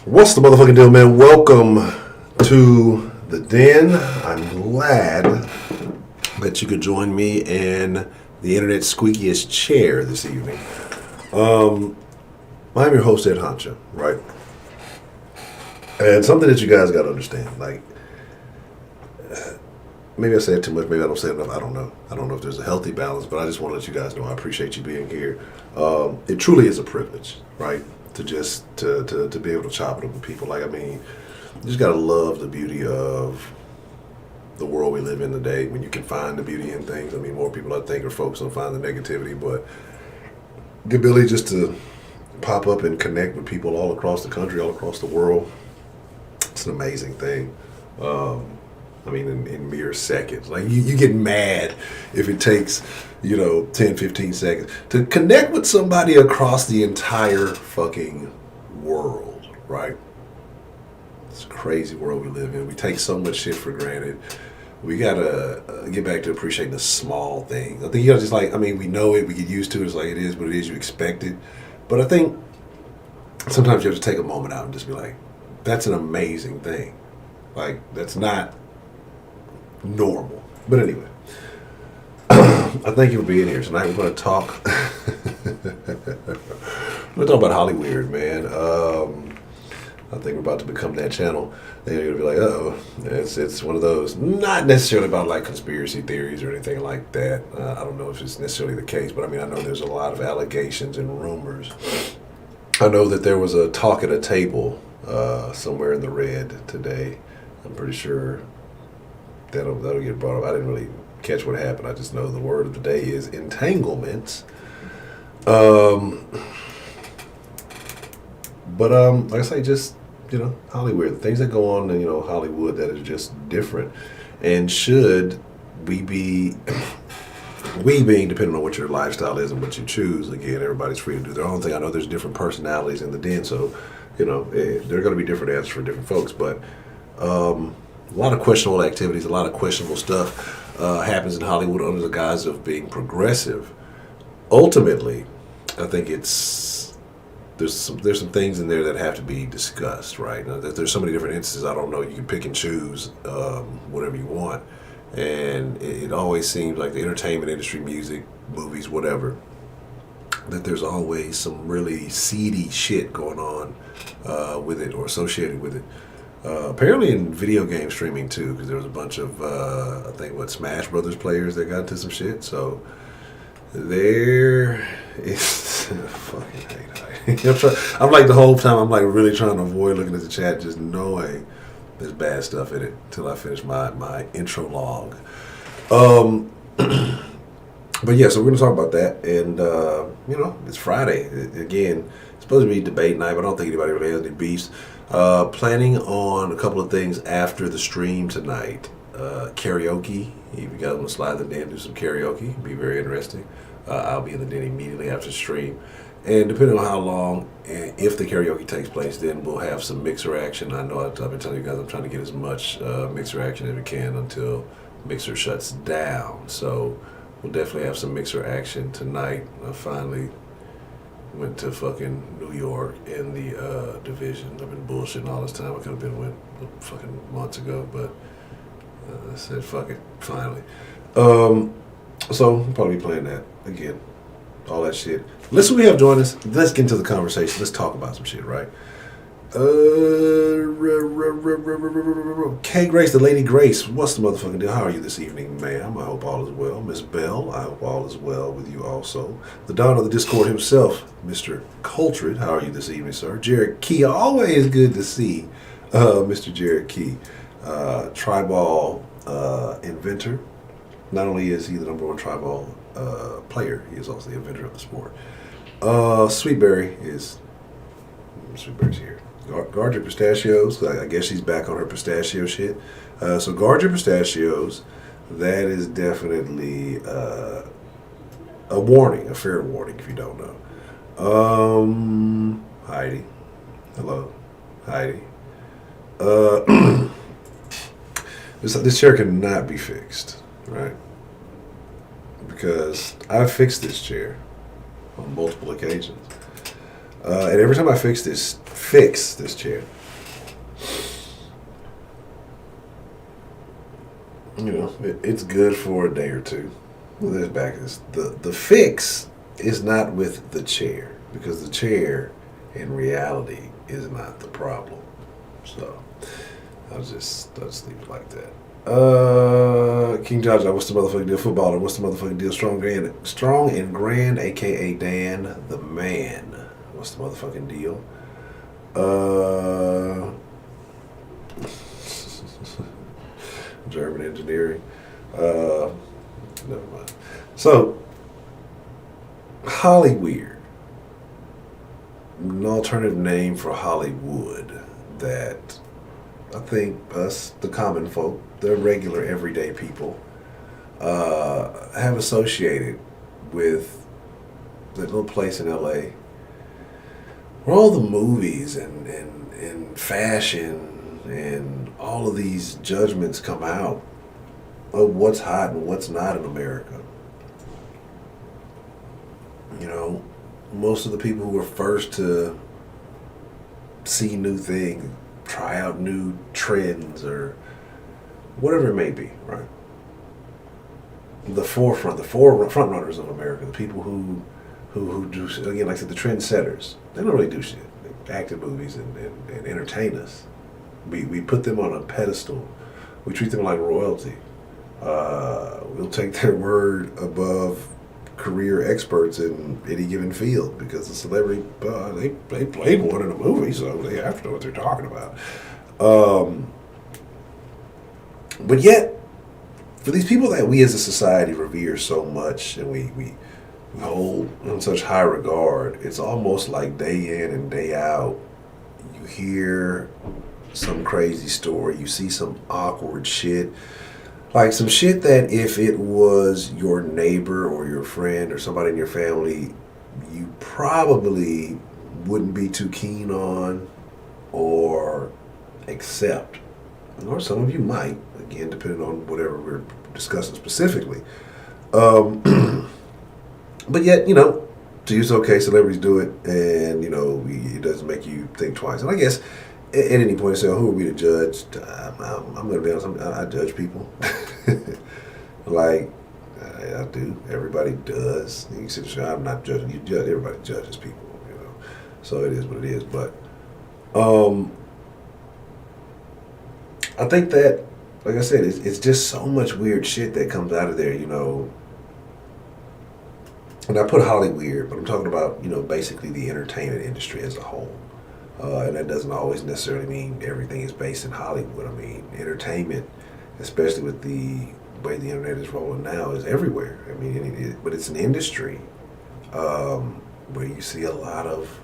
What's the motherfucking deal, man? Welcome to the den. I'm glad that you could join me in the internet's squeakiest chair this evening. I'm your host, Ed Honcho, right? And something that you guys got to understand, like, maybe I say it too much, maybe I don't say it enough, I don't know. I don't know if there's a healthy balance, but I just want to let you guys know I appreciate you being here. It truly is a privilege, right? To just to be able to chop it up with people. Like, I mean, you just gotta love the beauty of the world we live in today when you can find the beauty in things. I mean, more people I think are focused on finding the negativity, but the ability just to pop up and connect with people all across the country, all across the world, it's an amazing thing. I mean, in mere seconds. Like, you get mad if it takes, 10, 15 seconds to connect with somebody across the entire fucking world, right? It's a crazy world we live in. We take so much shit for granted. We gotta get back to appreciating the small things. I think you gotta just we know it, we get used to it, it's like it is what it is, you expect it. But I think sometimes you have to take a moment out and just be like, that's an amazing thing. Like, that's not normal. But anyway, I thank you for being here tonight. We're going to talk. We're talking about Hollyweird, man. I think we're about to become that channel. And you're going to be like, oh, it's one of those. Not necessarily about like conspiracy theories or anything like that. I don't know if it's necessarily the case, but I mean, I know there's a lot of allegations and rumors. I know that there was a talk at a table somewhere in the red today. I'm pretty sure that'll get brought up. I didn't really catch what happened. I just know the word of the day is entanglements. But like I say, just Hollyweird, things that go on in Hollywood that is just different. And should we being depending on what your lifestyle is and what you choose, again, everybody's free to do their own thing. I know there's different personalities in the den, so there are going to be different answers for different folks, but a lot of questionable activities, a lot of questionable stuff happens in Hollywood under the guise of being progressive. Ultimately, I think there's some things in there that have to be discussed, right? Now, there's so many different instances. I don't know. You can pick and choose whatever you want, and it always seems like the entertainment industry, music, movies, whatever, that there's always some really seedy shit going on with it or associated with it. Apparently in video game streaming too, because there was a bunch of I think Smash Brothers players that got into some shit. So there is fucking hate. I'm like the whole time I'm like really trying to avoid looking at the chat, just knowing there's bad stuff in it until I finish my intro log. But yeah, so we're gonna talk about that, and it's Friday again. It's supposed to be debate night, but I don't think anybody really has any beefs. Planning on a couple of things after the stream tonight. Karaoke. If you guys want to slide in the den, do some karaoke. It'd be very interesting. I'll be in the den immediately after the stream. And depending on how long, and if the karaoke takes place, then we'll have some mixer action. I know I've been telling you guys I'm trying to get as much mixer action as we can until Mixer shuts down. So we'll definitely have some mixer action tonight. I finally went to fucking New York in the division. I've been bullshitting all this time. I could have been fucking months ago, but I said fuck it, finally. So I'll probably be playing that again. All that shit. Listen, we have joined us. Let's get into the conversation. Let's talk about some shit, right? K Grace, the Lady Grace. What's the motherfucking deal? How are you this evening, ma'am? I hope all is well. Miss Bell, I hope all is well with you also. The Don of the Discord himself, Mr. Coltrane. How are you this evening, sir? Jared Key, always good to see Mr. Jared Key. Tribal inventor. Not only is he the number one tribal player, he is also the inventor of the sport. Sweetberry's here. Guard your pistachios. I guess she's back on her pistachio shit. So guard your pistachios. That is definitely a warning, a fair warning if you don't know. Heidi. Hello. Heidi. This chair cannot be fixed, right? Because I've fixed this chair on multiple occasions. And every time I fix this chair, it's good for a day or two. Let's back this. The fix is not with the chair, because the chair, in reality, is not the problem. So I'll just leave it like that. King Jaja, what's the motherfucking deal? Footballer, what's the motherfucking deal? Strong and Grand, aka Dan the Man. What's the motherfucking deal? German engineering. Never mind. So, Hollyweird, an alternative name for Hollywood that I think us, the common folk, the regular everyday people, have associated with that little place in LA where all the movies and fashion and all of these judgments come out of what's hot and what's not in America. Most of the people who were first to see new things, try out new trends or whatever it may be, right? The front runners of America, the people who do, again, like I said, the trendsetters. They don't really do shit. They act in movies and entertain us. We put them on a pedestal. We treat them like royalty. We'll take their word above career experts in any given field because the celebrity, they played one in a movie, so they have to know what they're talking about. But yet, for these people that we as a society revere so much and we hold in such high regard, it's almost like day in and day out, you hear some crazy story, you see some awkward shit, like some shit that if it was your neighbor or your friend or somebody in your family, you probably wouldn't be too keen on or accept. Or some of you might, again, depending on whatever we're discussing specifically. But yet, to you it's okay, celebrities do it, and, it doesn't make you think twice. And I guess at any point, say, who are we to judge? I'm going to be honest, I judge people. Like, I do. Everybody does. You can say, I'm not judging. You judge. Everybody judges people, So it is what it is. But I think that, like I said, it's just so much weird shit that comes out of there, And I put Hollyweird, but I'm talking about, basically the entertainment industry as a whole. And that doesn't always necessarily mean everything is based in Hollywood. I mean, entertainment, especially with the way the internet is rolling now, is everywhere. I mean, but it's an industry where you see a lot of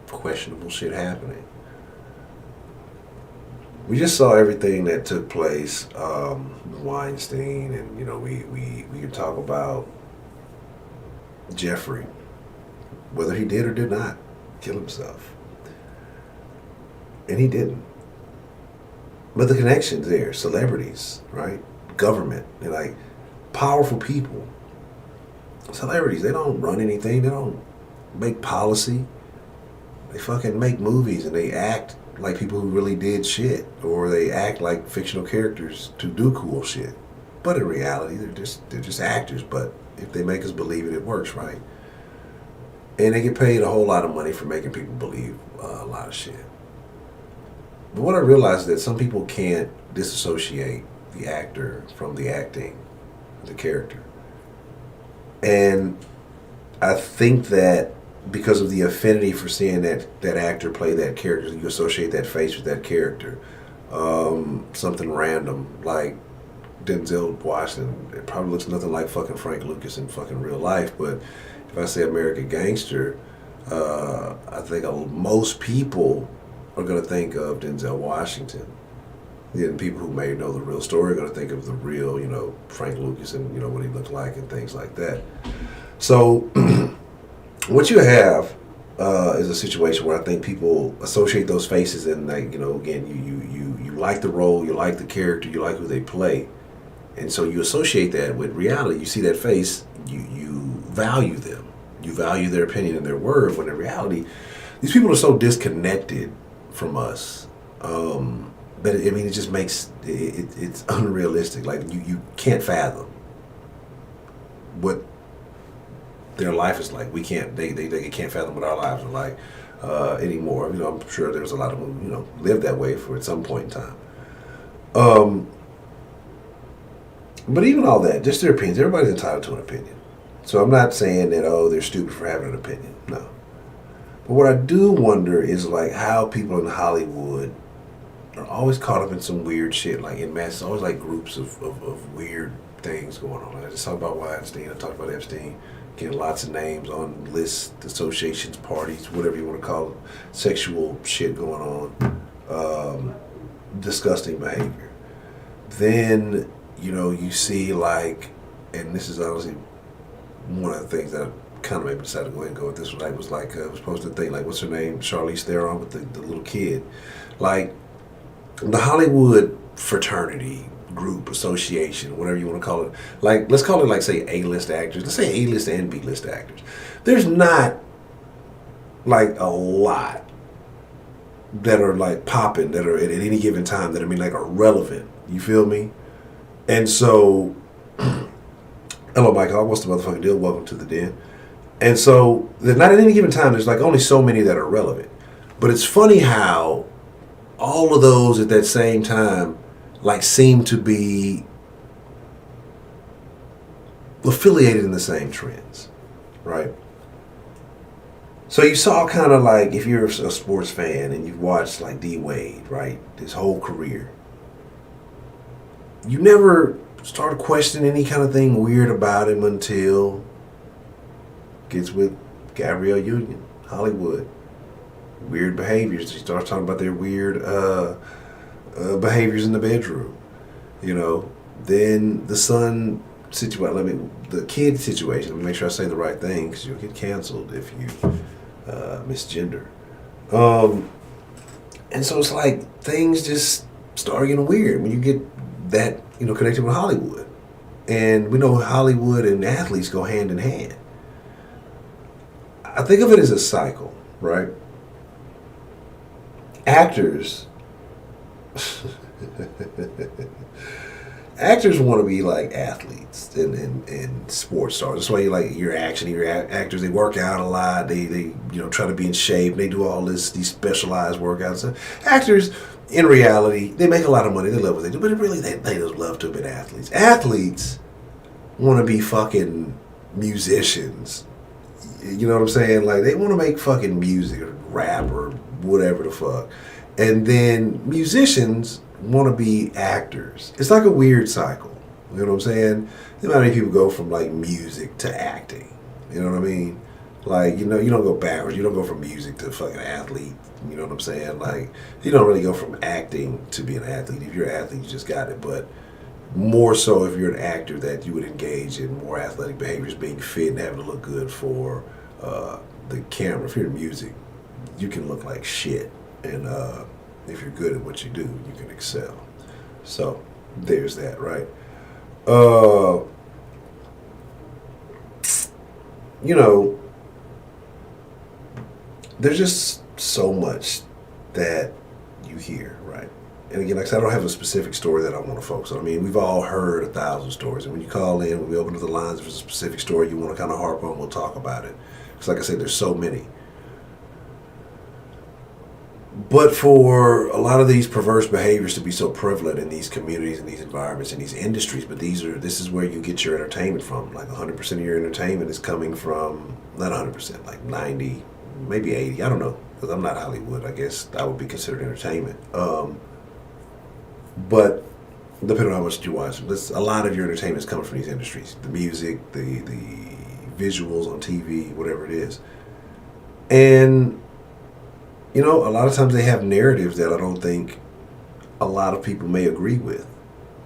questionable shit happening. We just saw everything that took place, Weinstein, and we can talk about Jeffrey, whether he did or did not kill himself. And he didn't. But the connections there, celebrities, right? Government, they're like powerful people. Celebrities, they don't run anything, they don't make policy. They fucking make movies and they act like people who really did shit, or they act like fictional characters to do cool shit. But in reality, they're just actors, but if they make us believe it, it works, right? And they get paid a whole lot of money for making people believe a lot of shit. But what I realized is that some people can't disassociate the actor from the acting, the character. And I think that because of the affinity for seeing that actor play that character, you associate that face with that character. Something random, like Denzel Washington, it probably looks nothing like fucking Frank Lucas in fucking real life, but if I say American Gangster, I think most people are going to think of Denzel Washington. Then people who may know the real story are going to think of the real, Frank Lucas and, what he looked like and things like that. So what you have is a situation where I think people associate those faces and, like, again, you like the role, you like the character, you like who they play. And so you associate that with reality. You see that face, you value them. You value their opinion and their word, when in reality, these people are so disconnected from us. but I mean, it just makes it's unrealistic. Like you can't fathom what their life is like. We can't. They can't fathom what our lives are like anymore. You know, I'm sure there's a lot of them, you know, live that way for at some point in time. But even all that, just their opinions. Everybody's entitled to an opinion. So I'm not saying that, oh, they're stupid for having an opinion. No. But what I do wonder is like how people in Hollywood are always caught up in some weird shit, like in mass. Always like groups of weird things going on. I just talked about Weinstein. I talked about Epstein. Getting lots of names on lists, associations, parties, whatever you want to call it. Sexual shit going on. Disgusting behavior. Then, you know, you see like, and this is honestly one of the things that kind of made me decide to go ahead and go with this one. I was like, I was posting a thing like, what's her name? Charlize Theron with the little kid. Like, the Hollywood fraternity, group, association, whatever you want to call it. Like, let's call it like, say, A-list actors. Let's say A-list and B-list actors. There's not like a lot that are like popping, that are at any given time, that I mean like are relevant. You feel me? And so, hello, Michael. What's the motherfucking deal? Welcome to the den. And so, there's not at any given time, there's like only so many that are relevant. But it's funny how all of those at that same time like seem to be affiliated in the same trends, right? So you saw kind of like, if you're a sports fan and you've watched like D Wade, right, his whole career, you never started questioning any kind of thing weird about him until gets with Gabrielle Union, Hollywood. Weird behaviors. He starts talking about their weird behaviors in the bedroom. You know, then the son situation, the kid situation, let me make sure I say the right thing because you'll get canceled if you misgender. And so it's like things just start getting weird when you get that, you know, connected with Hollywood. And we know Hollywood and athletes go hand in hand. I think of it as a cycle, right? Actors want to be like athletes and sports stars. That's why you like your actors. They work out a lot. They you know, try to be in shape. They do all these specialized workouts. Actors, in reality, they make a lot of money. They love what they do, but really they just love to be athletes. Athletes want to be fucking musicians. You know what I'm saying? Like, they want to make fucking music or rap or whatever the fuck. And then musicians want to be actors. It's like a weird cycle. You know what I'm saying? You know how many people go from like music to acting? You know what I mean? Like, you know, you don't go backwards. You don't go from music to fucking athlete. You know what I'm saying? Like, you don't really go from acting to being an athlete. If you're an athlete, you just got it. But more so if you're an actor, that you would engage in more athletic behaviors, being fit and having to look good for the camera. If you're in music, you can look like shit. And if you're good at what you do, you can excel. So there's that, right? You know, there's just so much that you hear, right? And again, like I said, I don't have a specific story that I want to focus on. I mean, we've all heard 1,000 stories. And when you call in, when we open up the lines, if there's a specific story you want to kind of harp on, we'll talk about it. Because like I said, there's so many. But for a lot of these perverse behaviors to be so prevalent in these communities, in these environments, in these industries, but this is where you get your entertainment from. Like 100% of your entertainment is coming from, not 100%, like 90, maybe 80, I don't know. Because I'm not Hollywood, I guess that would be considered entertainment. But depending on how much you watch, a lot of your entertainment is coming from these industries. The music, the visuals on TV, whatever it is. And you know, a lot of times they have narratives that I don't think a lot of people may agree with.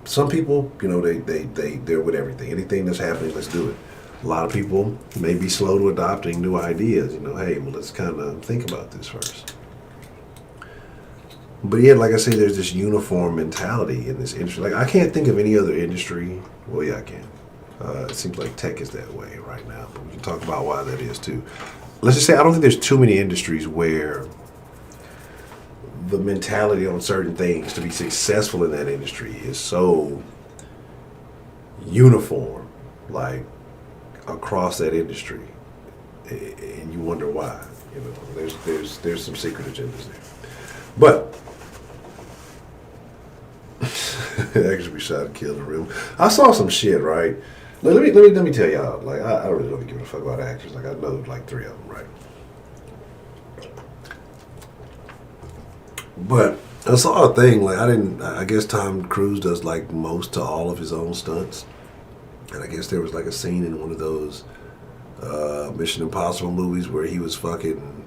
Some people, you know, they're with everything. Anything that's happening, let's do it. A lot of people may be slow to adopting new ideas. You know, hey, well, let's kind of think about this first. But yet, like I say, there's this uniform mentality in this industry. Like, I can't think of any other industry. Well, yeah, I can. It seems like tech is that way right now. But we can talk about why that is, too. Let's just say I don't think there's too many industries where the mentality on certain things to be successful in that industry is so uniform, like across that industry, and you wonder why. You know, there's some secret agendas there, but actually be shot and killed in real. I saw some shit, right? Let me tell y'all. Like I don't really give a fuck about actors. Like I know like 3 of them, right? But I saw a thing, like I guess Tom Cruise does like most to all of his own stunts. And I guess there was like a scene in one of those Mission Impossible movies where he was fucking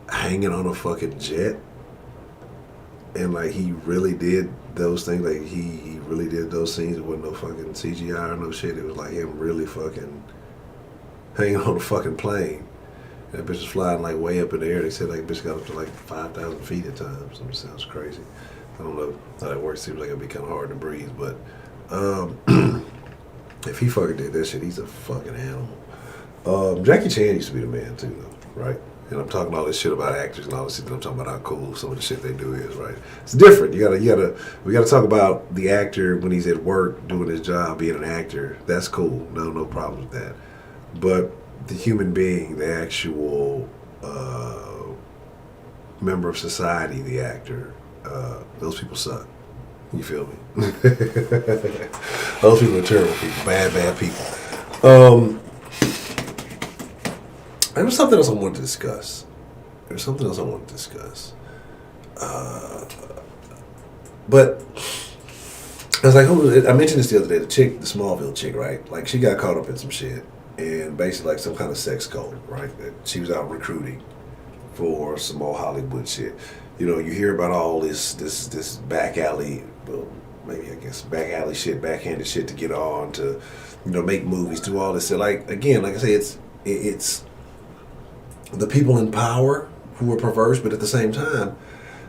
hanging on a fucking jet. And like he really did those things, like he really did those scenes. It wasn't no fucking CGI or no shit. It was like him really fucking hanging on a fucking plane. That bitch was flying like way up in the air. They said like bitch got up to like 5,000 feet at times. It sounds crazy. I don't know how that works. Seems like it'd be kind of hard to breathe. But if he fucking did that shit, he's a fucking animal. Jackie Chan used to be the man too, though, right? And I'm talking all this shit about actors and all this shit. And I'm talking about how cool some of the shit they do is, right? It's different. We gotta talk about the actor when he's at work doing his job, being an actor. That's cool. No problem with that. But the human being, the actual member of society, the actor, those people suck. You feel me? Those people are terrible people, bad people. There was something else I wanted to discuss. But I was like, I mentioned this the other day. The chick, the Smallville chick, right? Like she got caught up in some shit. And basically like some kind of sex cult, right? That she was out recruiting for some old Hollywood shit. You know, you hear about all this back alley, well, maybe I guess back alley shit, backhanded shit to get on to, you know, make movies, do all this shit. Like again, like I say, it's the people in power who are perverse, but at the same time,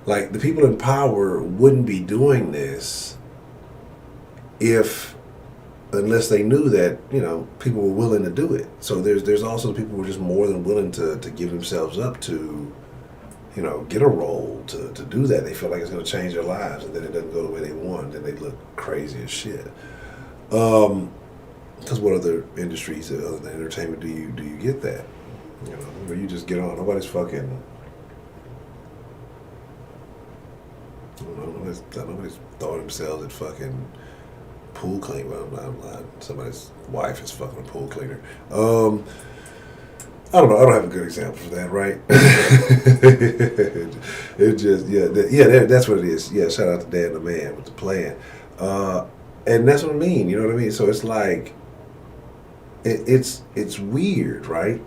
like the people in power wouldn't be doing this unless they knew that, you know, people were willing to do it. So there's also people who are just more than willing to give themselves up to, you know, get a role, to do that. They feel like it's going to change their lives, and then it doesn't go the way they want, then they look crazy as shit. Because what other industries other than entertainment do you get that? You know, where you just get on. Nobody's fucking. I don't know, nobody's throwing themselves at fucking pool cleaner. Well, I'm not. Somebody's wife is fucking a pool cleaner. I don't know. I don't have a good example for that, right? It just that's what it is. Yeah, shout out to Dan the man with the plan, and that's what I mean. You know what I mean? So it's like it's weird, right?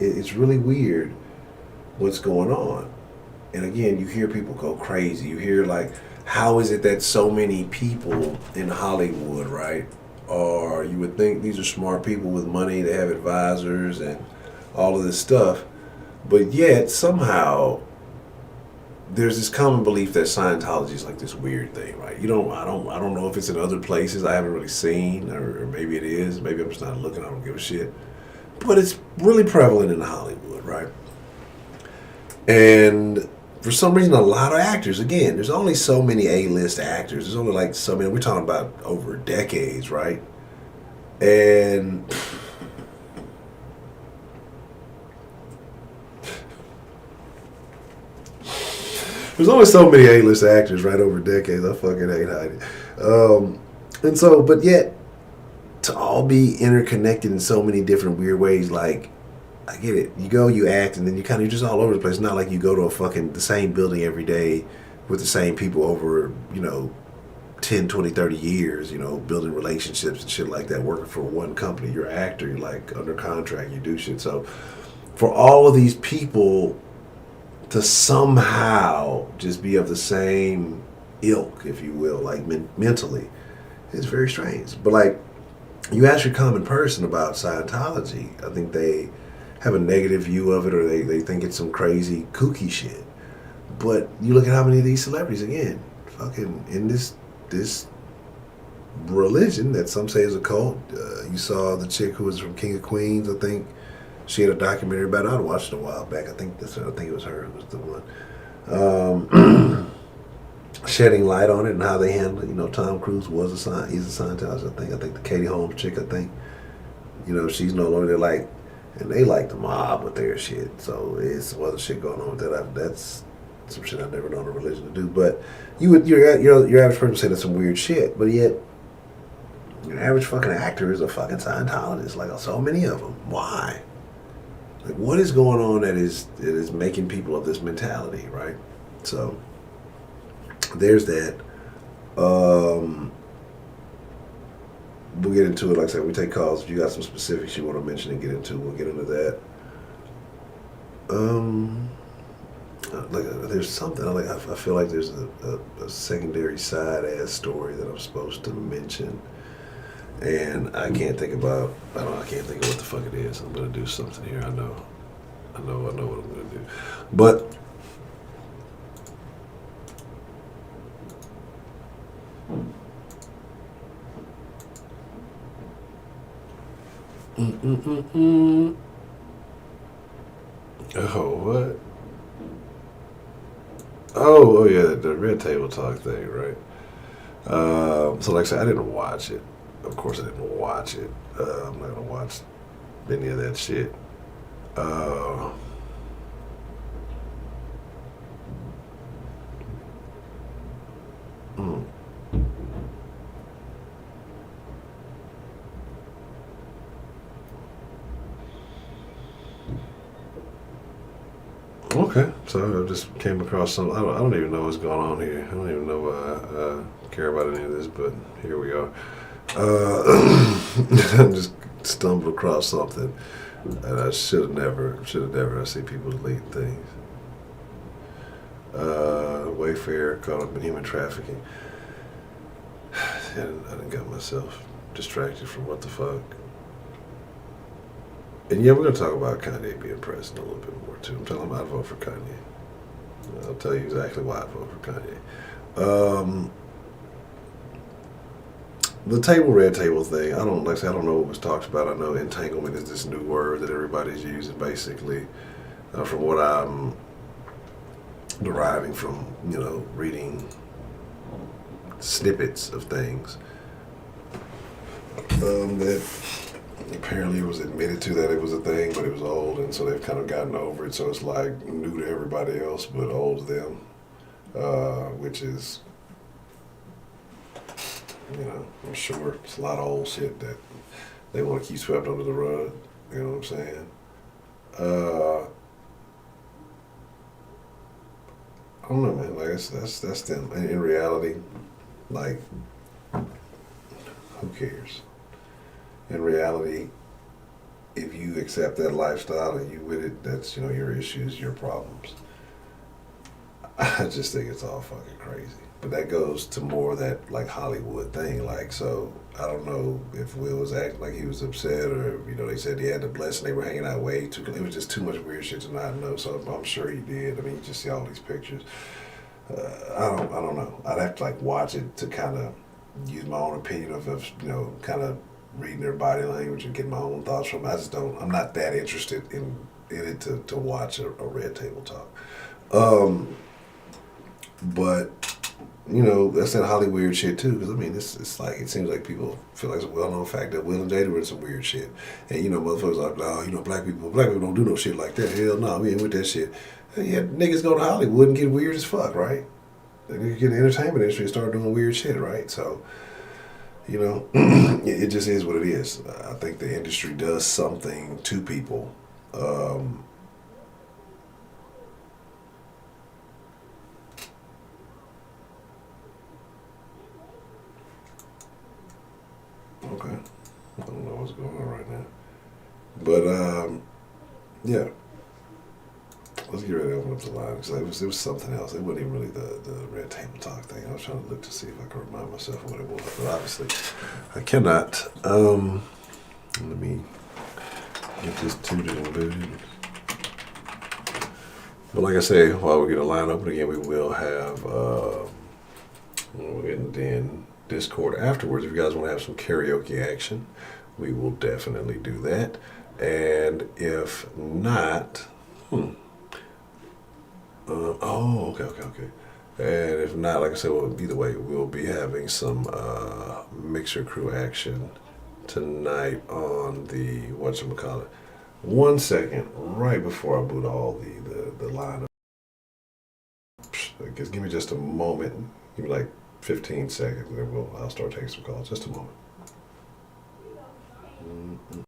It's really weird what's going on. And again, you hear people go crazy. You hear like, how is it that so many people in Hollywood, right, or you would think these are smart people with money, they have advisors and all of this stuff, but yet somehow there's this common belief that Scientology is like this weird thing, right? I don't know if it's in other places I haven't really seen, or maybe it is. Maybe I'm just not looking. I don't give a shit. But it's really prevalent in Hollywood, right? And for some reason, a lot of actors, again, there's only so many A-list actors. There's only like so many, we're talking about over decades, right? And there's only so many A-list actors, right, over decades. I fucking hate hiding. And so, but yet, to all be interconnected in so many different weird ways, like, I get it. You go, you act, and then you're just all over the place. It's not like you go to the same building every day with the same people over, 10, 20, 30 years, building relationships and shit like that, working for one company. You're an actor, you're like under contract, you do shit. So for all of these people to somehow just be of the same ilk, if you will, like mentally, it's very strange. But like, you ask your common person about Scientology, I think they have a negative view of it, or they think it's some crazy kooky shit. But you look at how many of these celebrities, again, fucking in this religion that some say is a cult. You saw the chick who was from King of Queens, I think. She had a documentary about it. I'd watched it a while back. I think it was her who was the one. Shedding light on it and how they handle it. You know, Tom Cruise was he's a Scientologist, I think. I think the Katie Holmes chick, I think, you know, she's no longer, they're like, and they like the mob with their shit. So it's some other shit going on with that. That's some shit I've never known a religion to do. But your average person would say that's some weird shit, but yet your average fucking actor is a fucking Scientologist. Like so many of them. Why? Like what is going on that is making people of this mentality, right? So there's that. We'll get into it. Like I said, we take calls. If you got some specifics you want to mention and get into, we'll get into that. Like there's something like I feel like there's a secondary side ass story that I'm supposed to mention, and I can't think about. I can't think of what the fuck it is. I'm gonna do something here. I know what I'm gonna do, but. Oh, what? Oh yeah, the Red Table Talk thing, right? So like I said, I didn't watch it. Of course I didn't watch it. I'm not gonna watch any of that shit. Mm. Okay, so I just came across some. I don't even know what's going on here. I don't even know why I care about any of this, but here we are. I just stumbled across something, and I should have never. I see people delete things. Wayfair caught up in human trafficking. And I done got myself distracted from what the fuck. And yeah, we're going to talk about Kanye being president a little bit more too. I'm telling him I'd vote for Kanye. I'll tell you exactly why I'd vote for Kanye. The red table thing, I don't know what was talked about. I know entanglement is this new word that everybody's using basically. From what I'm deriving from, reading snippets of things. That apparently it was admitted to that it was a thing, but it was old, and so they've kind of gotten over it. So it's like new to everybody else, but old to them, which is, I'm sure it's a lot of old shit that they want to keep swept under the rug. You know what I'm saying? I don't know, man. Like that's them. In reality, like, who cares? In reality, if you accept that lifestyle and you with it, that's, your issues, your problems. I just think it's all fucking crazy. But that goes to more of that, like, Hollywood thing. Like, so, I don't know if Will was acting like he was upset or, they said he had the blessing, they were hanging out way too, it was just too much weird shit to not know, so I'm sure he did. I mean, you just see all these pictures. I don't know. I'd have to, like, watch it to kind of use my own opinion of kind of reading their body language and getting my own thoughts from it. I'm not that interested in it to watch a Red Table Talk. But, that's that Hollyweird shit too, because I mean, it's like, it seems like people feel like it's a well-known fact that Will and Jada were in some weird shit. And, motherfuckers like, no, black people don't do no shit like that. Hell no, we ain't with that shit. And yeah, niggas go to Hollywood and get weird as fuck, right? They get in the entertainment industry and start doing weird shit, right? So, it just is what it is. I think the industry does something to people. Okay. I don't know what's going on right now. But, yeah. Let's get ready to open up the line, because it was something else. It wasn't even really the Red Table Talk thing. I was trying to look to see if I could remind myself of what it was, but obviously I cannot. Let me get this tooted and booted. But like I say, while we get a line open again, we will have we'll get in Discord afterwards. If you guys want to have some karaoke action, we will definitely do that. And if not, Okay. And if not, like I said, well, either way, we'll be having some mixer crew action tonight on the whatchamacallit. 1 second, right before I boot all the lineup. Just give me just a moment. Give me like 15 seconds, and then I'll start taking some calls. Just a moment. Mm-hmm.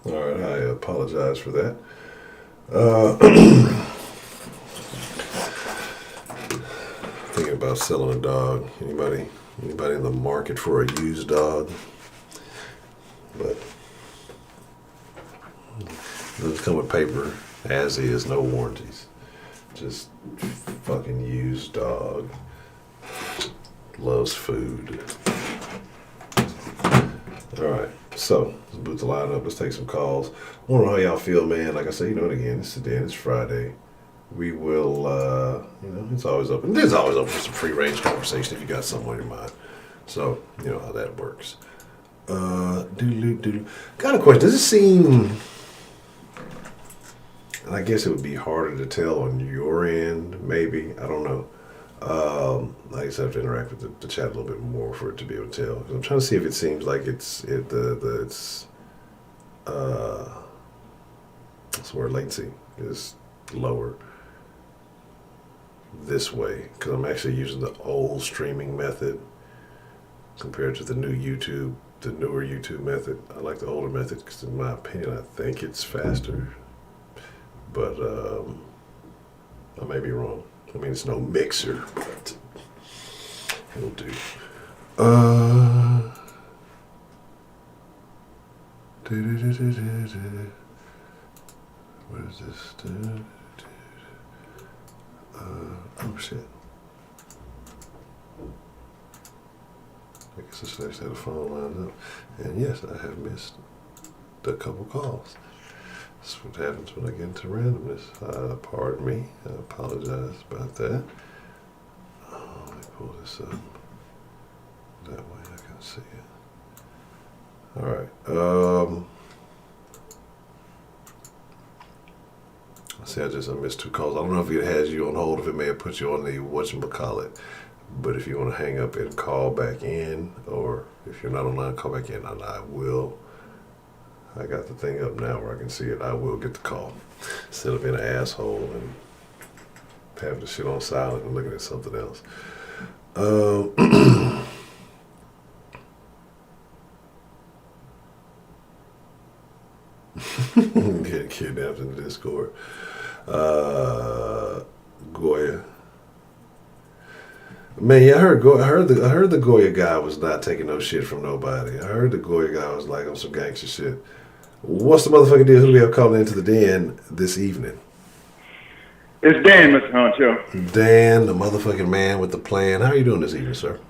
All right, I apologize for that. Thinking about selling a dog. Anybody in the market for a used dog? But it doesn't come with paper, as is, no warranties. Just fucking used dog. Loves food. All right, so let's boot the line up. Let's take some calls. I want to know how y'all feel, man. Like I say, it again, it's Friday. We will, it's always open. It's always open for some free range conversation if you got something on your mind. So, you know how that works. Got a question. Does it seem, and I guess it would be harder to tell on your end, maybe. I don't know. I guess I have to interact with the chat a little bit more for it to be able to tell. I'm trying to see if it seems like it's where latency is lower this way, because I'm actually using the old streaming method compared to the newer YouTube method. I like the older method because, in my opinion, I think it's faster. But I may be wrong. I mean, it's no mixer, but it'll do. What is this? Oh shit. I guess I should actually have the phone lined up. And yes, I have missed a couple calls. That's what happens when I get into randomness. Pardon me. I apologize about that. Oh, let me pull this up. That way I can see it. Alright. See, I missed two calls. I don't know if it has you on hold, if it may have put you on the whatchamacallit. But if you want to hang up and call back in, or if you're not online, call back in, and I will. I got the thing up now where I can see it. I will get the call. Instead of being an asshole and having the shit on silent and looking at something else. Getting kidnapped in the Discord. Goya. Man, yeah, I heard the Goya guy was not taking no shit from nobody. I heard the Goya guy was like on some gangster shit. What's the motherfucking deal? Who do we have calling into the den this evening? It's Dan, Mr. Honcho. Dan, the motherfucking man with the plan. How are you doing this evening, sir?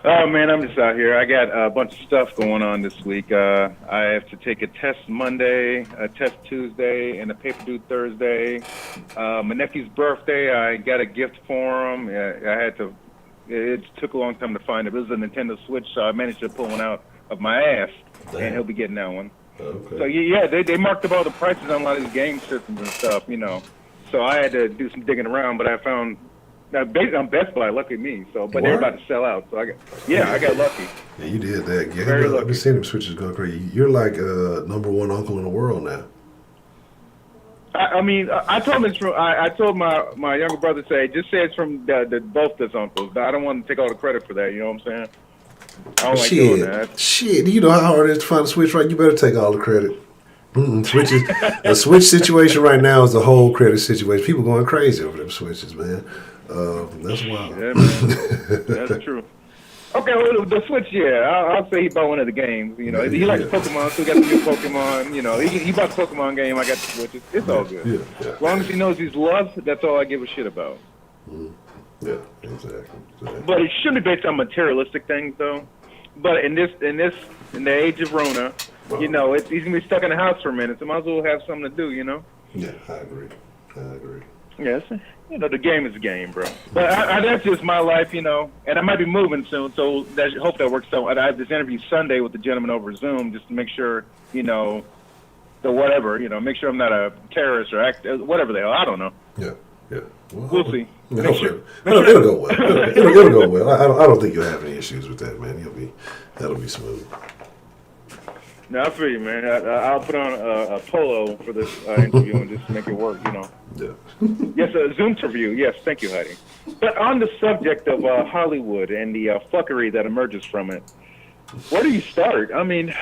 Oh man, I'm just out here. I got a bunch of stuff going on this week. I have to take a test Monday, a test Tuesday, and a paper due Thursday. My nephew's birthday, I got a gift for him. I had to. It took a long time to find it. It was a Nintendo Switch, so I managed to pull one out of my ass, and he'll be getting that one. Okay. So yeah, they marked up all the prices on a lot of these game systems and stuff, you know. So I had to do some digging around, but I found. Now, based on Best Buy, lucky me. So, but they're about to sell out. So I got lucky. Yeah, you did that. Yeah, Very lucky. I've been seeing them switches go crazy. You're like number one uncle in the world now. I mean, I told him it's from. I told my younger brother, just say it's from the both his uncles. I don't want to take all the credit for that. You know what I'm saying? I don't like doing that. Shit, you know how hard it is to find a Switch, right? You better take all the credit. Switches. A Switch situation right now is a whole credit situation. People going crazy over them Switches, man. That's wild. Yeah, man. That's true. Okay, well, the Switch, yeah. I'll say he bought one of the games. You know, he likes Pokemon, so he got the new Pokemon. You know, he bought the Pokemon game. I got the Switch. It's all good. Yeah. As long as he knows he's loved, that's all I give a shit about. Yeah, exactly. But it shouldn't be based on materialistic things, though. But in the age of Rona, you know, he's gonna be stuck in the house for a minute. So might as well have something to do. You know. Yeah, I agree. Yes, you know, the game is a game, bro. But that's just my life, you know. And I might be moving soon, so hope that works out. I have this interview Sunday with the gentleman over Zoom just to make sure, you know, the whatever, you know, make sure I'm not a terrorist or whatever they are. I don't know. Yeah. Well, we'll see. It'll go well. It'll go well. I don't think you'll have any issues with that, man. That'll be smooth. No, I feel you, man. I'll put on a polo for this interview and just make it work, you know. Yeah. Yes, a Zoom interview. Yes, thank you, Heidi. But on the subject of Hollywood and the fuckery that emerges from it, where do you start? I mean,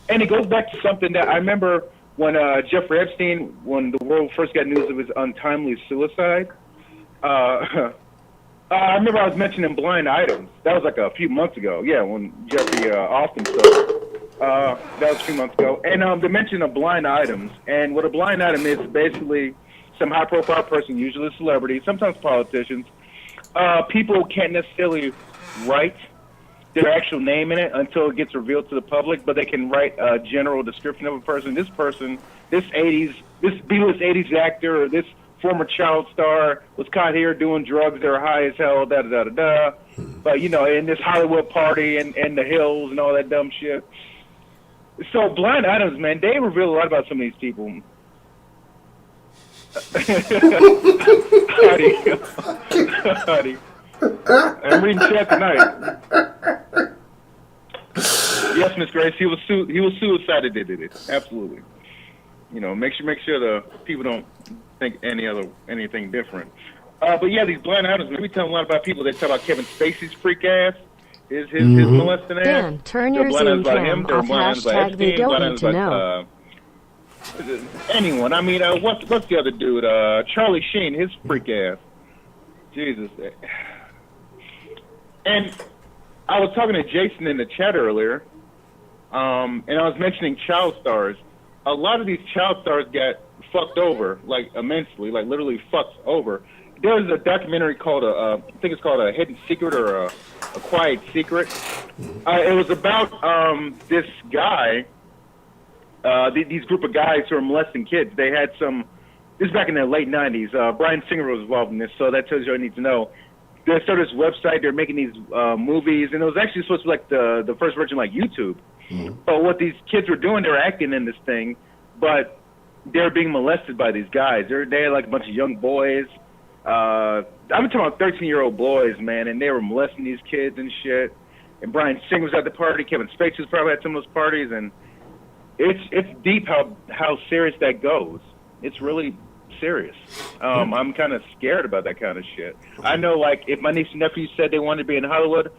and it goes back to something that I remember when Jeffrey Epstein, when the world first got news of his untimely suicide. I remember I was mentioning blind items. That was like a few months ago. Yeah, when Jeffrey Austin stuff. That was a few months ago. And they mentioned a blind items. And what a blind item is basically some high-profile person, usually a celebrity, sometimes politicians. People can't necessarily write their actual name in it until it gets revealed to the public, but they can write a general description of a person. This person, this B-list 80s actor, or this former child star was caught here doing drugs. They're high as hell, da-da-da-da-da. But, you know, in this Hollywood party and the hills and all that dumb shit. So blind items, man, they reveal a lot about some of these people. Honey. I'm reading chat tonight. Yes, Miss Grace, he was suicided. Did it? Absolutely. You know, make sure the people don't think anything different. But yeah, these blind items, man, we tell a lot about people. They talk about Kevin Spacey's freak ass. His molesting ass. Dan, turn your Zoom cam off hashtag they don't need to know. Anyone. I mean, what's the other dude? Charlie Sheen, his freak ass. Jesus. And I was talking to Jason in the chat earlier, and I was mentioning child stars. A lot of these child stars get fucked over, like immensely, like literally fucked over. There's a documentary called I think it's called A Hidden Secret or a Quiet Secret. It was about this guy, these group of guys who are molesting kids. They had this is back in the late 90s. Bryan Singer was involved in this, so that tells you all you need to know. They started this website, they're making these movies, and it was actually supposed to be like the first version like YouTube. But what these kids were doing, they were acting in this thing, but they're being molested by these guys. They had like a bunch of young boys. I'm talking about 13-year-old boys, man, and they were molesting these kids and shit. And Bryan Singer was at the party. Kevin Spacey was probably at some of those parties, and it's deep how serious that goes. It's really serious. I'm kind of scared about that kind of shit. I know, like, if my niece and nephew said they wanted to be in Hollywood,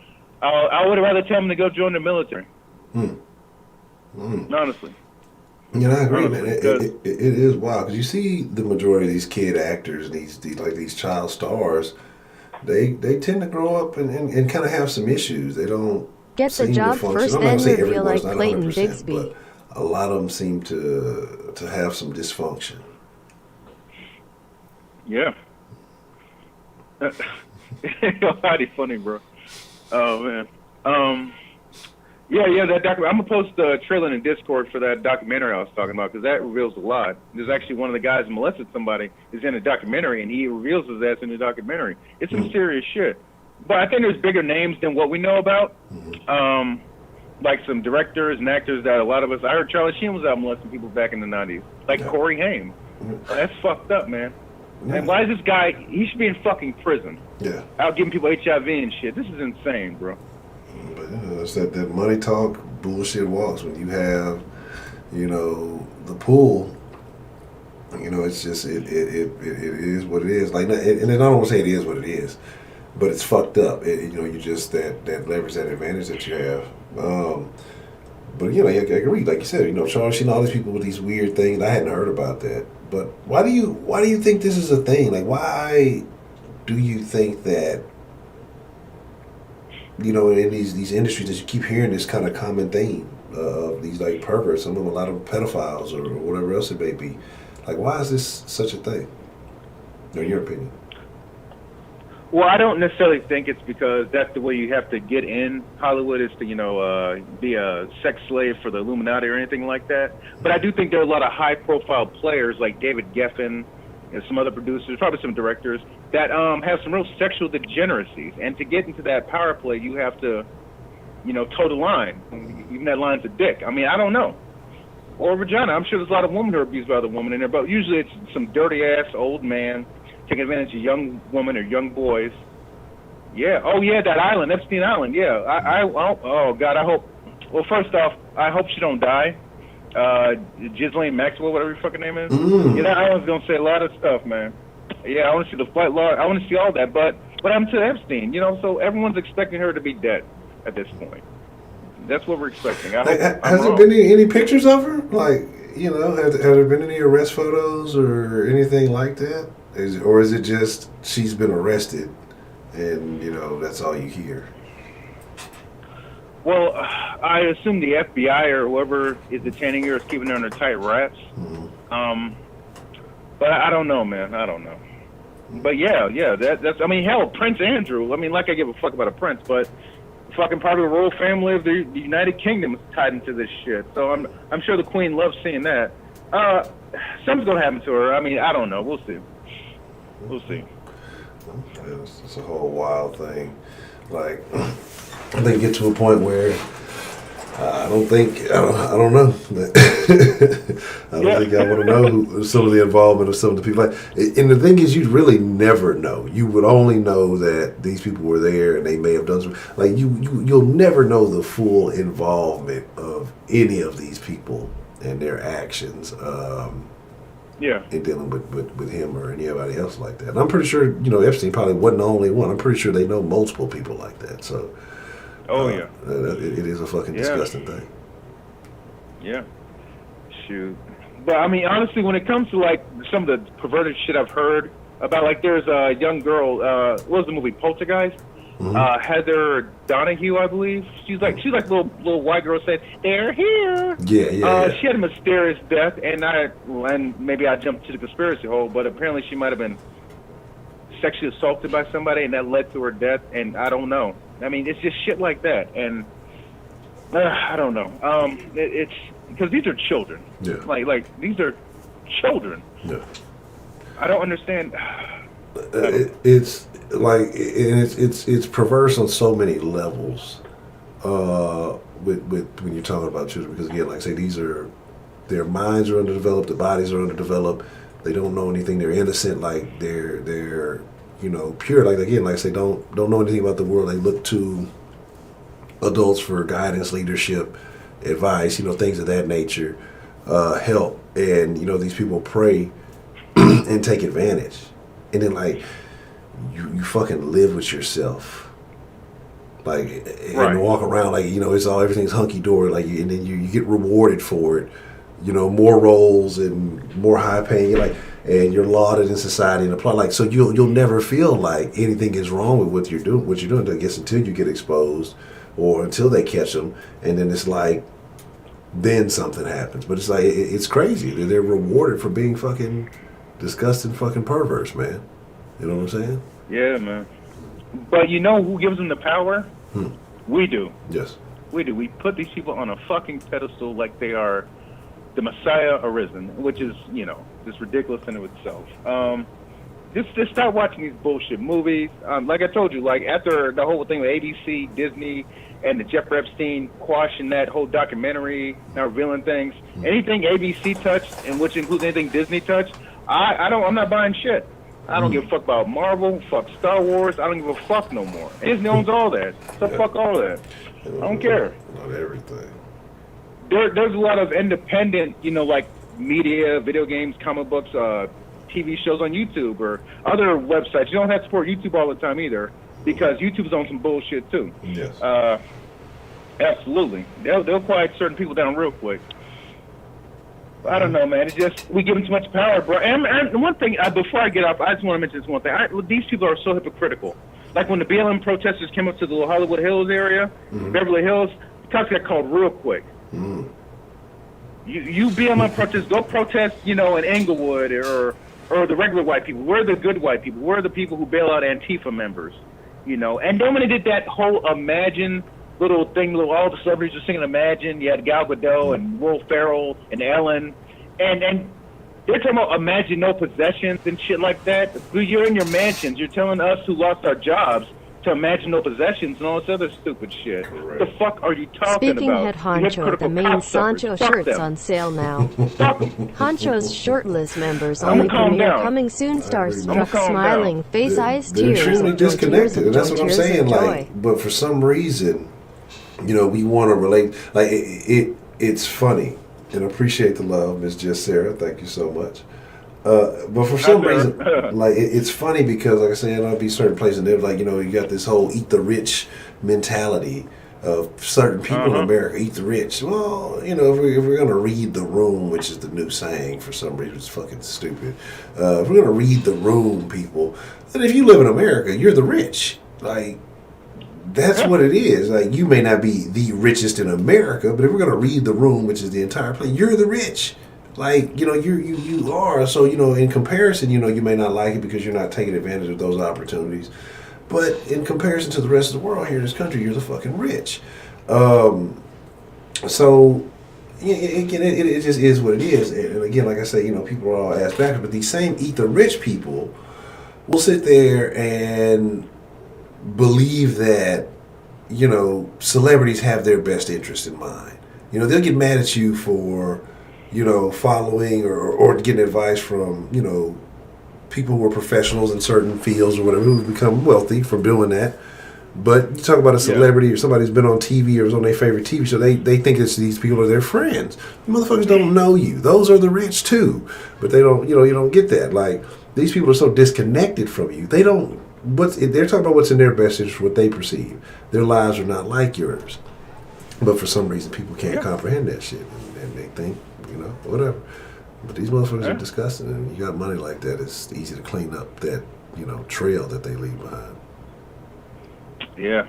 I would rather tell them to go join the military. Honestly. You know, I agree, man. It is wild because you see the majority of these kid actors, these child stars. they tend to grow up and kind of have some issues. They don't Get the seem job to function. first, I'm not then gonna say reveal everyone's like not Clayton 100%, Bigsby. but a lot of them seem to have some dysfunction. Yeah. Mighty funny, bro. Oh man. Yeah. That documentary. I'm gonna post the trailer in Discord for that documentary I was talking about because that reveals a lot. There's actually one of the guys who molested somebody is in a documentary, and he reveals his ass in the documentary. It's some serious shit. But I think there's bigger names than what we know about. Like some directors and actors that a lot of us. I heard Charlie Sheen was out molesting people back in the '90s, like Corey Haim. That's fucked up, man. And why is this guy? He should be in fucking prison. Yeah. Out giving people HIV and shit. This is insane, bro. But it's that money talk bullshit walks when you have, the pool. It's just it is what it is. Like, and I don't want to say it is what it is, but it's fucked up. You just that leverage, that advantage that you have. But I agree. Like you said, Charles Sheen, all these people with these weird things. I hadn't heard about that. But why do you think this is a thing? Like, why do you think that? In these industries that you keep hearing this kind of common theme of these like perverts, some of them a lot of pedophiles or whatever else it may be. Like, why is this such a thing? In your opinion? Well, I don't necessarily think it's because that's the way you have to get in Hollywood is to, be a sex slave for the Illuminati or anything like that. But I do think there are a lot of high-profile players like David Geffen and some other producers, probably some directors, that have some real sexual degeneracies. And to get into that power play, you have to, toe the line. Even that line's a dick. I mean, I don't know. Or vagina. I'm sure there's a lot of women who are abused by other women in there, but usually it's some dirty-ass old man taking advantage of young women or young boys. Yeah. Oh, yeah, that island, Epstein Island. Yeah. Oh, God, I hope. Well, first off, I hope she don't die. Ghislaine Maxwell, whatever your fucking name is. Yeah, that island's going to say a lot of stuff, man. Yeah, I want to see the flight log. I want to see all that. But what happened to Epstein? So everyone's expecting her to be dead at this point. That's what we're expecting. Has there been any pictures of her? Like, have there been any arrest photos or anything like that? Or is it just she's been arrested and, that's all you hear? Well, I assume the FBI or whoever is detaining her is keeping her under tight wraps. But I don't know, man. I don't know. But yeah, that's. I mean, hell, Prince Andrew. I mean, like I give a fuck about a prince, but fucking part of the royal family of the United Kingdom is tied into this shit. So I'm sure the Queen loves seeing that. Something's gonna happen to her. I mean, I don't know. We'll see. It's a whole wild thing. Like, I think get to a point where I don't know. I don't think I want to know some of the involvement of some of the people. And the thing is, you'd really never know. You would only know that these people were there and they may have done some. Like, you'll never know the full involvement of any of these people and their actions. In dealing with him or anybody else like that. And I'm pretty sure, Epstein probably wasn't the only one. I'm pretty sure they know multiple people like that. So, it is a fucking disgusting thing. Yeah. Shoot. But, I mean, honestly, when it comes to, like, some of the perverted shit I've heard about, like, there's a young girl, what was the movie, Poltergeist? Heather Donahue, I believe. She's like little white girl said, "They're here." Yeah. She had a mysterious death, and maybe I jumped to the conspiracy hole, but apparently she might have been sexually assaulted by somebody, and that led to her death. And I don't know. I mean, it's just shit like that, and I don't know. It's because these are children. Yeah. Like these are children. Yeah. I don't understand. It's like it's perverse on so many levels. With when you're talking about children, because again, like I say, their minds are underdeveloped, their bodies are underdeveloped. They don't know anything. They're innocent. Like they're pure. Like again, like I say, don't know anything about the world. They look to adults for guidance, leadership, advice. Things of that nature, help. And these people prey and take advantage. And then, like, you fucking live with yourself, like, and walk around like it's everything's hunky dory, like, and then you get rewarded for it, more roles and more high paying, and you're lauded in society and applauded. Like, so you'll never feel like anything is wrong with what you're doing. I guess until you get exposed, or until they catch them, and then it's like, then something happens. But it's like it's crazy. They're rewarded for being fucking disgusting, fucking perverts, man. You know what I'm saying? Yeah, man. But you know who gives them the power? We do. Yes. We do. We put these people on a fucking pedestal like they are the Messiah arisen, which is, just ridiculous in of itself. Just start watching these bullshit movies. Like I told you, like after the whole thing with ABC, Disney, and the Jeffrey Epstein quashing that whole documentary, now revealing things, anything ABC touched, and which includes anything Disney touched, I'm not buying shit. I don't give a fuck about Marvel, fuck Star Wars, I don't give a fuck no more. Disney owns all that, so fuck all that. I don't care. Not everything. There's a lot of independent, like media, video games, comic books, TV shows on YouTube or other websites. You don't have to support YouTube all the time either, because YouTube's on some bullshit too. Yes. Absolutely. They'll quiet certain people down real quick. I don't know, man. It's just we give them too much power, bro. And one thing, before I get off, I just want to mention this one thing. These people are so hypocritical. Like when the BLM protesters came up to the Hollywood Hills area, Beverly Hills, the cops got called real quick. You BLM protesters, go protest, in Englewood or the regular white people. We're the good white people. We're the people who bail out Antifa members, And then when they did that whole Imagine little thing, all the celebrities were singing Imagine. You had Gal Gadot and Will Ferrell and Ellen, and they're talking about imagine no possessions and shit like that. You're in your mansions. You're telling us who lost our jobs to imagine no possessions and all this other stupid shit. Correct. What the fuck are you talking Speaking about? Ed Honcho, the main Sancho shirts on sale now. Honcho's shirtless members only premiere coming soon. Star struck smiling, face, eyes, tears. They're extremely disconnected, and that's what I'm saying. Like, but for some reason, we want to relate. Like it's funny, and I appreciate the love, Miss Just Sarah. Thank you so much. But for some reason, like it's funny because, like I said, I'll be certain places, and they're like, you got this whole eat the rich mentality of certain people in America, eat the rich. Well, if we're gonna read the room, which is the new saying for some reason, it's fucking stupid. If we're gonna read the room, people, then if you live in America, you're the rich. Like. That's what it is. Like, you may not be the richest in America, but if we're gonna read the room, which is the entire place, you're the rich. Like, you are. So, in comparison, you may not like it because you're not taking advantage of those opportunities. But in comparison to the rest of the world here in this country, you're the fucking rich. So it just is what it is. And again, like I say, people are all ass backwards, but these same eat the rich people will sit there and believe that, celebrities have their best interest in mind. They'll get mad at you for, following or getting advice from, people who are professionals in certain fields or whatever, who've become wealthy from doing that. But you talk about a celebrity or somebody who's been on TV or was on their favorite TV show, they think these people are their friends. The motherfuckers don't know you. Those are the rich too. But they don't, you don't get that. Like, these people are so disconnected from you. They're talking about what's in their best interest, what they perceive. Their lives are not like yours. But for some reason, people can't comprehend that shit. And they think, whatever. But these motherfuckers are disgusting. And you got money like that, it's easy to clean up that, trail that they leave behind. Yeah.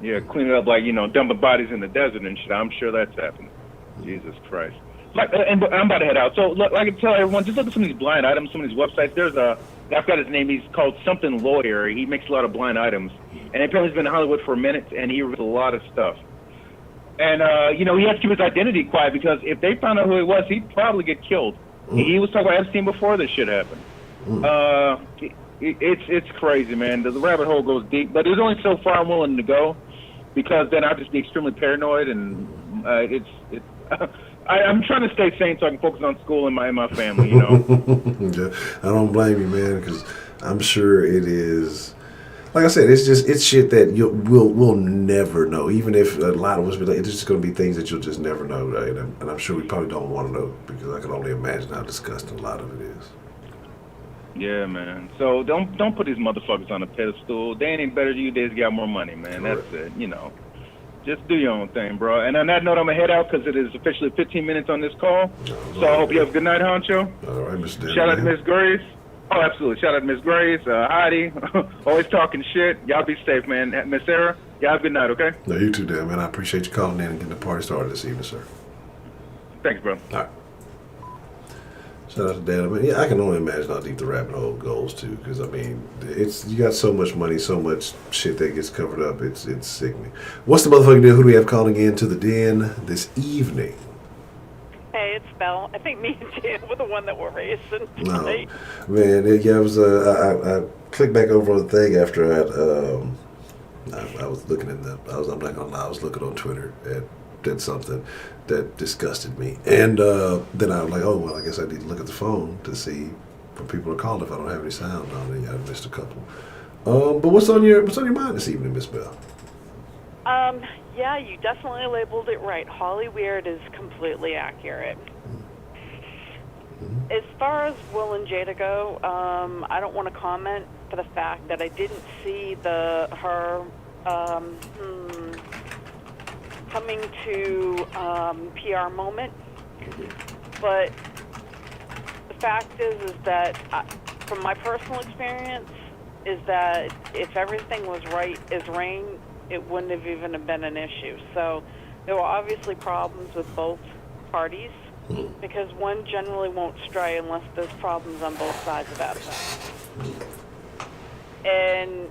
Yeah, clean it up like, dumping bodies in the desert and shit. I'm sure that's happened. Jesus Christ. And I'm about to head out. So, like I tell everyone, just look at some of these blind items, some of these websites. There's I forgot his name. He's called something lawyer. He makes a lot of blind items. And apparently he's been in Hollywood for a minute, and he reveals a lot of stuff. And, he has to keep his identity quiet because if they found out who he was, he'd probably get killed. He was talking about Epstein before this shit happened. It's crazy, man. The rabbit hole goes deep. But there's only so far I'm willing to go because then I'll just be extremely paranoid. And I'm trying to stay sane so I can focus on school and my family, Yeah, I don't blame you, man, because I'm sure it is. Like I said, it's shit that we'll never know. Even if a lot of us be like, it's just going to be things that you'll just never know, right? And I'm sure we probably don't want to know because I can only imagine how disgusting a lot of it is. Yeah, man. So don't put these motherfuckers on a pedestal. They ain't any better than you. They just got more money, man. Correct. That's it. Just do your own thing, bro. And on that note, I'm going to head out because it is officially 15 minutes on this call. So I hope you have a good night, Honcho. All right, Mr. Dan. Shout out to Miss Grace. Oh, absolutely. Shout out to Miss Grace, Heidi. Always talking shit. Y'all be safe, man. Miss Sarah, y'all have a good night, okay? No, you too, Dan, man. I appreciate you calling in and getting the party started this evening, sir. Thanks, bro. All right. Shout out to Dan. I mean, yeah, I can only imagine how deep the rabbit hole goes too, because I mean, you got so much money, so much shit that gets covered up. It's sickening. What's the motherfucking deal? Who do we have calling in to the den this evening? Hey, it's Belle. I think me and Dan were the one that were racing tonight. No, man. Yeah, I was. I clicked back over on the thing after I was looking at the. I'm not gonna lie. I was looking on Twitter at something that disgusted me, and then I was like, oh well, I guess I need to look at the phone to see when people are calling if I don't have any sound on it. I missed a couple. But what's on your mind this evening, Miss Bell? Yeah, you definitely labeled it right. Hollyweird is completely accurate. As far as Will and Jada go, I don't want to comment for the fact that I didn't see her coming to PR moment. But the fact is that from my personal experience, is that if everything was right as rain, it wouldn't have even been an issue. So there were obviously problems with both parties because one generally won't stray unless there's problems on both sides about that. And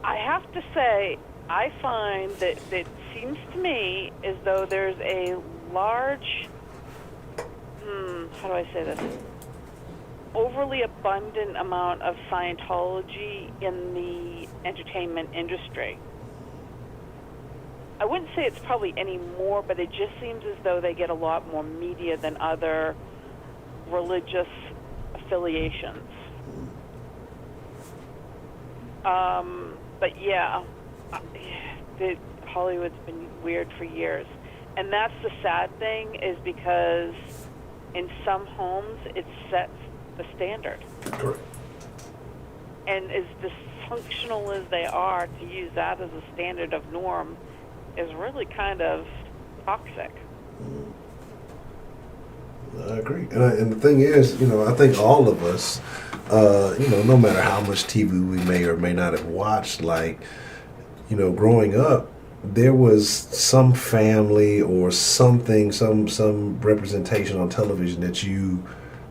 I have to say, I find that it seems to me as though there's a large, how do I say this? Overly abundant amount of Scientology in the entertainment industry. I wouldn't say it's probably any more, but it just seems as though they get a lot more media than other religious affiliations. But yeah, Hollywood's been weird for years. And that's the sad thing, is because in some homes it sets the standard. Correct. And as dysfunctional as they are, to use that as a standard of norm is really kind of toxic. I agree. And the thing is, I think all of us, no matter how much TV we may or may not have watched, growing up, there was some family or something, some representation on television that you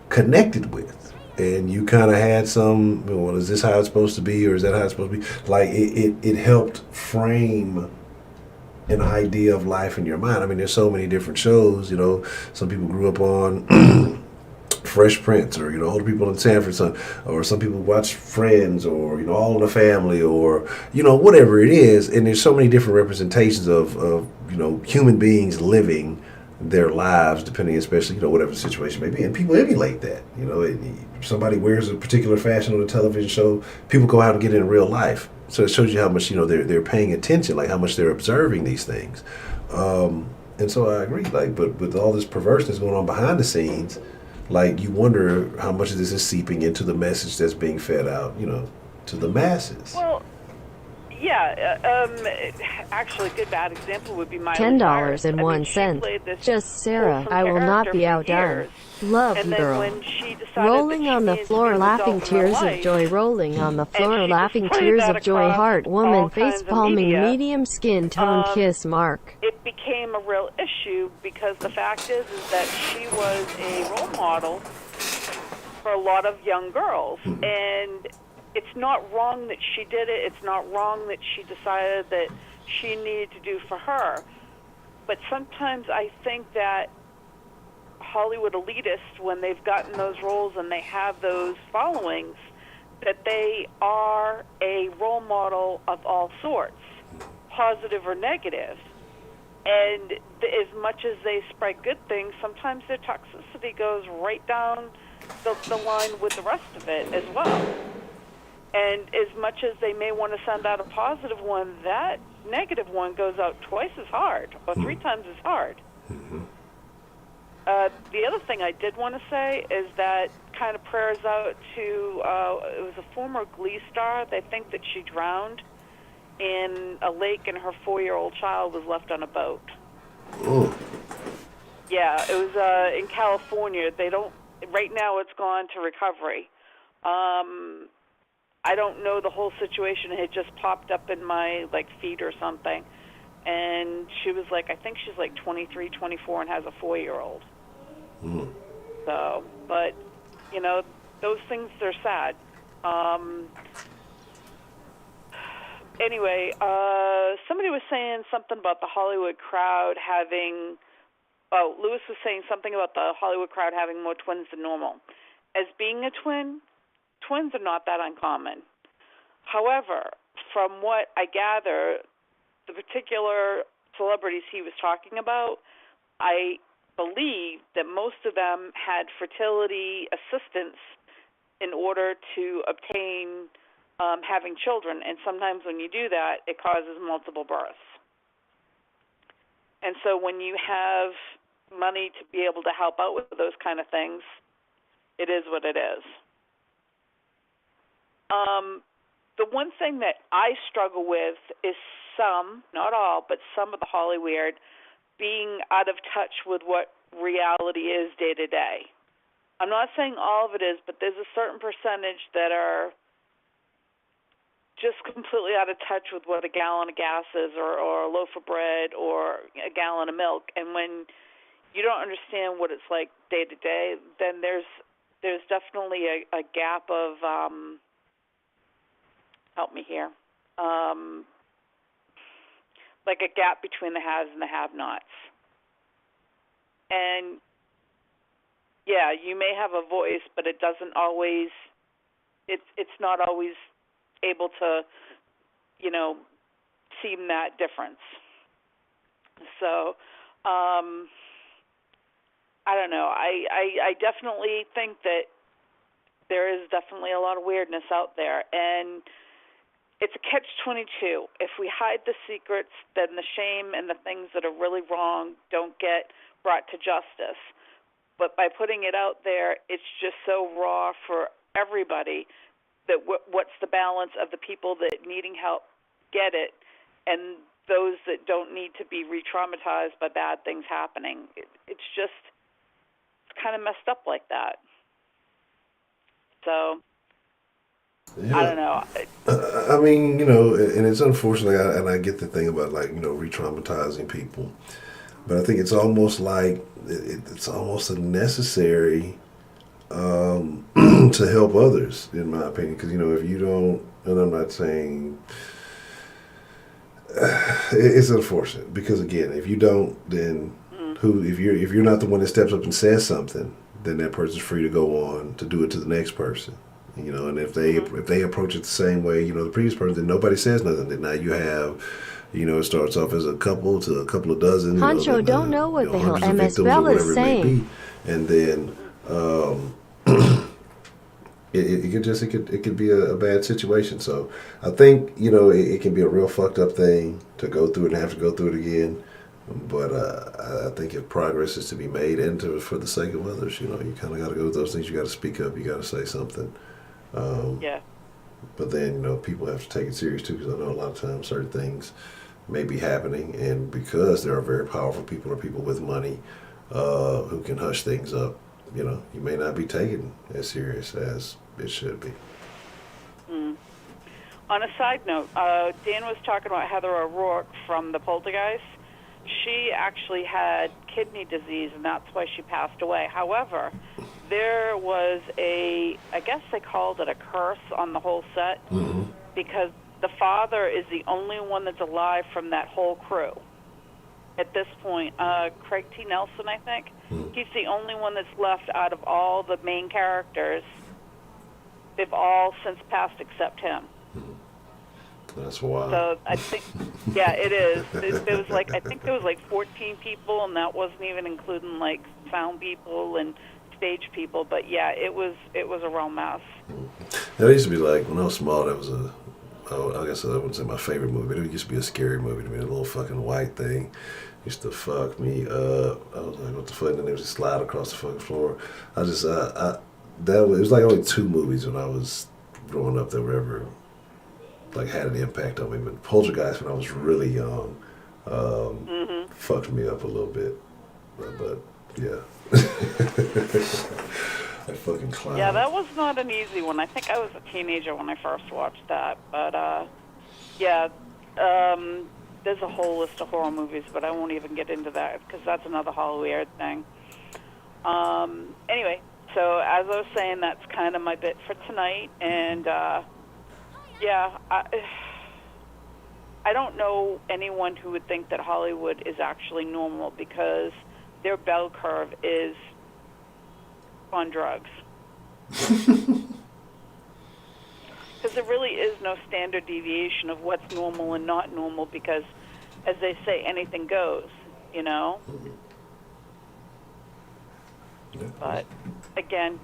connected with, and you kind of had some, well, is this how it's supposed to be, or is that how it's supposed to be? Like it helped frame an idea of life in your mind. I mean, there's so many different shows. Some people grew up on Fresh Prince, or older people in Sanford Son, or some people watch Friends, or All in the Family, or whatever it is. And there's so many different representations of human beings living their lives, depending, especially whatever the situation may be, and people emulate that. Somebody wears a particular fashion on a television show, people go out and get it in real life. So it shows you how much they're paying attention, like how much they're observing these things. And so I agree, but with all this perverseness going on behind the scenes, you wonder how much of this is seeping into the message that's being fed out, to the masses. Well, yeah, actually, a good bad example would be my $10.01. Just Sarah, I will not be outdone. Love you, girl. Rolling on the floor, laughing tears of joy. Rolling on the floor, laughing tears of joy. Heart, woman, face palming, medium skin tone, kiss mark. It became a real issue because the fact is that she was a role model for a lot of young girls, and it's not wrong that she did it. It's not wrong that she decided that she needed to do for her. But sometimes I think that Hollywood elitists, when they've gotten those roles and they have those followings, that they are a role model of all sorts, positive or negative. And as much as they spread good things, sometimes their toxicity goes right down the line with the rest of it as well. And as much as they may want to send out a positive one, that negative one goes out twice as hard or three times as hard. Mm-hmm. The other thing I did want to say is that kind of prayers out to, it was a former Glee star. They think that she drowned. in a lake, and her 4-year-old child was left on a boat. Oh. Yeah, it was in California. They don't. Right now, it's gone to recovery. I don't know the whole situation. It had just popped up in my feed or something, and she was I think she's 23, 24, and has a 4-year-old. Mm. So, but those things, they're sad. Anyway, somebody was saying something about the Hollywood crowd having. Oh, Lewis was saying something about the Hollywood crowd having more twins than normal. As being a twin, twins are not that uncommon. However, from what I gather, the particular celebrities he was talking about, I believe that most of them had fertility assistance in order to obtain having children. And sometimes when you do that, it causes multiple births. And so when you have money to be able to help out with those kind of things, it is what it is. The one thing that I struggle with is some, not all, but some of the Hollyweird being out of touch with what reality is day to day. I'm not saying all of it is, but there's a certain percentage that are just completely out of touch with what a gallon of gas is, or a loaf of bread, or a gallon of milk. And when you don't understand what it's like day to day, then there's definitely a gap of help me here, like a gap between the haves and the have-nots. And yeah, you may have a voice, but it doesn't always. It's not always able to, seem that difference. So, I don't know. I definitely think that there is definitely a lot of weirdness out there, and it's a catch-22. If we hide the secrets, then the shame and the things that are really wrong don't get brought to justice. But by putting it out there, it's just so raw for everybody that what's the balance of the people that needing help get it and those that don't need to be re-traumatized by bad things happening. It's kind of messed up like that. So, yeah. I don't know. I mean, and it's unfortunate, and I get the thing about re-traumatizing people, but I think it's almost like it's almost a necessary to help others, in my opinion. Because if you don't, and I'm not saying it's unfortunate, because again, if you don't, then if you're not the one that steps up and says something, then that person's free to go on to do it to the next person. And if they approach it the same way, the previous person, then nobody says nothing. Then now you have, it starts off as a couple to a couple of dozen. Honcho don't know what the hell MS Bell is saying. And then it could be a bad situation. So I think it can be a real fucked up thing to go through it and have to go through it again. But I think if progress is to be made, and for the sake of others, you kind of got to go with those things. You got to speak up. You got to say something. Yeah. But then people have to take it serious too, because I know a lot of times certain things may be happening, and because there are very powerful people or people with money who can hush things up, you may not be taken as serious as it should be. On a side note, Dan was talking about Heather O'Rourke from the Poltergeist. She actually had kidney disease, and that's why she passed away. However, there was I guess they called it a curse on the whole set, because the father is the only one that's alive from that whole crew. At this point, Craig T. Nelson, I think, he's the only one that's left out of all the main characters. They've all since passed except him. That's wild. So I think, yeah, it is. There was I think there was 14 people, and that wasn't even including sound people and stage people. But yeah, it was a real mess. It used to be when I was small, that was I guess I wouldn't say my favorite movie, but it used to be a scary movie to me. A little fucking white thing used to fuck me up. I was like, what the fuck? And then they would just slide across the fucking floor. It was only 2 movies when I was growing up that were ever like had an impact on me. But Poltergeist, when I was really young, fucked me up a little bit. But yeah. That fucking clown. Yeah, that was not an easy one. I think I was a teenager when I first watched that. But, yeah, there's a whole list of horror movies, but I won't even get into that because that's another Hollyweird thing. Anyway, so as I was saying, that's kind of my bit for tonight. And, yeah, I don't know anyone who would think that Hollywood is actually normal because their bell curve is on drugs. Because there really is no standard deviation of what's normal and not normal because, as they say, anything goes, you know? But, again,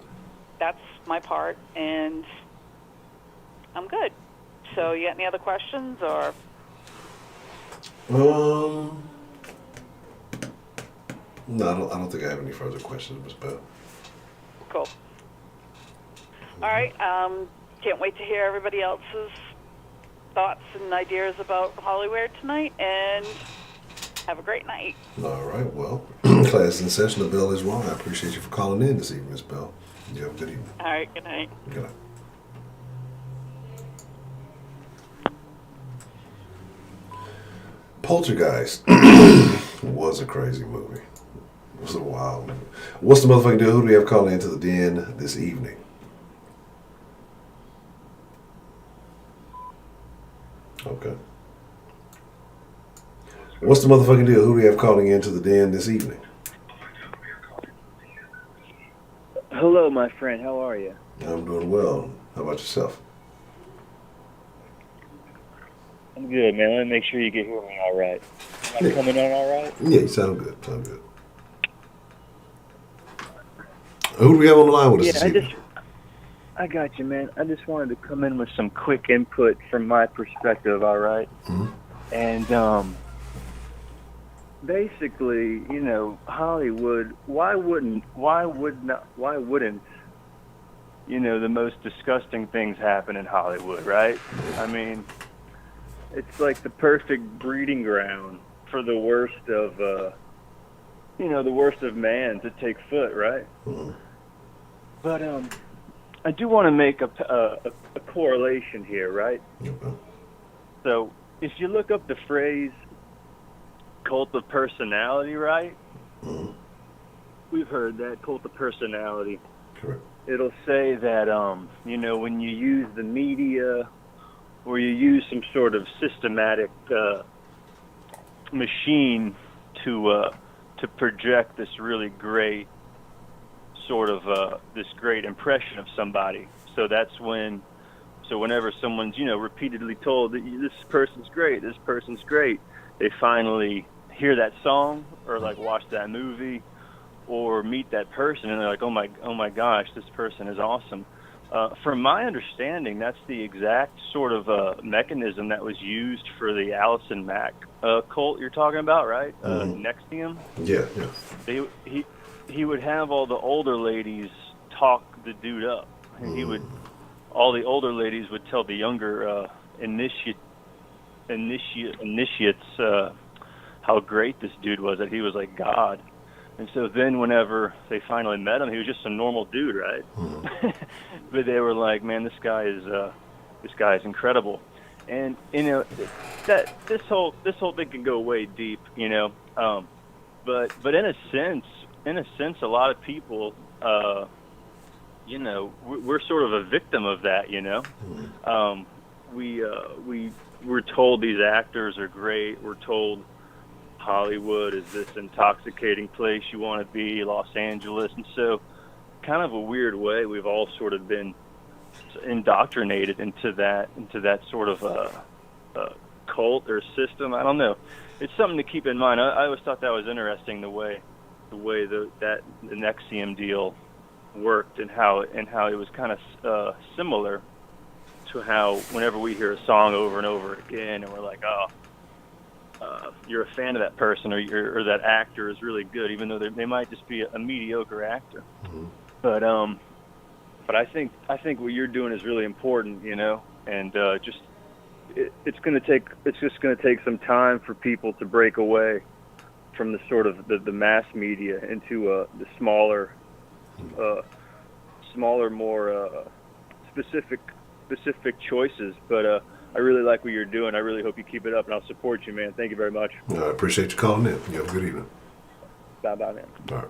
that's my part, and I'm good. So, you got any other questions, or? No, I don't think I have any further questions, Ms. Bell. Cool. All right. Can't wait to hear everybody else's thoughts and ideas about Hollyweird tonight, and have a great night. All right. Well, class in session. The bell is wrong. I appreciate you for calling in this evening, Ms. Bell. You have a good evening. All right. Good night. Good night. Poltergeist was a crazy movie. It was a wild movie. What's the motherfucking deal? Who do we have calling into the den this evening? Okay. What's the motherfucking deal? Who do we have calling into the den this evening? Hello, my friend. How are you? I'm doing well. How about yourself? I'm good, man. Let me make sure you can hear me all right. Am I coming on all right? Yeah, you sound good. Sound good. Who do we have on the line with us this evening? I got you, man. I just wanted to come in with some quick input from my perspective, all right? Mm-hmm. And basically, you know, Hollywood. Why wouldn't you know, the most disgusting things happen in Hollywood, right? I mean, it's like the perfect breeding ground for the worst of, you know, the worst of man to take foot, right? Mm-hmm. But I do want to make a correlation here, right? Okay. So if you look up the phrase cult of personality, right? Mm-hmm. We've heard that, cult of personality. Correct. It'll say that, you know, when you use the media or you use some sort of systematic machine to project this really great sort of this great impression of somebody. So that's when, so whenever someone's, you know, repeatedly told that this person's great, they finally hear that song or like watch that movie or meet that person and they're like, oh my gosh, this person is awesome. From my understanding, that's the exact sort of mechanism that was used for the Allison Mack cult you're talking about, right? NXIVM. Yeah. He would have all the older ladies talk the dude up. And all the older ladies would tell the younger initiates how great this dude was, that he was like God. And so then whenever they finally met him, he was just a normal dude, right? But they were like, man, this guy is incredible. And, you know, that this whole thing can go way deep, you know. But in a sense, a lot of people, you know, we're sort of a victim of that, you know. We're told these actors are great. We're told Hollywood is this intoxicating place you want to be, Los Angeles. And so kind of a weird way, we've all sort of been indoctrinated into that sort of cult or system. I don't know. It's something to keep in mind. I always thought that was interesting, the way that the NXIVM deal worked and how it was kind of similar to how whenever we hear a song over and over again and we're like, oh, you're a fan of that person or that actor is really good, even though they might just be a mediocre actor. Mm-hmm. But I think what you're doing is really important, you know, and just it's just going to take some time for people to break away from the sort of the mass media into the smaller, more specific choices. But I really like what you're doing. I really hope you keep it up, and I'll support you, man. Thank you very much. I appreciate you calling in. You have a good evening. Bye, man. All right.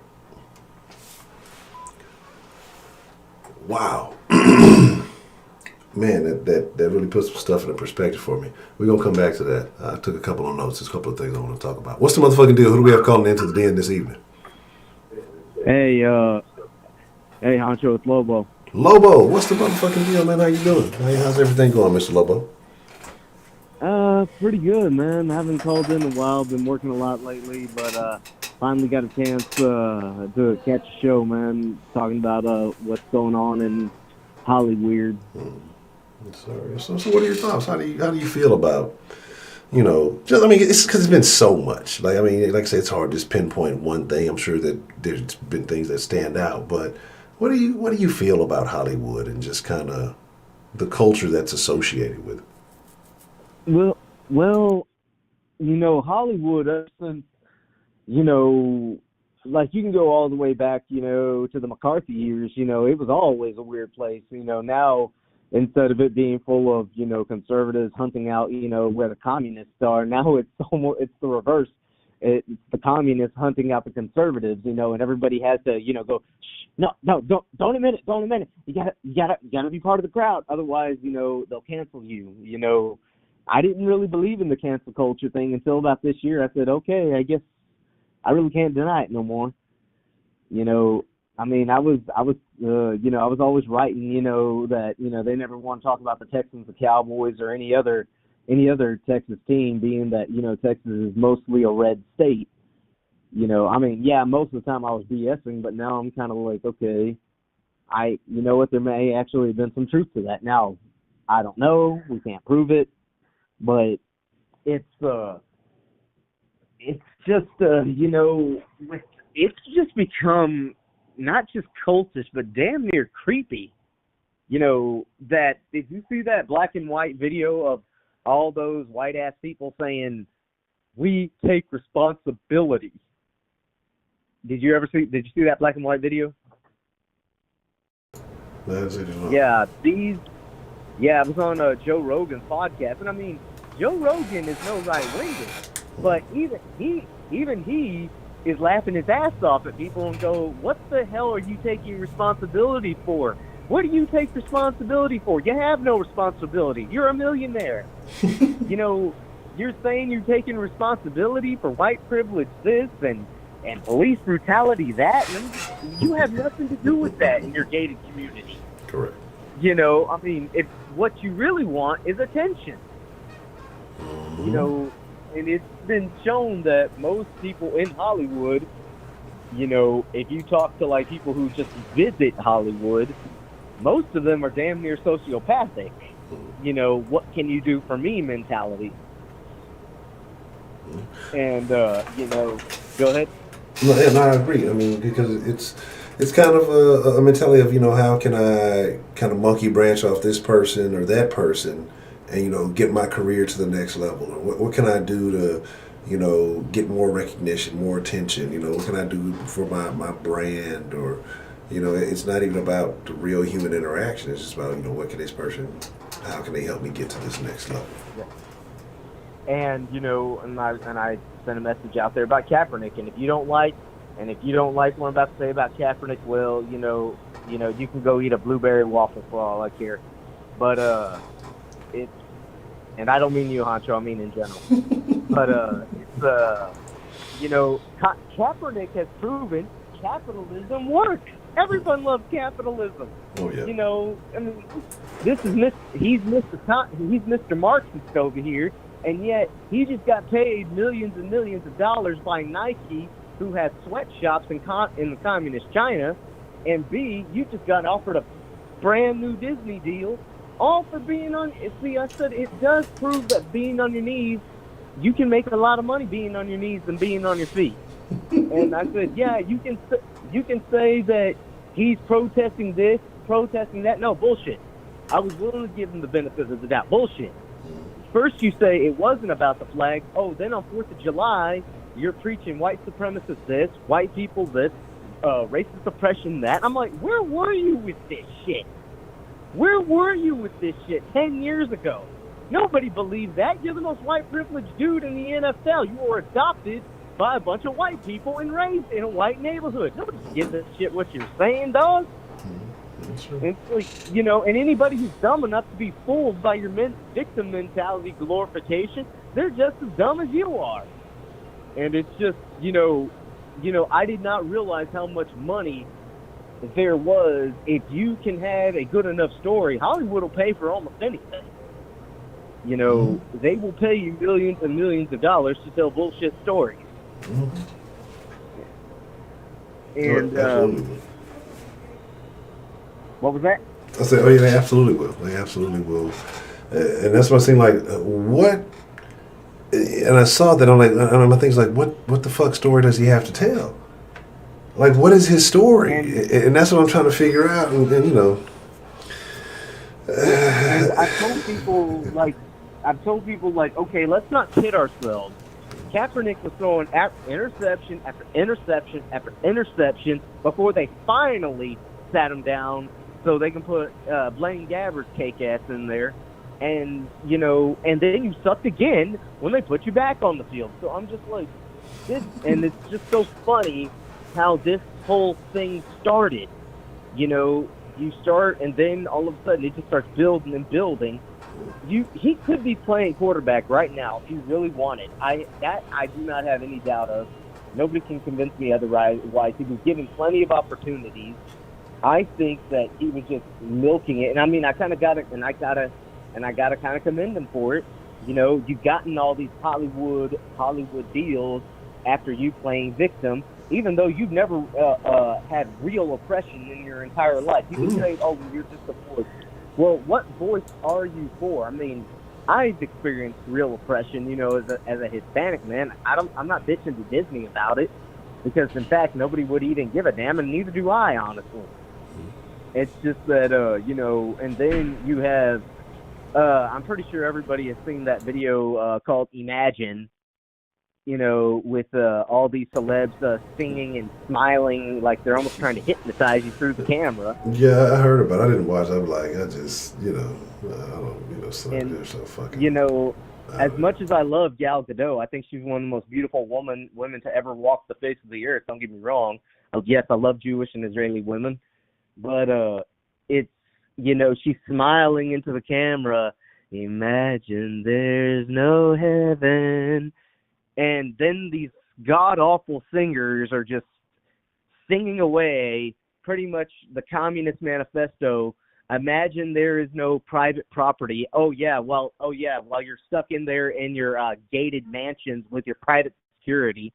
Wow. Man, that really puts some stuff in perspective for me. We're going to come back to that. I took a couple of notes. There's a couple of things I want to talk about. What's the motherfucking deal? Who do we have calling into the den this evening? Hey, Honcho, it's Lobo. Lobo, what's the motherfucking deal, man? How you doing? How's everything going, Mr. Lobo? Pretty good, man. I haven't called in a while. Been working a lot lately, but finally got a chance to catch a show, man. Talking about what's going on in Hollyweird. Sorry. So what are your thoughts? How do you feel about, it's because it's been so much. Like I said, it's hard to just pinpoint one thing. I'm sure that there's been things that stand out, but what do you feel about Hollywood and just kind of the culture that's associated with it? Well, Hollywood, since, like you can go all the way back, to the McCarthy years, it was always a weird place. Now, instead of it being full of, conservatives hunting out, where the communists are, now it's the reverse. It's the communists hunting out the conservatives, and everybody has to, go, shh, no, don't admit it. You gotta be part of the crowd. Otherwise, they'll cancel you. I didn't really believe in the cancel culture thing until about this year. I said, okay, I guess I really can't deny it no more. I was always writing, that, they never want to talk about the Texans, the Cowboys, or any other Texas team, being that, Texas is mostly a red state. Most of the time I was BSing, but now I'm kind of like, okay, there may actually have been some truth to that. Now, I don't know, we can't prove it, but it's just become not just cultish, but damn near creepy. That did you see that black and white video of all those white ass people saying, "We take responsibility"? Did you see that black and white video? Yeah, it was on Joe Rogan's podcast, and Joe Rogan is no right winger, but even he is laughing his ass off at people and go, "What the hell are you taking responsibility for? What do you take responsibility for? You have no responsibility. You're a millionaire." You're saying you're taking responsibility for white privilege this and police brutality that, and you have nothing to do with that in your gated community. Correct. If what you really want is attention. And it's been shown that most people in Hollywood, if you talk to like people who just visit Hollywood, most of them are damn near sociopathic. What can you do for me mentality? And, go ahead. No, and I agree. Because it's kind of a mentality of, how can I kind of monkey branch off this person or that person and, get my career to the next level? Or what can I do to, get more recognition, more attention? What can I do for my brand? Or, it's not even about the real human interaction. It's just about, what can this person, how can they help me get to this next level? Yeah. And, and I sent a message out there about Kaepernick, and if you don't like what I'm about to say about Kaepernick, well, you can go eat a blueberry waffle for all I care. But and I don't mean you, Honcho, I mean in general. But Kaepernick has proven capitalism works. Everyone loves capitalism. Oh yeah. He's Mr. Marxist over here, and yet he just got paid millions and millions of dollars by Nike, who has sweatshops in the communist China, and B, you just got offered a brand new Disney deal, all for being on. See, I said it does prove that being on your knees, you can make a lot of money being on your knees than being on your feet. And I said, yeah, you can say that he's protesting this, protesting that. No, bullshit. I was willing to give him the benefit of the doubt. Bullshit. first you say it wasn't about the flag. Oh, then on 4th of July, you're preaching white supremacists this, white people this, racist oppression that. I'm like, where were you with this shit? Where were you with this shit 10 years ago? Nobody believed that. You're the most white privileged dude in the NFL. You were adopted by a bunch of white people and raised in a white neighborhood. Nobody gives a shit what you're saying, dog. It's like, you know, and anybody who's dumb enough to be fooled by your victim mentality glorification, they're just as dumb as you are. And it's just, you know, I did not realize how much money there was. If you can have a good enough story, Hollywood will pay for almost anything. You know, they will pay you millions and millions of dollars to tell bullshit stories. And what was that? I said, oh yeah, they absolutely will. They absolutely will. And that's what I seemed like. What? And I saw that. I'm like, and my thing's like, what the fuck story does he have to tell? Like, what is his story? And that's what I'm trying to figure out. And you know, and I've told people like, okay, let's not kid ourselves. Kaepernick was throwing interception after interception after interception before they finally sat him down so they can put Blaine Gabber's cake ass in there. And, you know, and then you sucked again when they put you back on the field. So I'm just like, this, and it's just so funny how this whole thing started. You know, you start, and then all of a sudden it just starts building and building. He could be playing quarterback right now if he really wanted. I do not have any doubt of. Nobody can convince me otherwise. He was given plenty of opportunities. I think that he was just milking it, and I mean, I kind of got it, and I gotta kind of commend him for it. You know, you've gotten all these Hollywood deals after you playing victim, even though you've never had real oppression in your entire life. You can say, "Oh, you're just a voice." Well, what voice are you for? I mean, I've experienced real oppression. You know, as a Hispanic man, I'm not bitching to Disney about it, because in fact nobody would even give a damn, and neither do I, honestly. It's just that you know, and then you have. I'm pretty sure everybody has seen that video called Imagine, you know, with all these celebs singing and smiling like they're almost trying to hypnotize you through the camera. Yeah, I heard about it. I didn't watch it. I'm like, I just, you know, I don't, you know, they're so fucking. You know, as much as I love Gal Gadot, I think she's one of the most beautiful women to ever walk the face of the earth. Don't get me wrong. Yes, I love Jewish and Israeli women, but it's, you know, she's smiling into the camera. Imagine there's no heaven. And then these god-awful singers are just singing away pretty much the Communist Manifesto. Imagine there is no private property. While you're stuck in there in your gated mansions with your private security.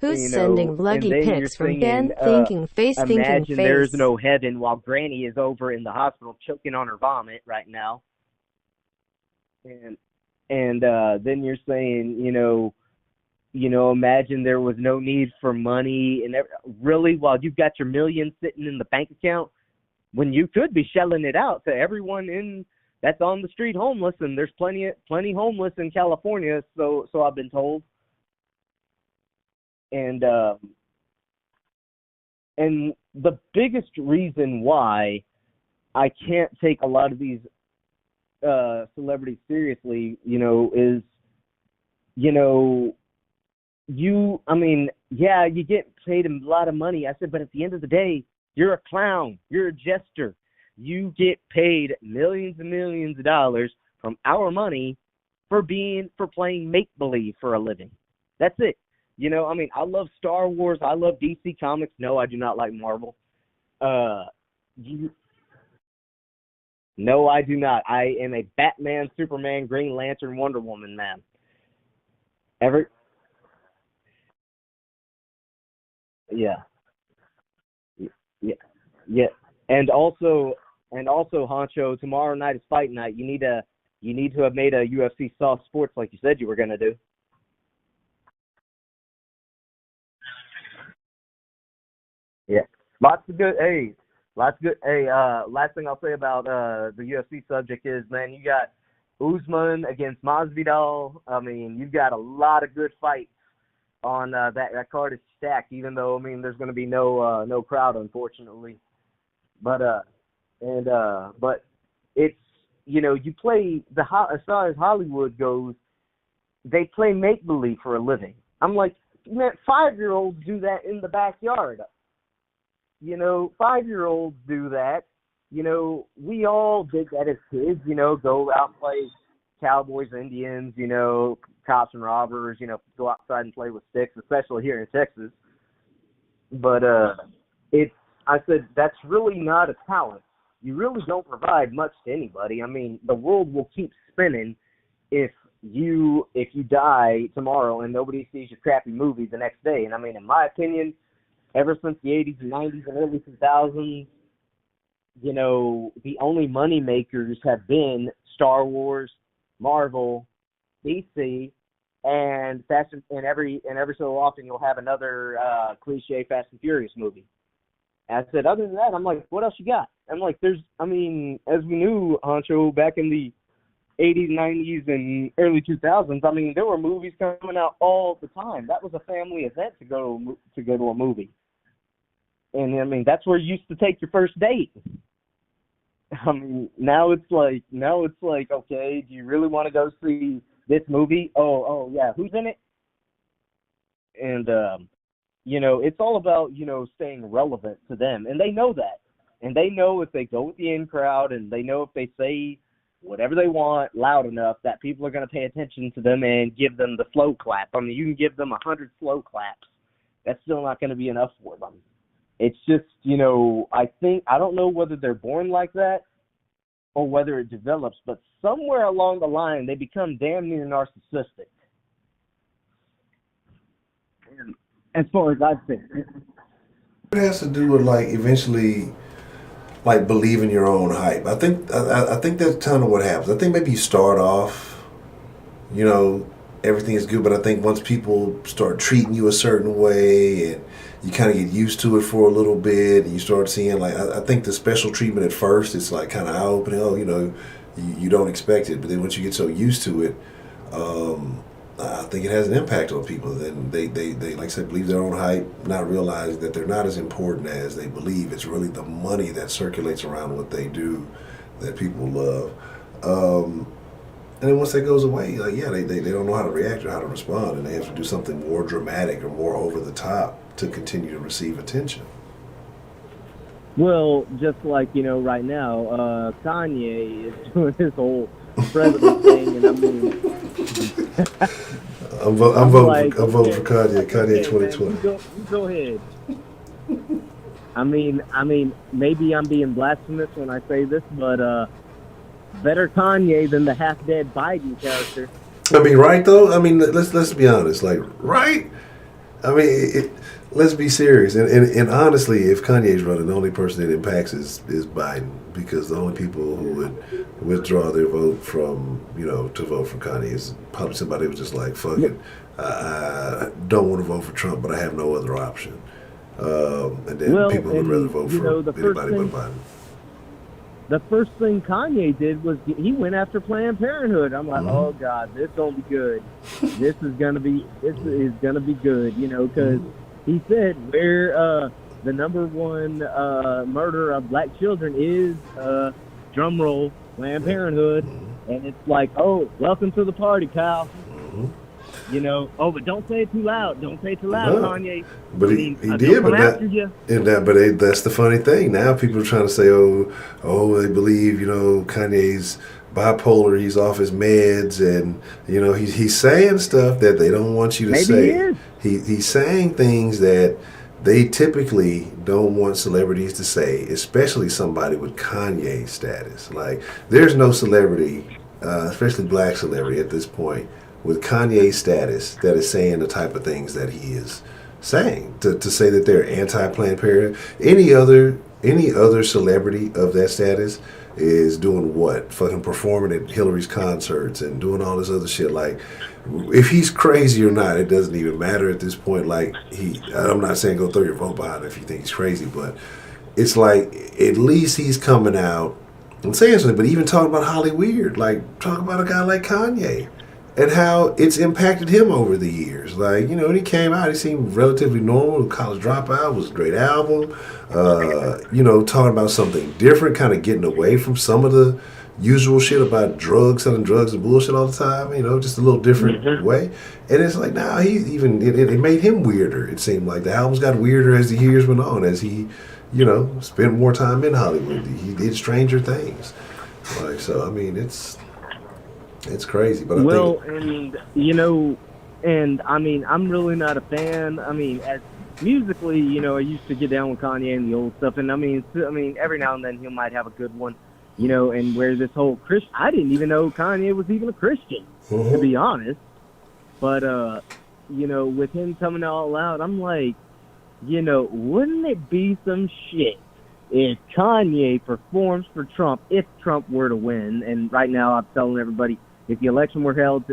Who's sending bluggy pics from Ben? Thinking face. Imagine there's no heaven while Granny is over in the hospital choking on her vomit right now. And then you're saying, you know, imagine there was no need for money and really, while you've got your millions sitting in the bank account, when you could be shelling it out to everyone that's on the street homeless, and there's plenty homeless in California, so I've been told. And the biggest reason why I can't take a lot of these celebrities seriously, you know, is, you know, you get paid a lot of money. I said, but at the end of the day, you're a clown. You're a jester. You get paid millions and millions of dollars from our money for playing make-believe for a living. That's it. You know, I mean, I love Star Wars. I love DC Comics. No, I do not like Marvel. No, I do not. I am a Batman, Superman, Green Lantern, Wonder Woman man. Yeah. Yeah. And also, Honcho, tomorrow night is fight night. You need to have made a UFC soft sports like you said you were gonna do. Yeah. Lots of good. Last thing I'll say about the UFC subject is, man, you got Usman against Masvidal. I mean, you've got a lot of good fights on that card is stacked. Even though, I mean, there's going to be no crowd, unfortunately. But but it's, you play as far as Hollywood goes, they play make believe for a living. I'm like, man, 5-year-olds do that in the backyard. 5-year-olds do that. We all did that as kids, go out and play cowboys, Indians, cops and robbers, go outside and play with sticks, especially here in Texas. But I said, that's really not a talent. You really don't provide much to anybody. I mean, the world will keep spinning if you die tomorrow and nobody sees your crappy movie the next day. And I mean, in my opinion, ever since the 80s and 90s and early 2000s, the only money makers have been Star Wars, Marvel, DC, and every so often you'll have another cliche Fast and Furious movie. And I said, other than that, I'm like, what else you got? I'm like, as we knew, Honcho, back in the 80s, 90s, and early 2000s, I mean, there were movies coming out all the time. That was a family event to go to a movie. And, I mean, that's where you used to take your first date. I mean, now it's like, okay, do you really want to go see this movie? Oh, yeah, who's in it? And, it's all about, staying relevant to them. And they know that. And they know if they go with the in crowd, and they know if they say whatever they want loud enough that people are going to pay attention to them and give them the slow clap. I mean, you can give them 100 slow claps. That's still not going to be enough for them. It's just, I don't know whether they're born like that or whether it develops, but somewhere along the line, they become damn near narcissistic. And as far as I've seen. It has to do with, like, eventually, like, believing your own hype. I think that's kind of what happens. I think maybe you start off, everything is good, but I think once people start treating you a certain way and you kind of get used to it for a little bit, and you start seeing, like, I think the special treatment at first, it's like kind of eye-opening. Oh, you don't expect it, but then once you get so used to it, I think it has an impact on people. Then they like I said, believe their own hype, not realizing that they're not as important as they believe. It's really the money that circulates around what they do that people love. And then once that goes away, like, yeah, they don't know how to react or how to respond, and they have to do something more dramatic or more over the top to continue to receive attention. Well, just like, right now, Kanye is doing his whole president thing, and I mean, I'm voting for Kanye. Kanye 2020. Man, you go ahead. I mean, maybe I'm being blasphemous when I say this, but better Kanye than the half-dead Biden character. I mean, right though. I mean, let's be honest. Like, right? I mean, let's be serious. And honestly, if Kanye's running, the only person it impacts is Biden, because the only people who would withdraw their vote from, to vote for Kanye is probably somebody who was just like, fuck it, I don't want to vote for Trump, but I have no other option. And then people would rather vote for anybody but Biden. The first thing Kanye did was he went after Planned Parenthood. I'm like, oh God, this gonna be good. This is gonna be good, because he said where the number one murder of black children is, drum roll, Planned Parenthood, and it's like, oh, welcome to the party, pal. But don't say it too loud. Don't say it too loud, no. Kanye. But he did, but that's the funny thing. Now people are trying to say, oh, they believe, Kanye's bipolar, he's off his meds, and he's saying stuff that they don't want you to say. He's saying things that they typically don't want celebrities to say, especially somebody with Kanye status. Like, there's no celebrity, especially black celebrity at this point, with Kanye's status that is saying the type of things that he is saying. To say that they're anti-Planned Parenthood. Any other celebrity of that status is doing what? Fucking performing at Hillary's concerts and doing all this other shit. Like, if he's crazy or not, it doesn't even matter at this point. Like, I'm not saying go throw your vote behind him if you think he's crazy, but it's like, at least he's coming out I'm saying something, but even talking about Hollyweird, like talk about a guy like Kanye and how it's impacted him over the years. Like, when he came out, he seemed relatively normal. College Dropout was a great album. Talking about something different, kind of getting away from some of the usual shit about selling drugs and bullshit all the time, just a little different way. And it's like, now it made him weirder. It seemed like the albums got weirder as the years went on, as he, spent more time in Hollywood. He did stranger things. Like, so, I mean, it's crazy. But I mean, I'm really not a fan. I mean, as musically, I used to get down with Kanye and the old stuff. And I mean, every now and then he might have a good one. And where this whole Christian, I didn't even know Kanye was even a Christian, to be honest. But, with him coming all out, I'm like, wouldn't it be some shit if Kanye performs for Trump, if Trump were to win? And right now I'm telling everybody, if the election were held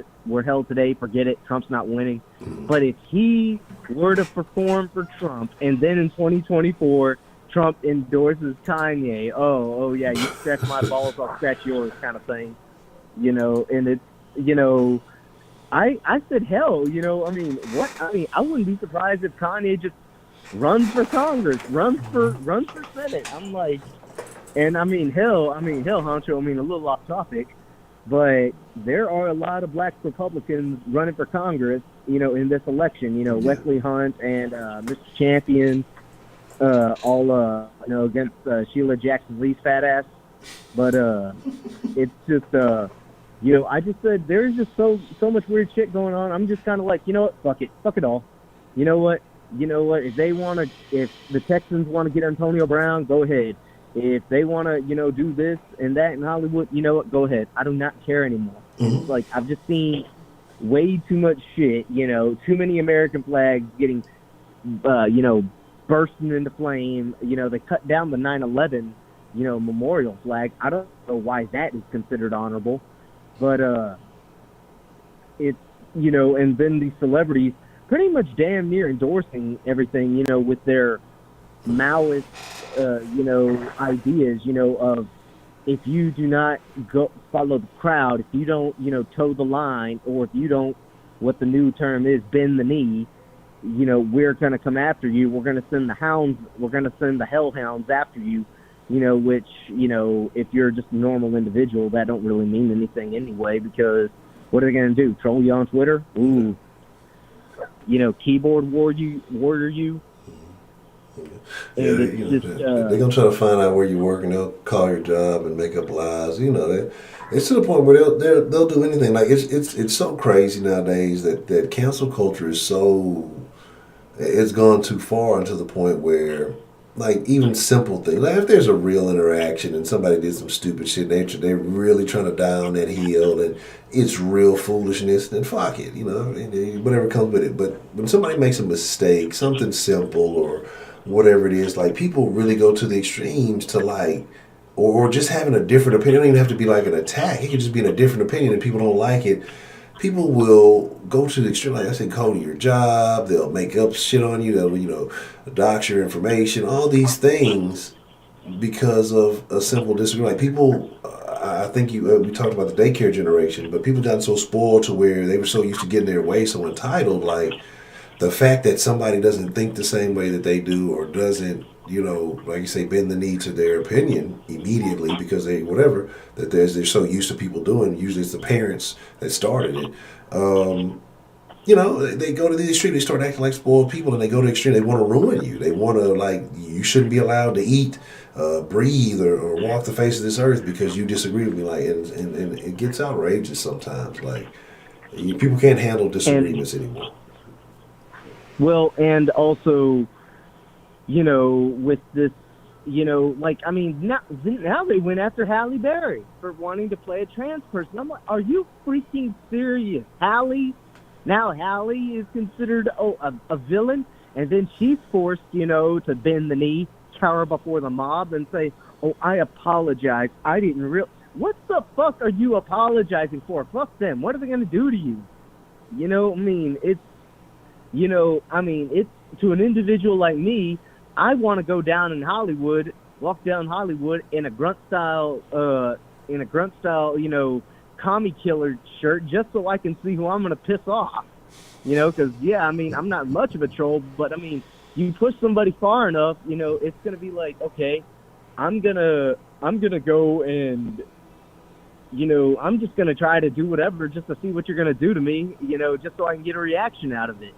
today, forget it, Trump's not winning. But if he were to perform for Trump, and then in 2024, Trump endorses Kanye, oh yeah, you scratch my balls, I'll scratch yours, kind of thing, and it's, I said, hell, I wouldn't be surprised if Kanye just runs for Congress, runs for Senate. I'm like, and hell, Honcho, a little off topic, but there are a lot of black Republicans running for Congress, in this election, Wesley Hunt and Mr. Champion, all against Sheila Jackson-Lee's fat ass. But it's just I just said there's just so much weird shit going on. I'm just kind of like, fuck it all. You know what, if the Texans want to get Antonio Brown, go ahead. If they want to, do this and that in Hollywood, go ahead. I do not care anymore. It's like, I've just seen way too much shit, too many American flags getting, bursting into flame. They cut down the 9/11, memorial flag. I don't know why that is considered honorable, but it's, and then these celebrities pretty much damn near endorsing everything, with their Maoist, ideas, of if you do not go follow the crowd, if you don't, toe the line, or if you don't, what the new term is, bend the knee, we're going to come after you. We're going to send the hounds. We're going to send the hellhounds after you, which, if you're just a normal individual, that don't really mean anything anyway, because what are they going to do? Troll you on Twitter? Ooh. Keyboard warrior you. Yeah, they're gonna try to find out where you work, and they'll call your job and make up lies. It's to the point where they'll do anything. Like it's so crazy nowadays that cancel culture is it's gone too far, and to the point where, like, even simple things, like if there's a real interaction and somebody did some stupid shit, they're really trying to die on that hill, and it's real foolishness, then fuck it, whatever comes with it. But when somebody makes a mistake, something simple or whatever it is, like, people really go to the extremes to, like, or just having a different opinion. It don't even have to be like an attack. It could just be a different opinion and people don't like it. People will go to the extreme, like I said, code your job. They'll make up shit on you. They'll, dox your information, all these things because of a simple disagreement. Like, people, I think we talked about the daycare generation, but people got so spoiled to where they were so used to getting their way, so entitled, like, the fact that somebody doesn't think the same way that they do, or doesn't, like you say, bend the knee to their opinion immediately because that they're so used to people doing. Usually it's the parents that started it. They go to the extreme. They start acting like spoiled people, and they go to the extreme. They want to ruin you. They want to, like, you shouldn't be allowed to eat, breathe, or walk the face of this earth because you disagree with me. Like, and it gets outrageous sometimes. Like, people can't handle disagreements anymore. Well, and also, with this, now they went after Halle Berry for wanting to play a trans person. I'm like, are you freaking serious? Now Halle is considered a villain, and then she's forced, to bend the knee, cower before the mob, and say, oh, I apologize. I didn't What the fuck are you apologizing for? Fuck them. What are they going to do to you? It's to an individual like me, I want to go down in Hollywood walk down Hollywood in a grunt style, commie killer shirt just so I can see who I'm gonna piss off. Because I mean, I'm not much of a troll, but I mean, you push somebody far enough, it's gonna be like, okay, I'm gonna go and, I'm just gonna try to do whatever just to see what you're gonna do to me, just so I can get a reaction out of it.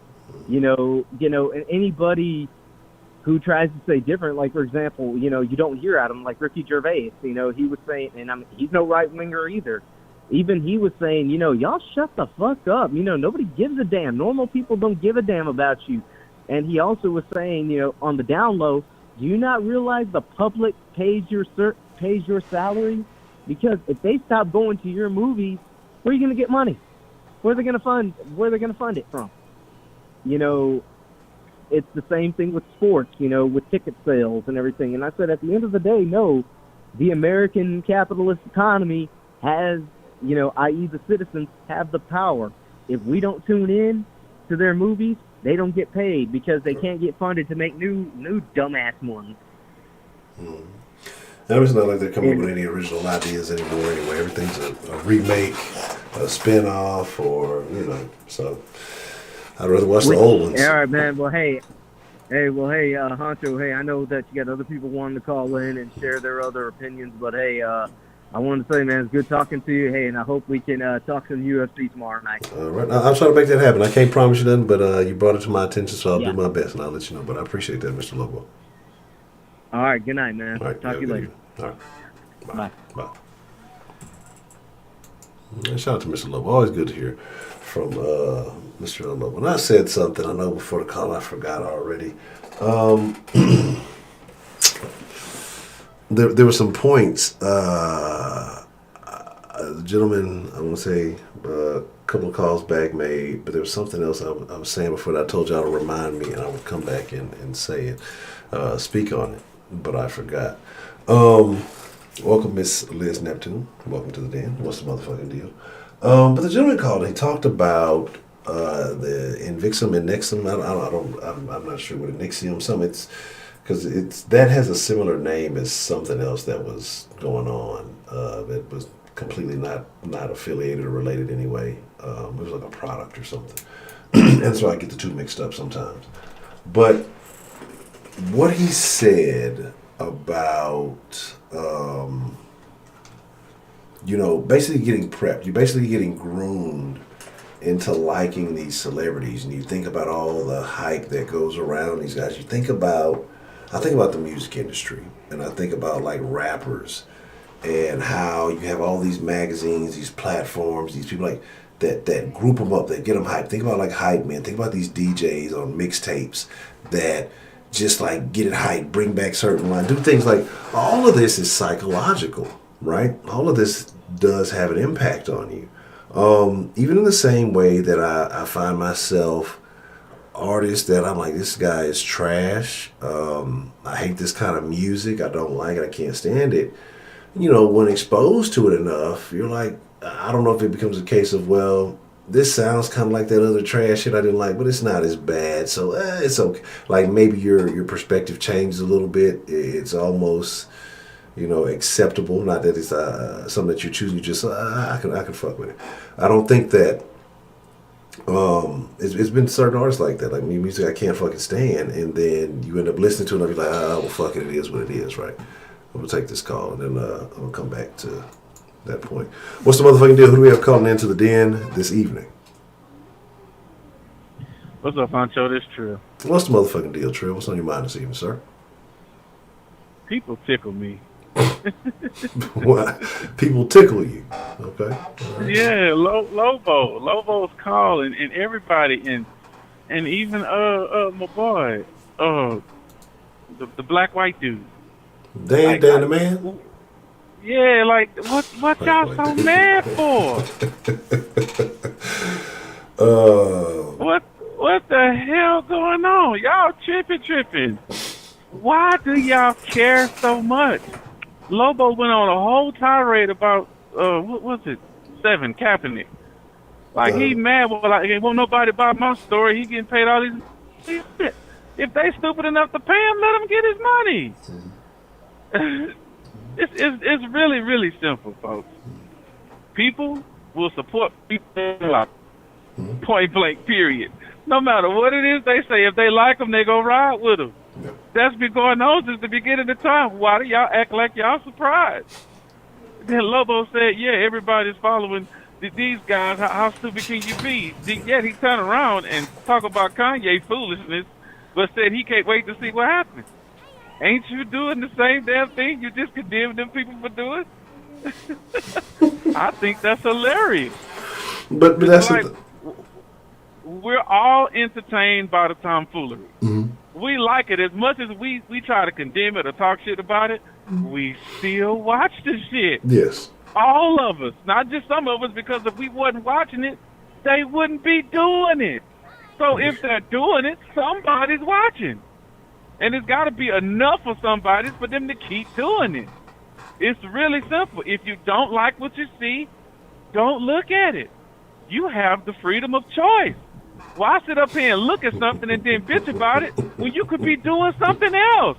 And anybody who tries to say different, like, for example, you don't hear at him, like Ricky Gervais, he was saying, and he's no right-winger either. Even he was saying, y'all shut the fuck up. Nobody gives a damn. Normal people don't give a damn about you. And he also was saying, on the down low, do you not realize the public pays your salary? Because if they stop going to your movies, where are you going to get money? Where are they going to fund it from? It's the same thing with sports, with ticket sales and everything. And I said, at the end of the day, no, the American capitalist economy has, i.e. the citizens have the power. If we don't tune in to their movies, they don't get paid because they can't get funded to make new dumbass ones. It's not like they're coming up with any original ideas anymore anyway. Everything's a remake, a spin-off, or, so I'd rather watch the old ones. All right, man. Well, hey, Honcho, hey, I know that you got other people wanting to call in and share their other opinions, but hey, I wanted to say, man, it's good talking to you. Hey, and I hope we can talk some UFC tomorrow night. All right. I'll try to make that happen. I can't promise you nothing, but you brought it to my attention, so I'll do my best, and I'll let you know. But I appreciate that, Mr. Lobo. All right. Good night, man. All right. Talk to you later. All right. Bye. And shout out to Mr. Lobo. Always good to hear from Mr. Lobo. And I said something, I know before the call, I forgot already. There were some points. The gentleman, I want to say, a couple of calls back made, but there was something else I was saying before that I told y'all to remind me, and I would come back and say it, speak on it, but I forgot. Welcome, Miss Liz Neptune. Welcome to the den. What's the motherfucking deal? But the gentleman called. He talked about the Invixum and Nexum. I'm not sure what a Nixium. It's because that has a similar name as something else that was going on. That was completely not affiliated or related anyway. It was like a product or something, and so I get the two mixed up sometimes. But what he said about basically getting prepped, you're basically getting groomed into liking these celebrities, and you think about all the hype that goes around these guys. I think about the music industry, and I think about like rappers and how you have all these magazines, these platforms, these people like that group them up, that get them hyped. Think about like hype men. Think about these DJs on mixtapes that just like get it hyped, bring back certain lines, do things like all of this is psychological, right? All of this does have an impact on you. Even in the same way that I find myself artists that I'm like, this guy is trash. I hate this kind of music. I don't like it. I can't stand it. When exposed to it enough, you're like, I don't know if it becomes a case of, well, this sounds kind of like that other trash shit I didn't like, but it's not as bad, so it's okay. Like maybe your perspective changes a little bit. It's almost, acceptable. Not that it's something that you're choosing. Just I can fuck with it. I don't think that. It's been certain artists like that, like music I can't fucking stand, and then you end up listening to it and you're like, well, fuck it, it is what it is, right? I'm gonna take this call and then I'm gonna come back to that point. What's the motherfucking deal? Who do we have calling into the den this evening? What's up, Honcho? This Trill. What's the motherfucking deal, Trill? What's on your mind this evening, sir? People tickle me. What? People tickle you? Okay. Right. Yeah, Lobo's calling, and everybody, and even my boy, the black white dude. Dan the man. Yeah, like what y'all so mad for? What the hell going on? Y'all tripping. Why do y'all care so much? Lobo went on a whole tirade about what was it? 7 Kaepernick. Like he mad. Well, like won't nobody buy my story. He getting paid all these. If they stupid enough to pay him, let him get his money. It's really, really simple, folks. People will support people they like. Point blank, period. No matter what it is they say, if they like them, they go ride with them. Yep. That's been going on since the beginning of time. Why do y'all act like y'all surprised? Then Lobo said, yeah, everybody's following these guys. How stupid can you be? Yet he turned around and talk about Kanye foolishness, but said he can't wait to see what happens. Ain't you doing the same damn thing? You just condemn them people for doing? I think that's hilarious. But that's like, we're all entertained by the tomfoolery. Mm-hmm. We like it as much as we try to condemn it or talk shit about it. We still watch the shit. Yes. All of us, not just some of us, because if we wasn't watching it, they wouldn't be doing it. So if they're doing it, somebody's watching. And it's got to be enough for somebody for them to keep doing it. It's really simple. If you don't like what you see, don't look at it. You have the freedom of choice. Why sit up here and look at something and then bitch about it when you could be doing something else?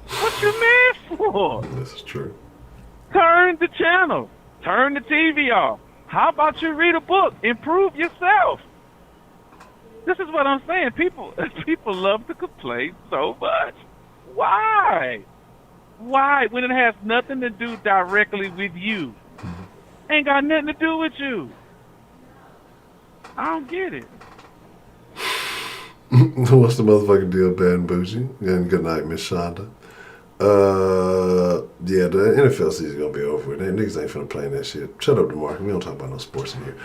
What you mad for? This is true. Turn the channel. Turn the TV off. How about you read a book? Improve yourself. This is what I'm saying. People love to complain so much. Why? Why? When it has nothing to do directly with you. Ain't got nothing to do with you. I don't get it. What's the motherfucking deal, Bad and Bougie? And good night, Miss Shonda. Yeah, the NFL season's gonna be over with. Niggas ain't finna play that shit. Shut up, DeMarcus. We don't talk about no sports in here.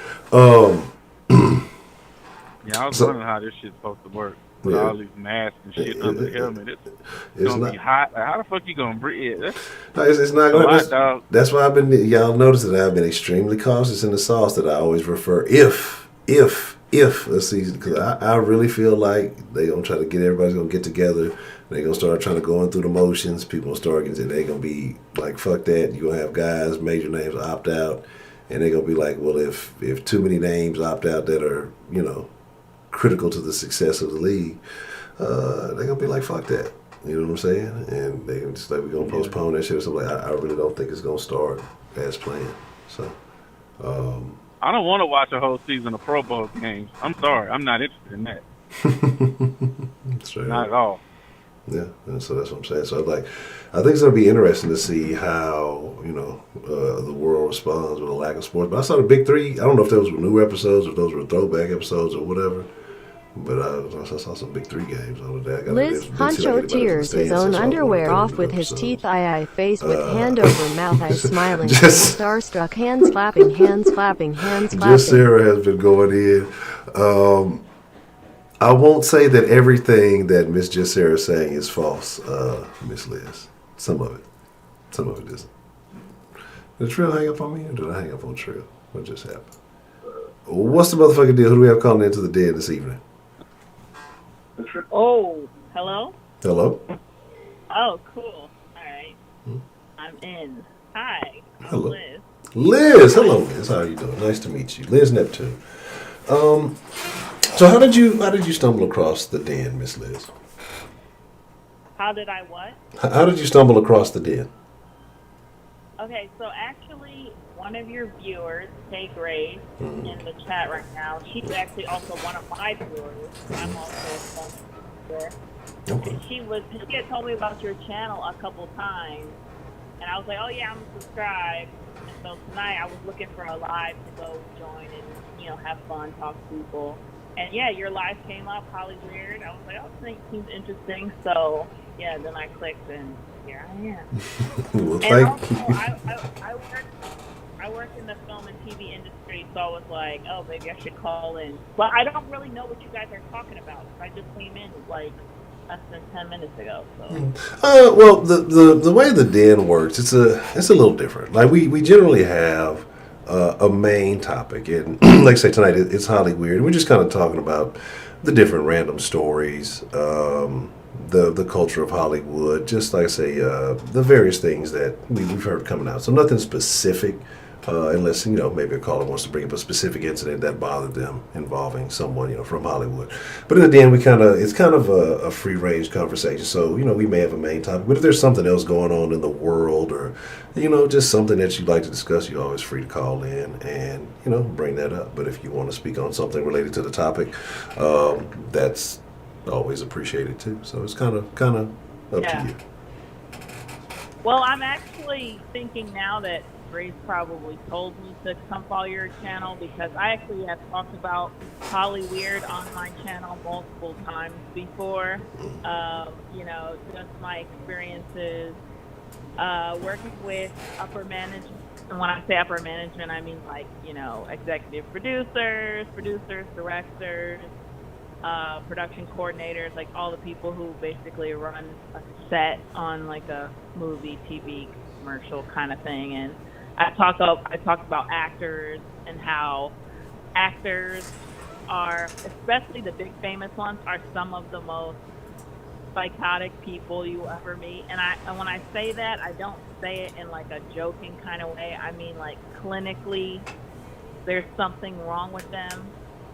Yeah, I was wondering how this shit's supposed to work. With all these masks and shit under the helmet. It's gonna be hot. Like, how the fuck you gonna breathe? It's not gonna. That's why I've been. Y'all notice that I've been extremely cautious in the sauce that I always refer. If a season, because I really feel like they gonna try to get everybody's gonna get together. They gonna start trying to go through the motions. People gonna start getting. They gonna be like, fuck that. You gonna have guys, major names opt out, and they gonna be like, well, if too many names opt out that are critical to the success of the league, they're gonna be like, fuck that. You know what I'm saying? And they just like, we're gonna postpone that shit or something. Like, I really don't think it's gonna start as planned. So I don't want to watch a whole season of Pro Bowl games. I'm sorry, I'm not interested in that. Not at all. Yeah, and so that's what I'm saying. So I think it's gonna be interesting to see how the world responds with a lack of sports. But I saw the big three. I don't know if those were new episodes or if those were throwback episodes or whatever. But I saw some big three games over there. Liz Honcho tears his own underwear off with his teeth, face with hand over mouth, eyes smiling, starstruck, hands clapping, hands clapping, hands clapping. Just Sarah has been going in. I won't say that everything that Miss Just Sarah is saying is false, Miss Liz. Some of it isn't. Did Trill hang up on me, or did I hang up on Trill? What just happened? What's the motherfucking deal? Who do we have calling into the dead this evening? Oh, hello? Hello? Oh, cool. All right. I'm in. Hi. Hello. Liz. Liz, hello, Liz. How are you doing? Nice to meet you. Liz Neptune. So how did you stumble across the den, Miss Liz? How did I what? How did you stumble across the den? Okay, so actually, one of your viewers, Kay Grace, in the chat right now, she's actually also one of my viewers. I'm also a viewer. Okay. She had told me about your channel a couple times, and I was like, oh yeah, I'm subscribed. And so tonight I was looking for a live to go join and have fun, talk to people. And yeah, your live came up, Hollyweird. I was like, oh, this seems interesting. So yeah, then I clicked and here I am. Well, and also, I work in the film and TV industry, so I was like, oh, maybe I should call in. But I don't really know what you guys are talking about. I just came in like less than 10 minutes ago. So. Well, the way the den works, it's a little different. Like we generally have a main topic, and like I say tonight, it's Hollyweird. We're just kind of talking about the different random stories, the culture of Hollywood, just like I say, the various things that we've heard coming out. So nothing specific unless, maybe a caller wants to bring up a specific incident that bothered them involving someone, from Hollywood. But in the end, it's kind of a free range conversation. So, we may have a main topic, but if there's something else going on in the world or, just something that you'd like to discuss, you're always free to call in and, bring that up. But if you want to speak on something related to the topic, that's always appreciated too. So it's kind of up to you. Well, I'm actually thinking now that Grace probably told me to come follow your channel, because I actually have talked about Hollyweird on my channel multiple times before. Just my experiences working with upper management. And when I say upper management, I mean executive producers, directors, production coordinators, like all the people who basically run a set on like a movie, TV, commercial kind of thing. And I talk about actors and how actors are, especially the big famous ones, are some of the most psychotic people you will ever meet. And when I say that, I don't say it in like a joking kind of way. I mean, like, clinically, there's something wrong with them.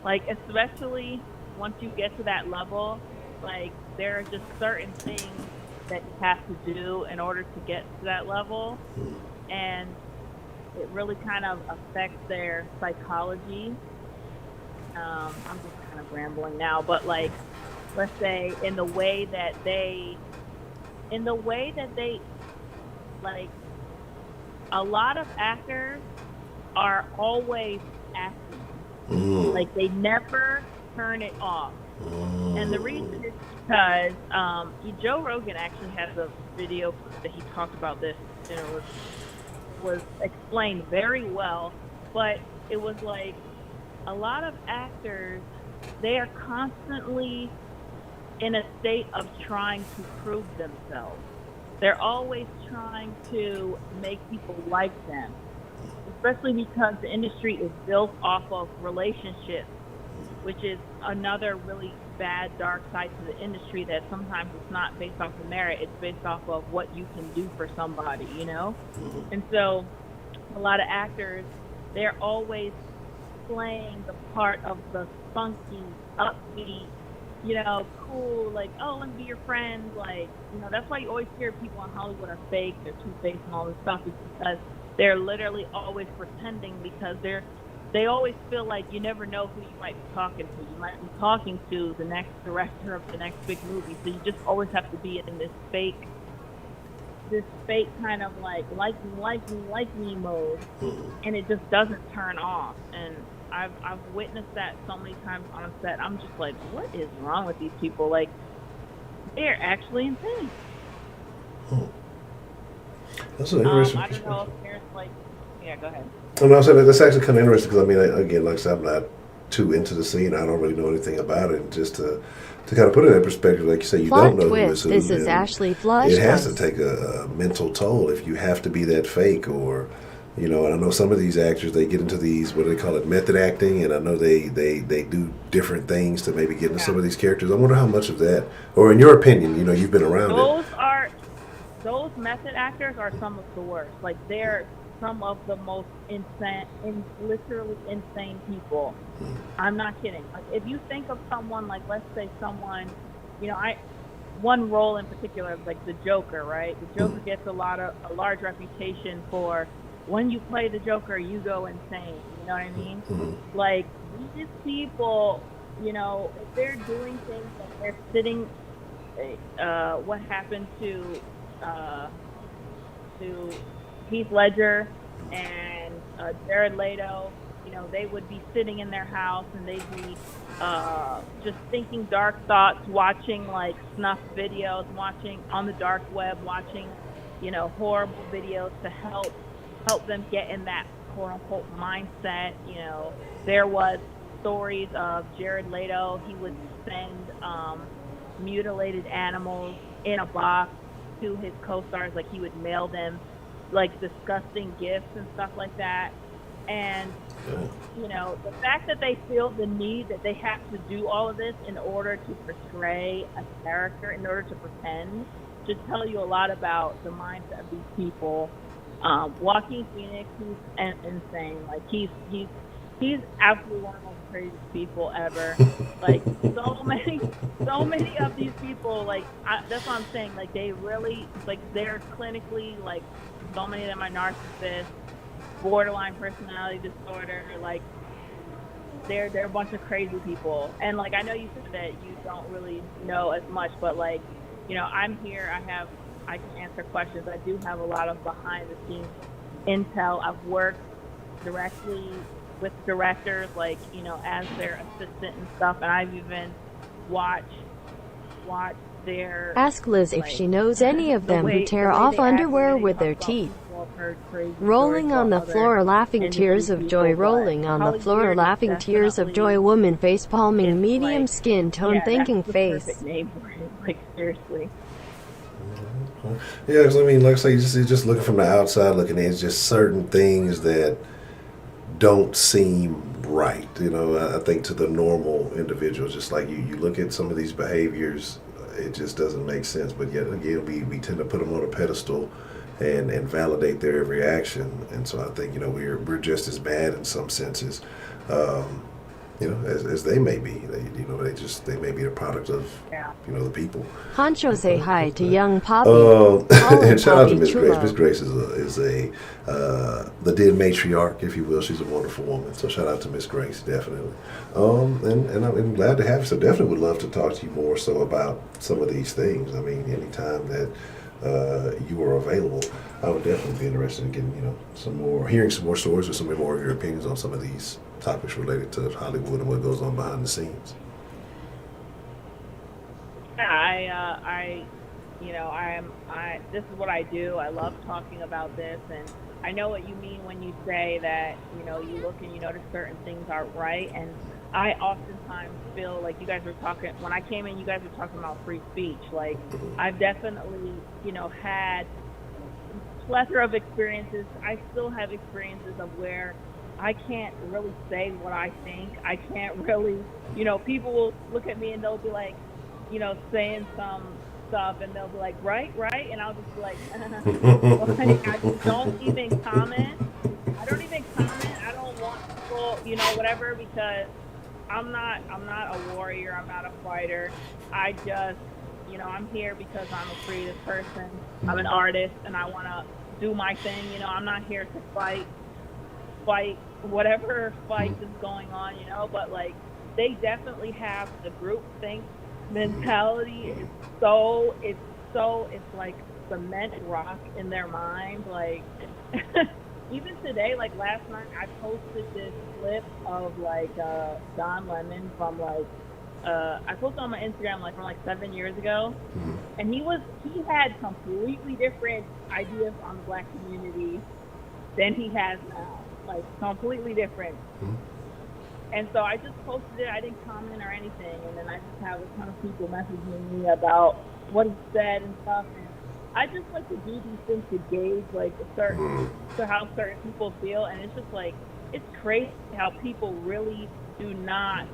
Like, especially once you get to that level, like, there are just certain things that you have to do in order to get to that level, and it really kind of affects their psychology. I'm just kind of rambling now, but like, let's say in the way that they like, a lot of actors are always acting. Like, they never turn it off. And the reason is because Joe Rogan actually has a video that he talked about this, and it was explained very well. But it was like, a lot of actors, they are constantly in a state of trying to prove themselves. They're always trying to make people like them, especially because the industry is built off of relationships, which is another really bad, dark side to the industry, that sometimes it's not based off of merit, it's based off of what you can do for somebody, And so a lot of actors, they're always playing the part of the funky, upbeat, cool, like, oh, let me be your friend. Like, that's why you always hear people in Hollywood are fake, they're two-faced and all this stuff, is because they're literally always pretending, because they always feel like you never know who you might be talking to. You might be talking to the next director of the next big movie, so you just always have to be in this fake kind of like me mode, and it just doesn't turn off. And I've witnessed that so many times on set. I'm just like, what is wrong with these people? Like, they're actually insane. That's an interesting I don't know if there's like, yeah, go ahead. No, I said that's actually kind of interesting, because again, like I said, I'm not too into the scene. I don't really know anything about it. Just to kind of put it in perspective, like you say, you don't know who is who. This is Ashley Flush. It has to take a mental toll if you have to be that fake, or and I know some of these actors, they get into these, what do they call it, method acting, and I know they do different things to maybe get into some of these characters. I wonder how much of that, or in your opinion, you've been around those method actors are some of the worst. Like, they're some of the most literally insane people. I'm not kidding. Like, if you think of someone, like, let's say someone, one role in particular, like the Joker, right? The Joker gets a large reputation for, when you play the Joker, you go insane. You know what I mean? Like, these people, if they're doing things, like they're sitting, what happened to Heath Ledger and Jared Leto, they would be sitting in their house and they'd be just thinking dark thoughts, watching like snuff videos, watching on the dark web, watching, horrible videos to help them get in that quote unquote mindset. There was stories of Jared Leto. He would send mutilated animals in a box to his co-stars. Like, he would mail them like disgusting gifts and stuff like that. And the fact that they feel the need that they have to do all of this in order to portray a character, in order to pretend, should tell you a lot about the mindset of these people. Joaquin Phoenix, he's insane. Like he's absolutely one of the most craziest people ever. Like so many of these people, like that's what I'm saying. Like they really, like they're clinically, like so many of them are narcissists, borderline personality disorder. Like they're a bunch of crazy people. And like I know you said that you don't really know as much, but like I'm here. I can answer questions. I do have a lot of behind the scenes intel. I've worked directly with directors, like as their assistant and stuff, and I've even watched their Ask Liz if she knows any of them who tear off underwear with their teeth. Rolling on the floor, laughing tears of joy. Rolling on the floor, laughing tears of joy. Woman face palming, medium skin tone, thinking face. Perfect name for it. Like seriously. Yeah, because I mean, like I say, you're just looking from the outside, looking in, it's just certain things that don't seem right. I think to the normal individual, just like you look at some of these behaviors, it just doesn't make sense. But yet again, we tend to put them on a pedestal and validate their every action. And so I think we're just as bad in some senses. As they may be. They may be a product of the people. Honcho, say hi to young Poppy. And shout out to Miss Grace. Miss Grace is the dead matriarch, if you will. She's a wonderful woman. So shout out to Miss Grace, definitely. And I'm glad to have you. So definitely would love to talk to you more so about some of these things. I mean, anytime that you are available, I would definitely be interested in getting hearing some more stories or some more of your opinions on some of these topics related to Hollywood and what goes on behind the scenes. This is what I do. I love talking about this, and I know what you mean when you say that, you look and you notice certain things aren't right, and I oftentimes feel like you guys were talking, when I came in, you guys were talking about free speech. Like, I've definitely, had a plethora of experiences. I still have experiences of where I can't really say what I think. I can't really, people will look at me and they'll be like, saying some stuff and they'll be like, right, and I'll just be like, I just don't even comment. I don't want people, whatever, because I'm not a warrior. I'm not a fighter. I just, I'm here because I'm a creative person. I'm an artist and I want to do my thing. I'm not here to fight whatever fight is going on, but like they definitely have the group think mentality. It's like cement rock in their mind. Like even today, like last night, I posted this clip of like Don Lemon from like I posted on my Instagram like from like 7 years ago, and he had completely different ideas on the Black community than he has now. Like completely different. And so I just posted it. I didn't comment or anything, and then I just have a ton of people messaging me about what he said and stuff. And I just like to do these things to gauge like how certain people feel, and it's just like it's crazy how people really do not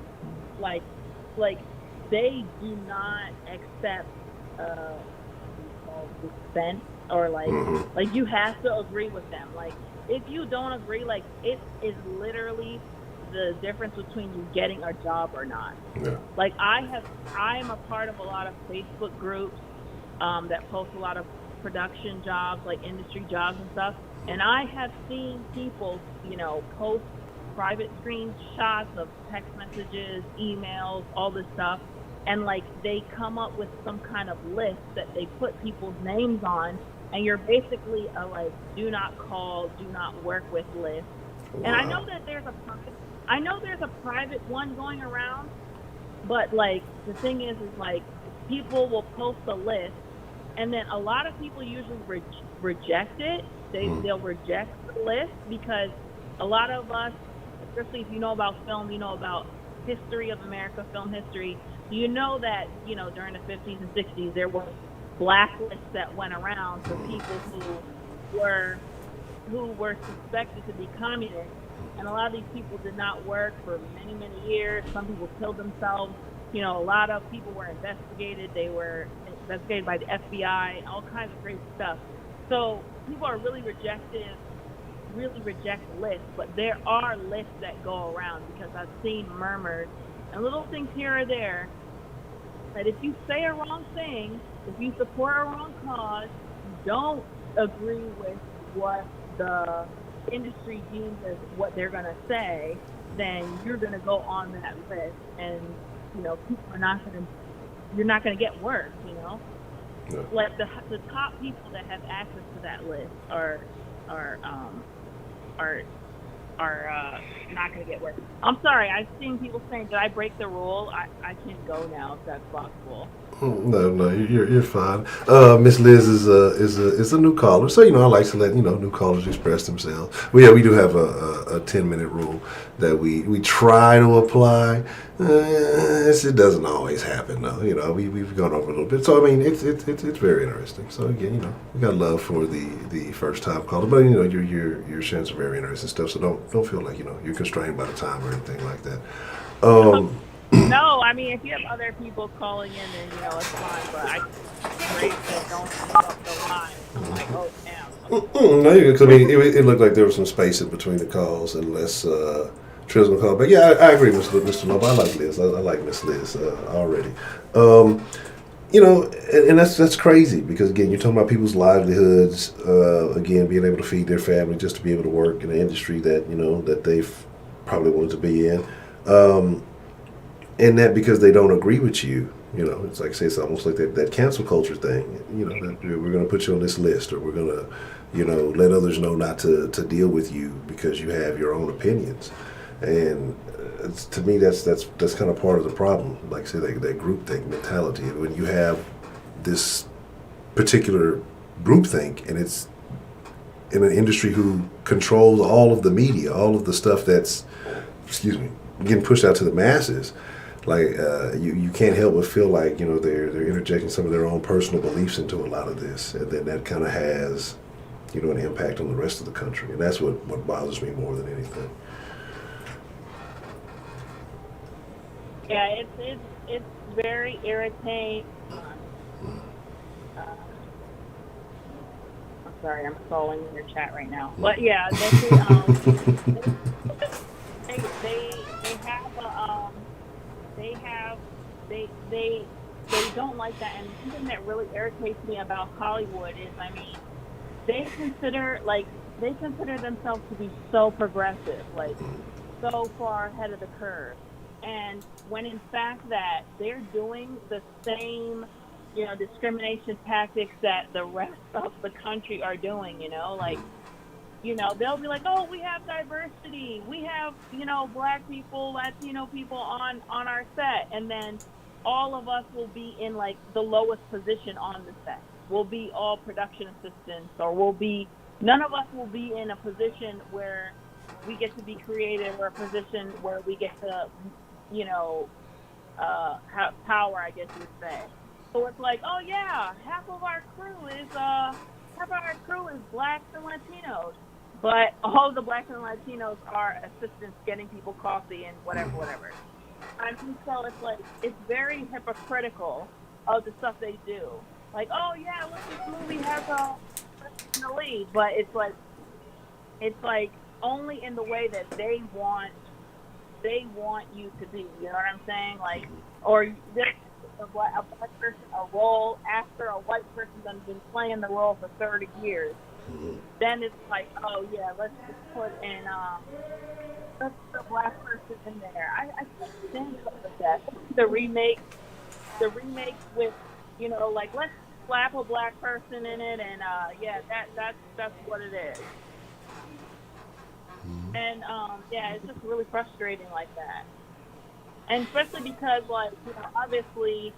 like they do not accept dissent or like you have to agree with them. Like if you don't agree, like it is literally the difference between you getting a job or not. Yeah. Like I am a part of a lot of Facebook groups that post a lot of production jobs, like industry jobs and stuff. And I have seen people, post private screenshots of text messages, emails, all this stuff. And like they come up with some kind of list that they put people's names on, and you're basically a like do not call, do not work with list. Wow. And I know that there's a private one going around, but like the thing is like people will post a list, and then a lot of people usually reject it. They'll reject the list because a lot of us, especially if you know about film, you know about history of America, film history, you know that, during the 50s and 60s, there were blacklists that went around for people who were suspected to be communists. And a lot of these people did not work for many, many years. Some people killed themselves. A lot of people were investigated. They were investigated by the FBI and all kinds of crazy stuff. So people are really reject lists, but there are lists that go around because I've seen murmurs and little things here or there that if you say a wrong thing, if you support a wrong cause, you don't agree with what the industry deems as what they're going to say, then you're going to go on that list, and people are not going to. You're not going to get work. Yeah. Like the top people that have access to that list are not going to get work. I'm sorry. I've seen people saying, "Did I break the rule?" I can go now if that's possible. No, you're fine. Miss Liz is a new caller, so I like to let new callers express themselves. We do have a 10-minute rule that we try to apply. It doesn't always happen though. We've gone over a little bit, so I mean it's very interesting. So again, we got love for the first time caller, but you're sharing some very interesting stuff. So don't feel like you're constrained by the time or anything like that. No, I mean, if you have other people calling in, then, it's fine, but I great that don't come up the line. I'm like, oh, damn. No, because I mean, it looked like there was some space in between the calls, unless Trill's gonna call. But yeah, I agree with Mr. Loeb. I like Liz. I like Miss Liz already. And that's crazy because again, you're talking about people's livelihoods. Again, being able to feed their family, just to be able to work in an industry that that they've probably wanted to be in. And that because they don't agree with you, it's like say it's almost like that cancel culture thing. That we're going to put you on this list, or we're going to, let others know not to deal with you because you have your own opinions. And to me, that's kind of part of the problem. Like I say, that groupthink mentality. When you have this particular groupthink, and it's in an industry who controls all of the media, all of the stuff that's, getting pushed out to the masses. Like you can't help but feel like they're interjecting some of their own personal beliefs into a lot of this, and then that kind of has an impact on the rest of the country, and that's what bothers me more than anything. Yeah, it's very irritating. I'm sorry, I'm scrolling in your chat right now, but yeah, they don't like that. And something that really irritates me about Hollywood is, I mean, they consider themselves to be so progressive, like so far ahead of the curve, and when in fact that they're doing the same discrimination tactics that the rest of the country are doing. They'll be like, oh, we have diversity, we have, Black people, Latino people on our set, and then all of us will be in like the lowest position on the set. We'll be all production assistants, or none of us will be in a position where we get to be creative, or a position where we get to, have power, I guess you would say. So it's like, oh yeah, half of our crew is Blacks and Latinos. But all the Blacks and Latinos are assistants getting people coffee and whatever. I mean, so it's like, it's very hypocritical of the stuff they do. Like, oh yeah, look, this movie has a person in the lead, but it's like only in the way that they want you to be. You know what I'm saying? Like, or this a black person a role after a white person that's been playing the role for 30 years. Then it's like, oh yeah, let's just put in let's put a Black person in there. I can't stand stuff like that. The remake with like, let's slap a Black person in it, and yeah, that's what it is. And yeah, it's just really frustrating like that. And especially because, like, obviously,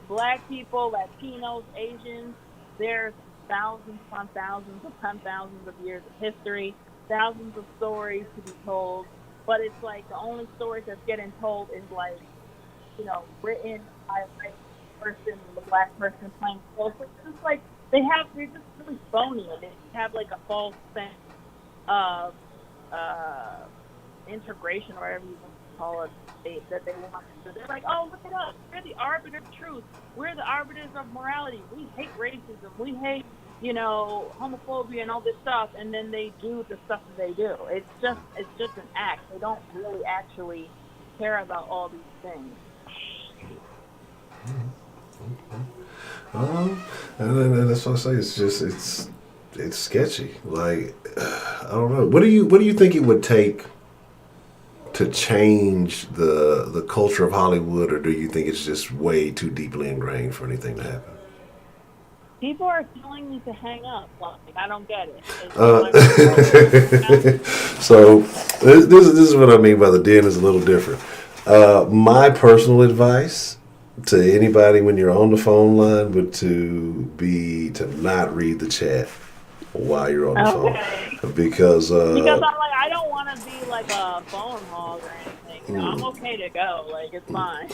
Black people, Latinos, Asians, there's thousands upon thousands of years of history, thousands of stories to be told. But it's like the only stories that's getting told is like, written by a white person, the Black person playing. So it's just like they're just really phony. They have like a false sense of integration, or whatever you want to call it, that they want. So they're like, oh, look at us. We're the arbiter of truth. We're the arbiters of morality. We hate racism. We hate homophobia and all this stuff, and then they do the stuff that they do. It's just an act. They don't really actually care about all these things. And that's what I say. It's sketchy. Like, I don't know. What do you think it would take to change the culture of Hollywood, or do you think it's just way too deeply ingrained for anything to happen? People are telling me to hang up. Like, I don't get it. So this is what I mean by the den is a little different. My personal advice to anybody when you're on the phone line would to not read the chat while you're on the phone, because I'm like, I don't want to be like a phone hog or anything. I'm okay to go. Like, it's fine.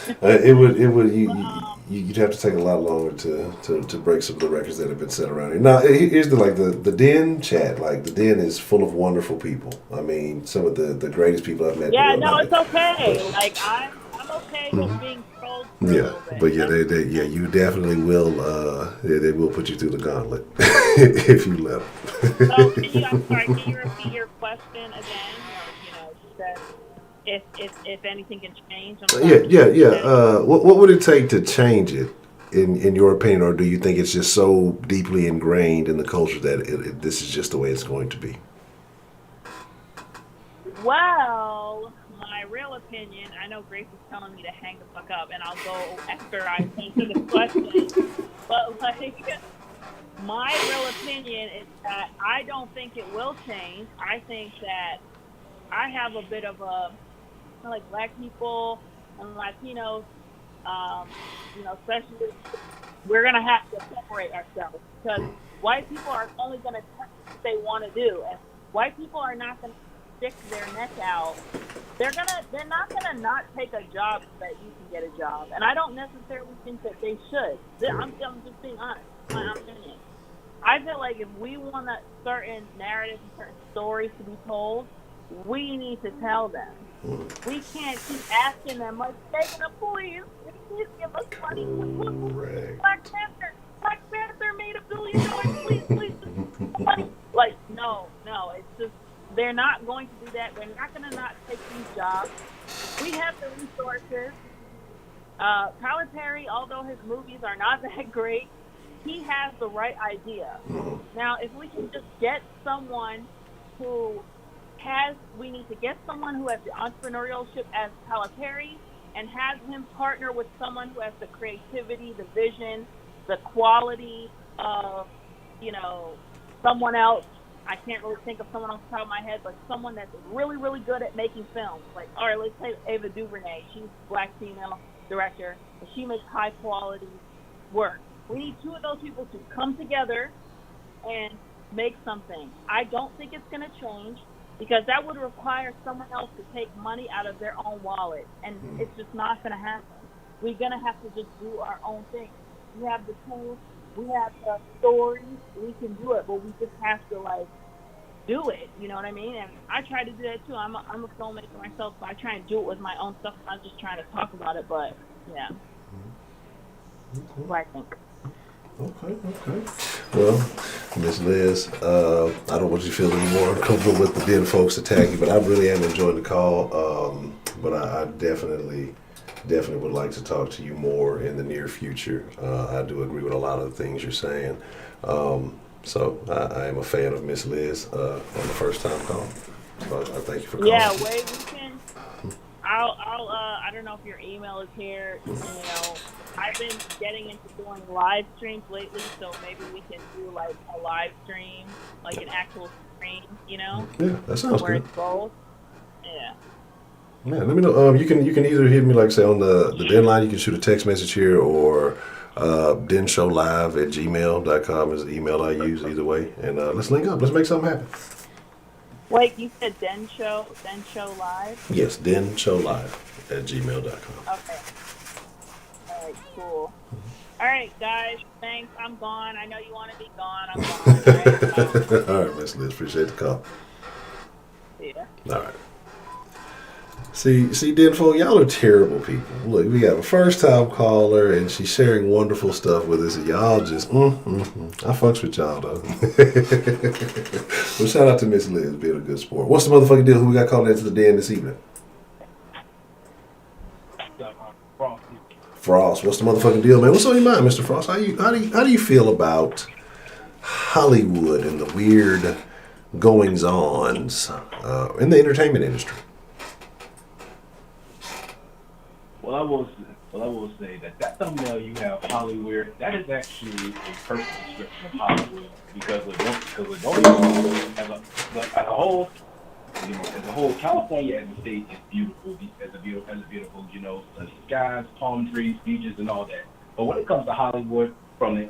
You'd have to take a lot longer to break some of the records that have been set around here. Now, here's the den chat. Like, the den is full of wonderful people. I mean, some of the greatest people I've met. Yeah, no, it's okay. Like, I'm okay with being trolled. Yeah, but yeah, you definitely will. They will put you through the gauntlet if you let them. So, can you repeat your question again? You said if anything can change. Yeah. What would it take to change it, in your opinion, or do you think it's just so deeply ingrained in the culture that this is just the way it's going to be? Well, my real opinion, I know Grace is telling me to hang the fuck up, and I'll go after I answer the question. But, like, my real opinion is that I don't think it will change. I think that I have a bit of a, like, black people and Latinos, especially, we're going to have to separate ourselves, because white people are only going to tell what they want to do, and white people are not going to stick their neck out. They're not gonna not take a job so that you can get a job, and I don't necessarily think that they should. I'm just being honest. My opinion. I feel like if we want certain narratives and certain stories to be told, we need to tell them. We can't keep asking them, like, please give us money. Black Panther made $1 billion. Please, money. Like, no, it's just. They're not going to do that. They're not going to not take these jobs. We have the resources. Tyler Perry, although his movies are not that great, he has the right idea. Now, if we can just get someone we need to get someone who has the entrepreneurship as Tyler Perry, and have him partner with someone who has the creativity, the vision, the quality of, someone else. I can't really think of someone off the top of my head, but someone that's really, really good at making films. Like, all right, let's say Ava DuVernay. She's a black female director, and she makes high-quality work. We need two of those people to come together and make something. I don't think it's going to change, because that would require someone else to take money out of their own wallet, and it's just not going to happen. We're going to have to just do our own thing. We have the tools. We have the stories. We can do it, but we just have to, like, do it. You know what I mean? And I try to do that too. I'm a filmmaker myself, so I try and do it with my own stuff. I'm just trying to talk about it, but yeah. That's what I think. Okay. Well, Miss Liz, I don't want you to feel any more uncomfortable with the den folks attacking, but I really am enjoying the call. But I definitely would like to talk to you more in the near future. I do agree with a lot of the things you're saying. So I am a fan of Miss Liz on the first time call. So I thank you for calling. Yeah, wait, we can. I don't know if your email is here. I've been getting into doing live streams lately, so maybe we can do like a live stream, like an actual stream. Yeah, that sounds where good. It's both. Yeah. Man, let me know. You can either hit me, like, say, on the denline. You can shoot a text message here, or denshowlive@gmail.com is the email I use. Either way, and let's link up. Let's make something happen. Wait, you said Den Show Live? Yes, denshowlive@gmail.com. Okay. All right, cool. All right, guys, thanks. I'm gone. I know you want to be gone. I'm gone. All right, Miss Liz. Appreciate the call. See ya. All right. See, Denfo, y'all are terrible people. Look, we got a first-time caller, and she's sharing wonderful stuff with us, and y'all just, I fucks with y'all, though. Well, shout out to Miss Liz, being a good sport. What's the motherfucking deal? Who we got calling into the den this evening? Frost, what's the motherfucking deal, man? What's on your mind, Mr. Frost? How do you feel about Hollywood and the weird goings-ons in the entertainment industry? Well, I will say that thumbnail you have, Hollyweird, that is actually a perfect description of Hollywood because with as a whole, California as a state is beautiful, sunny skies, palm trees, beaches, and all that. But when it comes to Hollywood, from the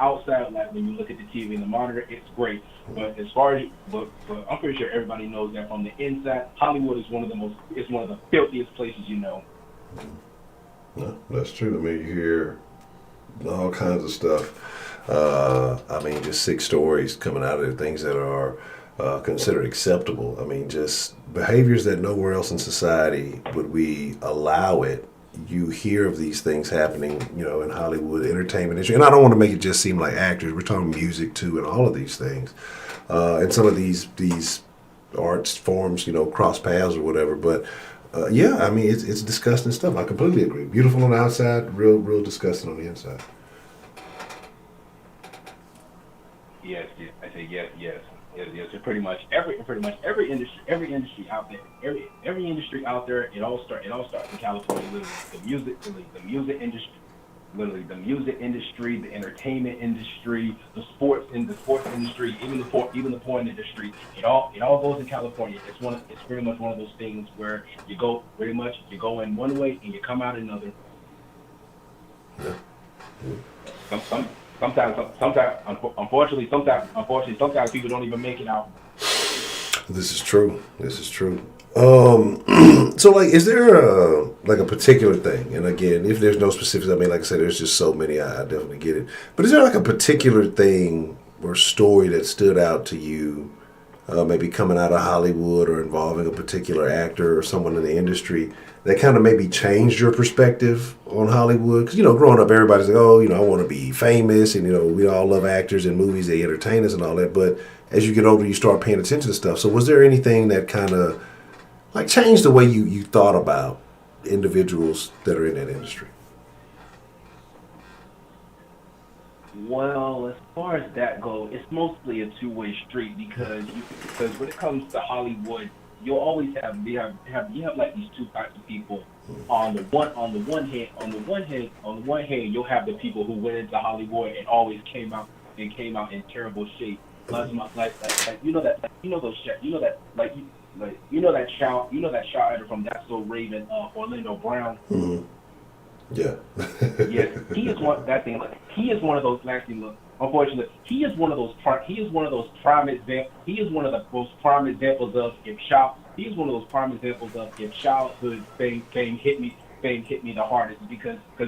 outside, like when you look at the TV and the monitor, it's great. But I'm pretty sure everybody knows that from the inside, Hollywood is one of the filthiest places you know. No, that's true. I mean, you hear all kinds of stuff. Just sick stories coming out of there, things that are considered acceptable. I mean, just behaviors that nowhere else in society would we allow it. You hear of these things happening, in Hollywood entertainment industry, and I don't want to make it just seem like actors. We're talking music too, and all of these things, and some of these arts forms, cross paths or whatever. But it's disgusting stuff. I completely agree. Beautiful on the outside, real disgusting on the inside. Yes. I say yes. So pretty much every industry out there, every industry out there, it all starts in California. Literally, the music industry, the entertainment industry, the sports industry, even the porn industry. It all goes in California. It's pretty much one of those things where you go in one way and you come out another. Sometimes, unfortunately, people don't even make it out. This is true. So, like, is there a particular thing? And again, if there's no specifics, I mean, like I said, there's just so many. I definitely get it. But is there like a particular thing or story that stood out to you, maybe coming out of Hollywood or involving a particular actor or someone in the industry that kind of maybe changed your perspective on Hollywood? Because, growing up, everybody's like, I want to be famous. And, we all love actors and movies. They entertain us and all that. But as you get older, you start paying attention to stuff. So was there anything that kind of, like, changed the way you thought about individuals that are in that industry? Well, as far as that goes, it's mostly a two-way street because when it comes to Hollywood, you'll always have like these two types of people. On the one hand, you'll have the people who went into Hollywood and always came out in terrible shape. That child actor from That's So Raven, Orlando Brown. Mm-hmm. Yeah. Yes, he is one. That thing. He is one of those. Unfortunately, he is one of those prime examples. He is one of the most prime examples of if childhood fame hit me the hardest because I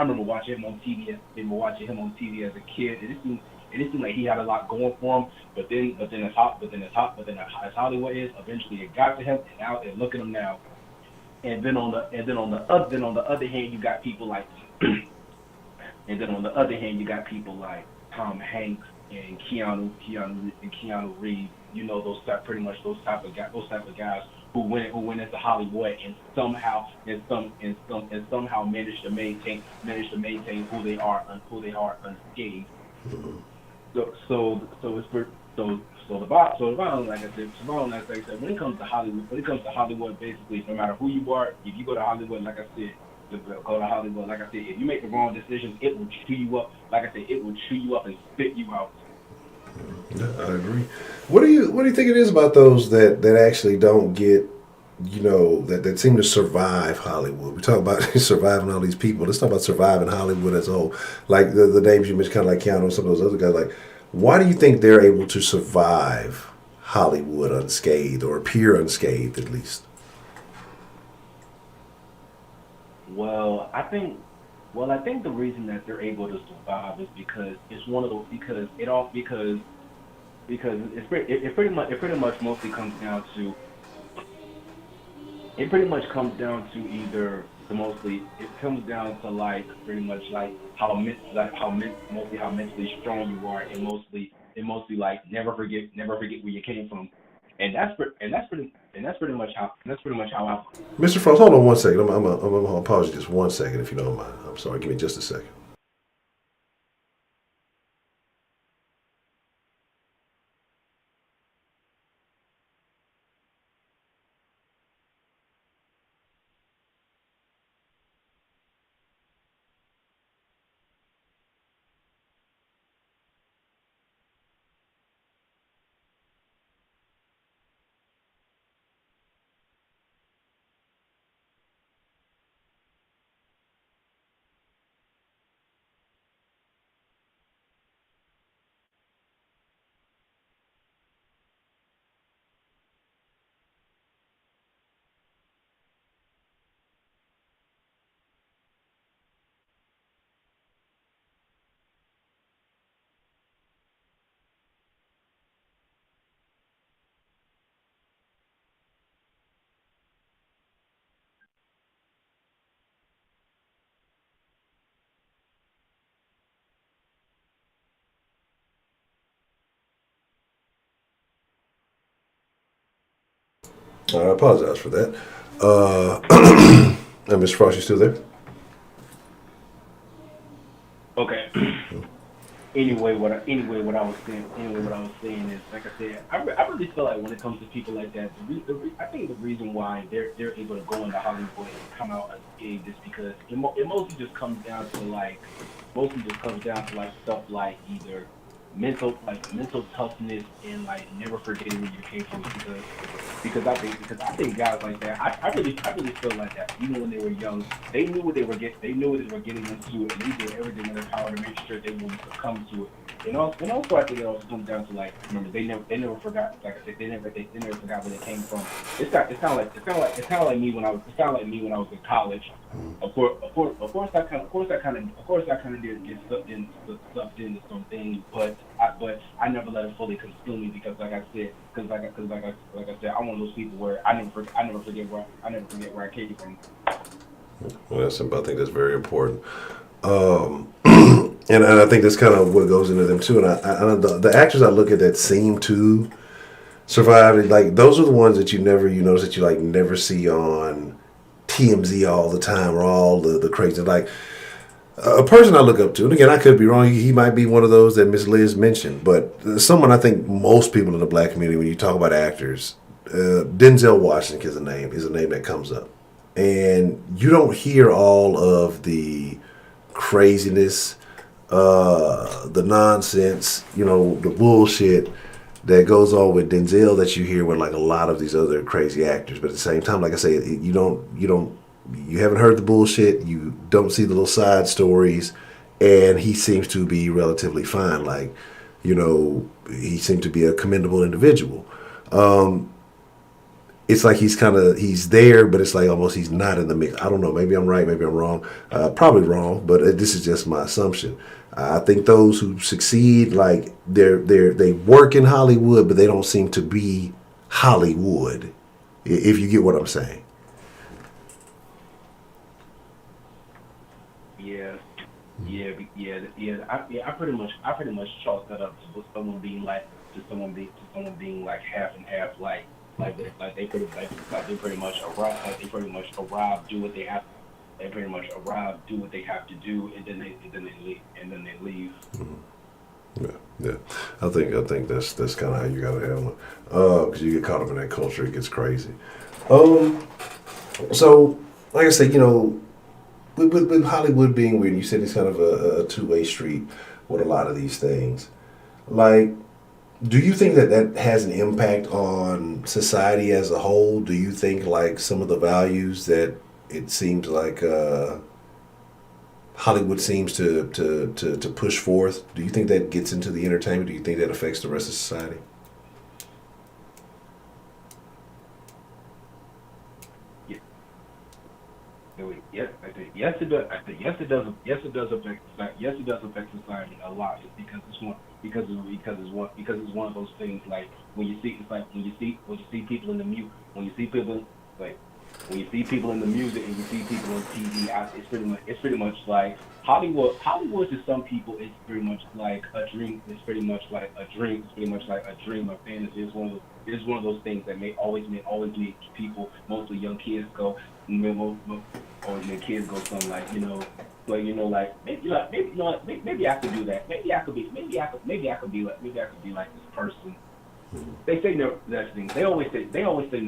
remember watching him on TV as a kid, and it seemed like he had a lot going for him. But then as Hollywood is, eventually it got to him, and look at him now. And then on the other hand, you got people like Tom Hanks and Keanu Reeves. Those type of guys who went into Hollywood and somehow managed to maintain who they are unscathed. So the bottom, like I said, when it comes to Hollywood, basically, no matter who you are, if you go to Hollywood, like I said, if you make the wrong decision, it will chew you up. Like I said, it will chew you up and spit you out. Yeah, I agree. What do you think it is about those that actually don't get, that seem to survive Hollywood? We talk about surviving all these people. Let's talk about surviving Hollywood as a whole. Like the names you mentioned, kind of like Keanu and some of those other guys. Like, why do you think they're able to survive Hollywood unscathed or appear unscathed at least? Well, I think the reason that they're able to survive is because it's one of those because because it pretty much mostly comes down to it pretty much comes down to either the mostly it comes down to like pretty much like mostly how mentally strong you are, and mostly like never forget where you came from, and that's pretty much how I. Mr. Frost, hold on one second. I'm gonna pause you just 1 second if you don't mind. I'm sorry. Give me just a second. I apologize for that. And Mr. Frost, you still there? Okay. Anyway, what I was saying is, like I said, I really feel like when it comes to people like that, I think the reason why they're able to go into Hollywood and come out unscathed is because it mostly just comes down to stuff like either mental toughness and like never forgetting where you came from, because I think guys like that, I really feel like that even when they were young, they knew what they were getting into, and they did everything in their power to make sure they wouldn't succumb to it. And also I think it also comes down to, like, remember, they never forgot, like I said, they never forgot where they came from. It's kind of like me when I was in college. Of course I kind of did get sucked into some things, but I never let it fully consume me, because like I said, I'm one of those people where I never forget where I came from. Well, that's something I think that's very important. And I think that's kind of what goes into them too. And the actors I look at that seem to survive, like, those are the ones that you notice that you like never see on TMZ all the time, or all the crazy, like a person I look up to. And again, I could be wrong. He might be one of those that Miss Liz mentioned, but someone I think most people in the black community, when you talk about actors, Denzel Washington is a name that comes up, and you don't hear all of the craziness, the nonsense, the bullshit that goes on with Denzel that you hear with like a lot of these other crazy actors. But at the same time, like I say, you haven't heard the bullshit, you don't see the little side stories, and he seems to be relatively fine. Like, he seemed to be a commendable individual. It's like he's there, but it's like almost he's not in the mix. I don't know. Maybe I'm right. Maybe I'm wrong. Probably wrong, but this is just my assumption. I think those who succeed, like they work in Hollywood, but they don't seem to be Hollywood. If you get what I'm saying. I pretty much chalk that up to someone being like half and half, like they pretty much arrive, do what they have. They pretty much arrive, do what they have to do, and then they leave. Mm-hmm. Yeah. I think that's kind of how you gotta handle it, because you get caught up in that culture, it gets crazy. So like I said, with Hollywood being weird, you said it's kind of a two-way street with a lot of these things. Like, do you think that has an impact on society as a whole? Do you think like some of the values that it seems like Hollywood seems to push forth, do you think that gets into the entertainment? Do you think that affects the rest of society? Yes, it does. Yes, it does affect society a lot. It's because it's one of those things like when you see it's like when you see people in the when you see people like when you see people in the music and you see people on TV, it's pretty much like Hollywood. Hollywood to some people is pretty much like a dream. It's pretty much like a dream. It's pretty much like a dream or fantasy. It's one of those things that always make people, mostly young kids, go. Always make kids go something like like maybe I could do that. Maybe I could be like this person. They say never. That's the thing. They always say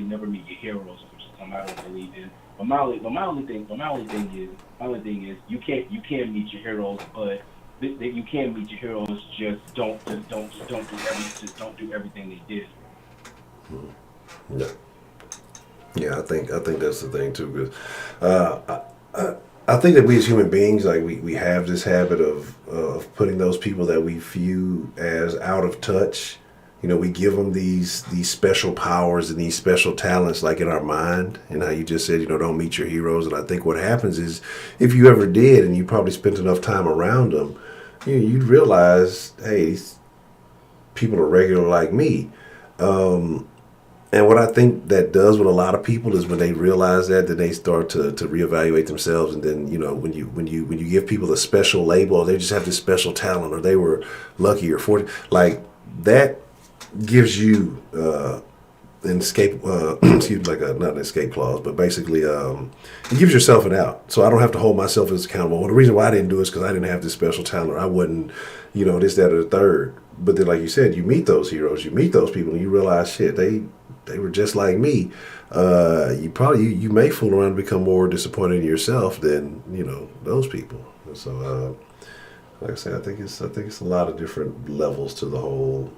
never meet your heroes, which is something I don't believe in. But my only thing is you can't meet your heroes, but you can't meet your heroes. Just don't do everything they did. Yeah, yeah. I think that's the thing too, because I think that we as human beings, like we have this habit of putting those people that we view as out of touch. We give them these special powers and these special talents, like in our mind, and how you just said, don't meet your heroes. And I think what happens is, if you ever did, and you probably spent enough time around them, you'd realize, hey, these people are regular like me. And what I think that does with a lot of people is when they realize that, then they start to reevaluate themselves. And then, when you give people a special label, or they just have this special talent, or they were lucky or fortunate, like that gives you an escape, excuse me, not an escape clause, but basically it gives yourself an out. So I don't have to hold myself as accountable. Well, the reason why I didn't do it is because I didn't have this special talent, or I wasn't, this, that, or the third. But then, like you said, you meet those heroes, you meet those people, and you realize, shit, they were just like me. You may fool around and become more disappointed in yourself than those people. And so, like I said, I think it's a lot of different levels to the whole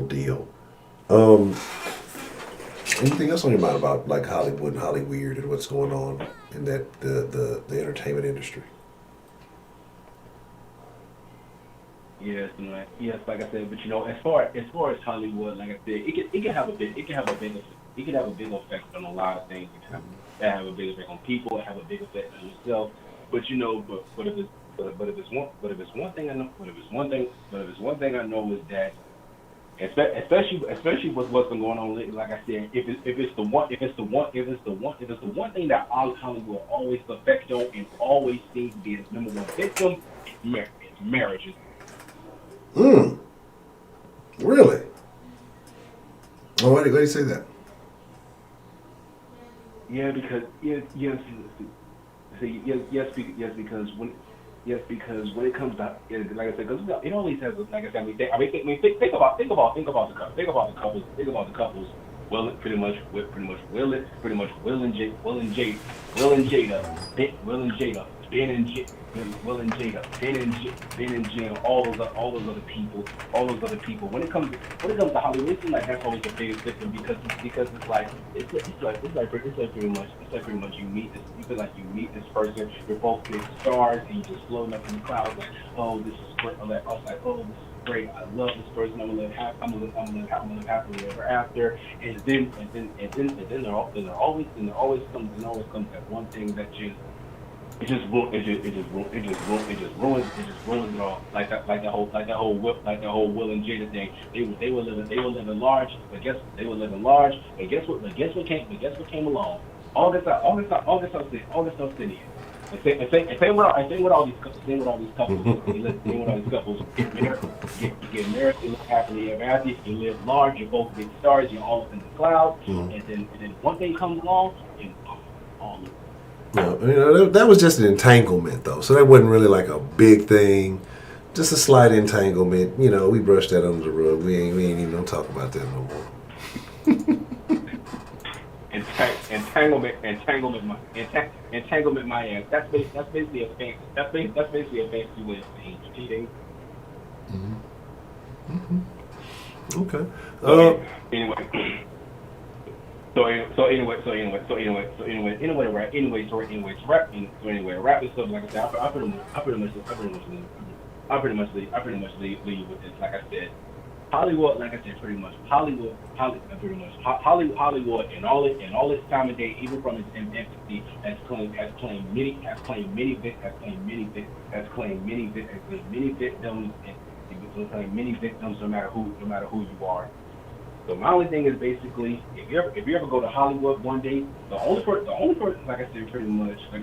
deal. Anything else on your mind about like Hollywood and Hollyweird and what's going on in that the entertainment industry? Yes, like I said, but as far as Hollywood, like I said, it can have a big effect on a lot of things. It can have a big effect on people. It have a big effect on yourself. But if it's one thing I know is that, especially with what's been going on lately, like I said, if it's the one thing that Hollywood always affects on and always seems to be its number one victim, it's marriages. Really? Oh, why do you say that? Yeah, because because when it comes to, like I said, because it always has, like I said, think about the couples. Will and Jada, Ben and Jada, all those other people. When it comes to Hollywood, it seems like that's always the biggest victim because it's like pretty much you meet this. You feel like you meet this person. You're both big stars, and you just floating up in the clouds like, oh, this is great. I was like, oh, this is great. I love this person. I'm gonna live happily ever after. And then there always comes that one thing that it just ruins it all. Like that whole Will and Jada thing. They were living large, but guess what came along? All this stuff sitting here. And same with all these couples get married, they live happily ever after. You live large, you're both big stars, you're all up in the clouds, and then one thing comes along and all No, that was just an entanglement, though. So that wasn't really like a big thing. Just a slight entanglement. We brushed that under the rug. We ain't even gonna talk about that no more. Entanglement, my ass. That's basically a fancy. That's basically a fancy way of saying cheating. Okay. Anyway. To wrap this up, like I said, I pretty much leave with this. Like I said, Hollywood, like I said, pretty much Hollywood, and all its time and day, even from its infancy, has claimed many victims You're gonna claim many victims, no matter who you are. So my only thing is basically, if you ever go to Hollywood one day, the only person, like I said, pretty much, it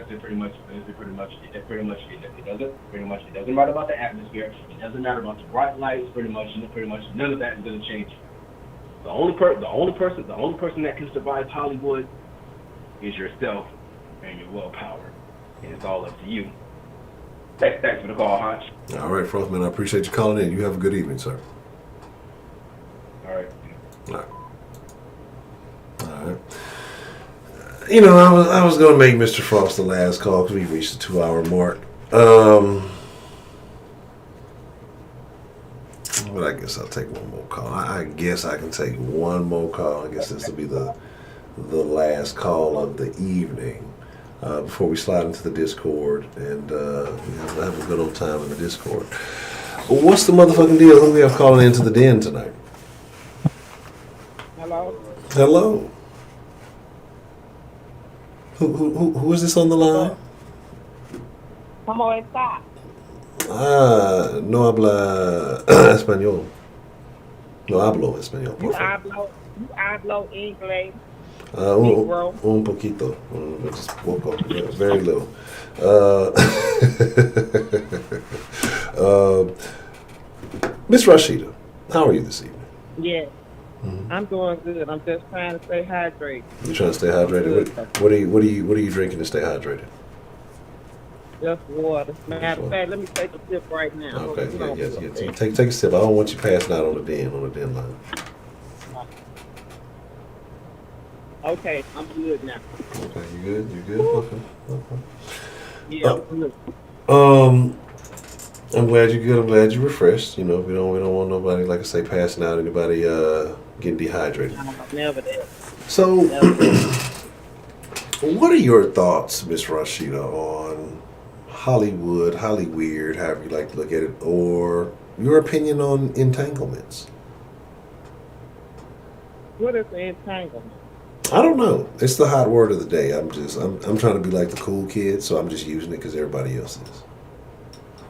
doesn't matter about the atmosphere. It doesn't matter about the bright lights. Pretty much, none of that is gonna change. The only person that can survive Hollywood is yourself and your willpower, and it's all up to you. Thanks for the call, Honch. All right, Frostman, I appreciate you calling in. You have a good evening, sir. All right. All right. You know, I was going to make Mr. Frost the last call because we reached the 2-hour mark. But I guess I'll take one more call. I guess I can take one more call. I guess this will be the last call of the evening before we slide into the Discord and have a good old time in the Discord. What's the motherfucking deal? Who we have calling into the den tonight? Hello. Who is this on the line? ¿Cómo está? No habla español. No hablo español. You hablo inglés. Un poquito. Just poco. Very little. Miss Rashida, how are you this evening? Yeah. Mm-hmm. I'm doing good. I'm just trying to stay hydrated. You're trying to stay hydrated? What are you drinking to stay hydrated? Just water. Matter of fact, let me take a sip right now. Okay, yeah. Take a sip. I don't want you passing out on the den line. Okay, I'm good now. Okay, you good? Okay. Yeah, I'm good. I'm glad you're good. I'm glad you're refreshed. You know, we don't want nobody, like I say, passing out. Anybody getting dehydrated. Never did. So, what are your thoughts, Miss Rashida, on Hollyweird, however you like to look at it, or your opinion on entanglements? What is the entanglement? I don't know. It's the hot word of the day. I'm trying to be like the cool kid, so I'm just using it because everybody else is.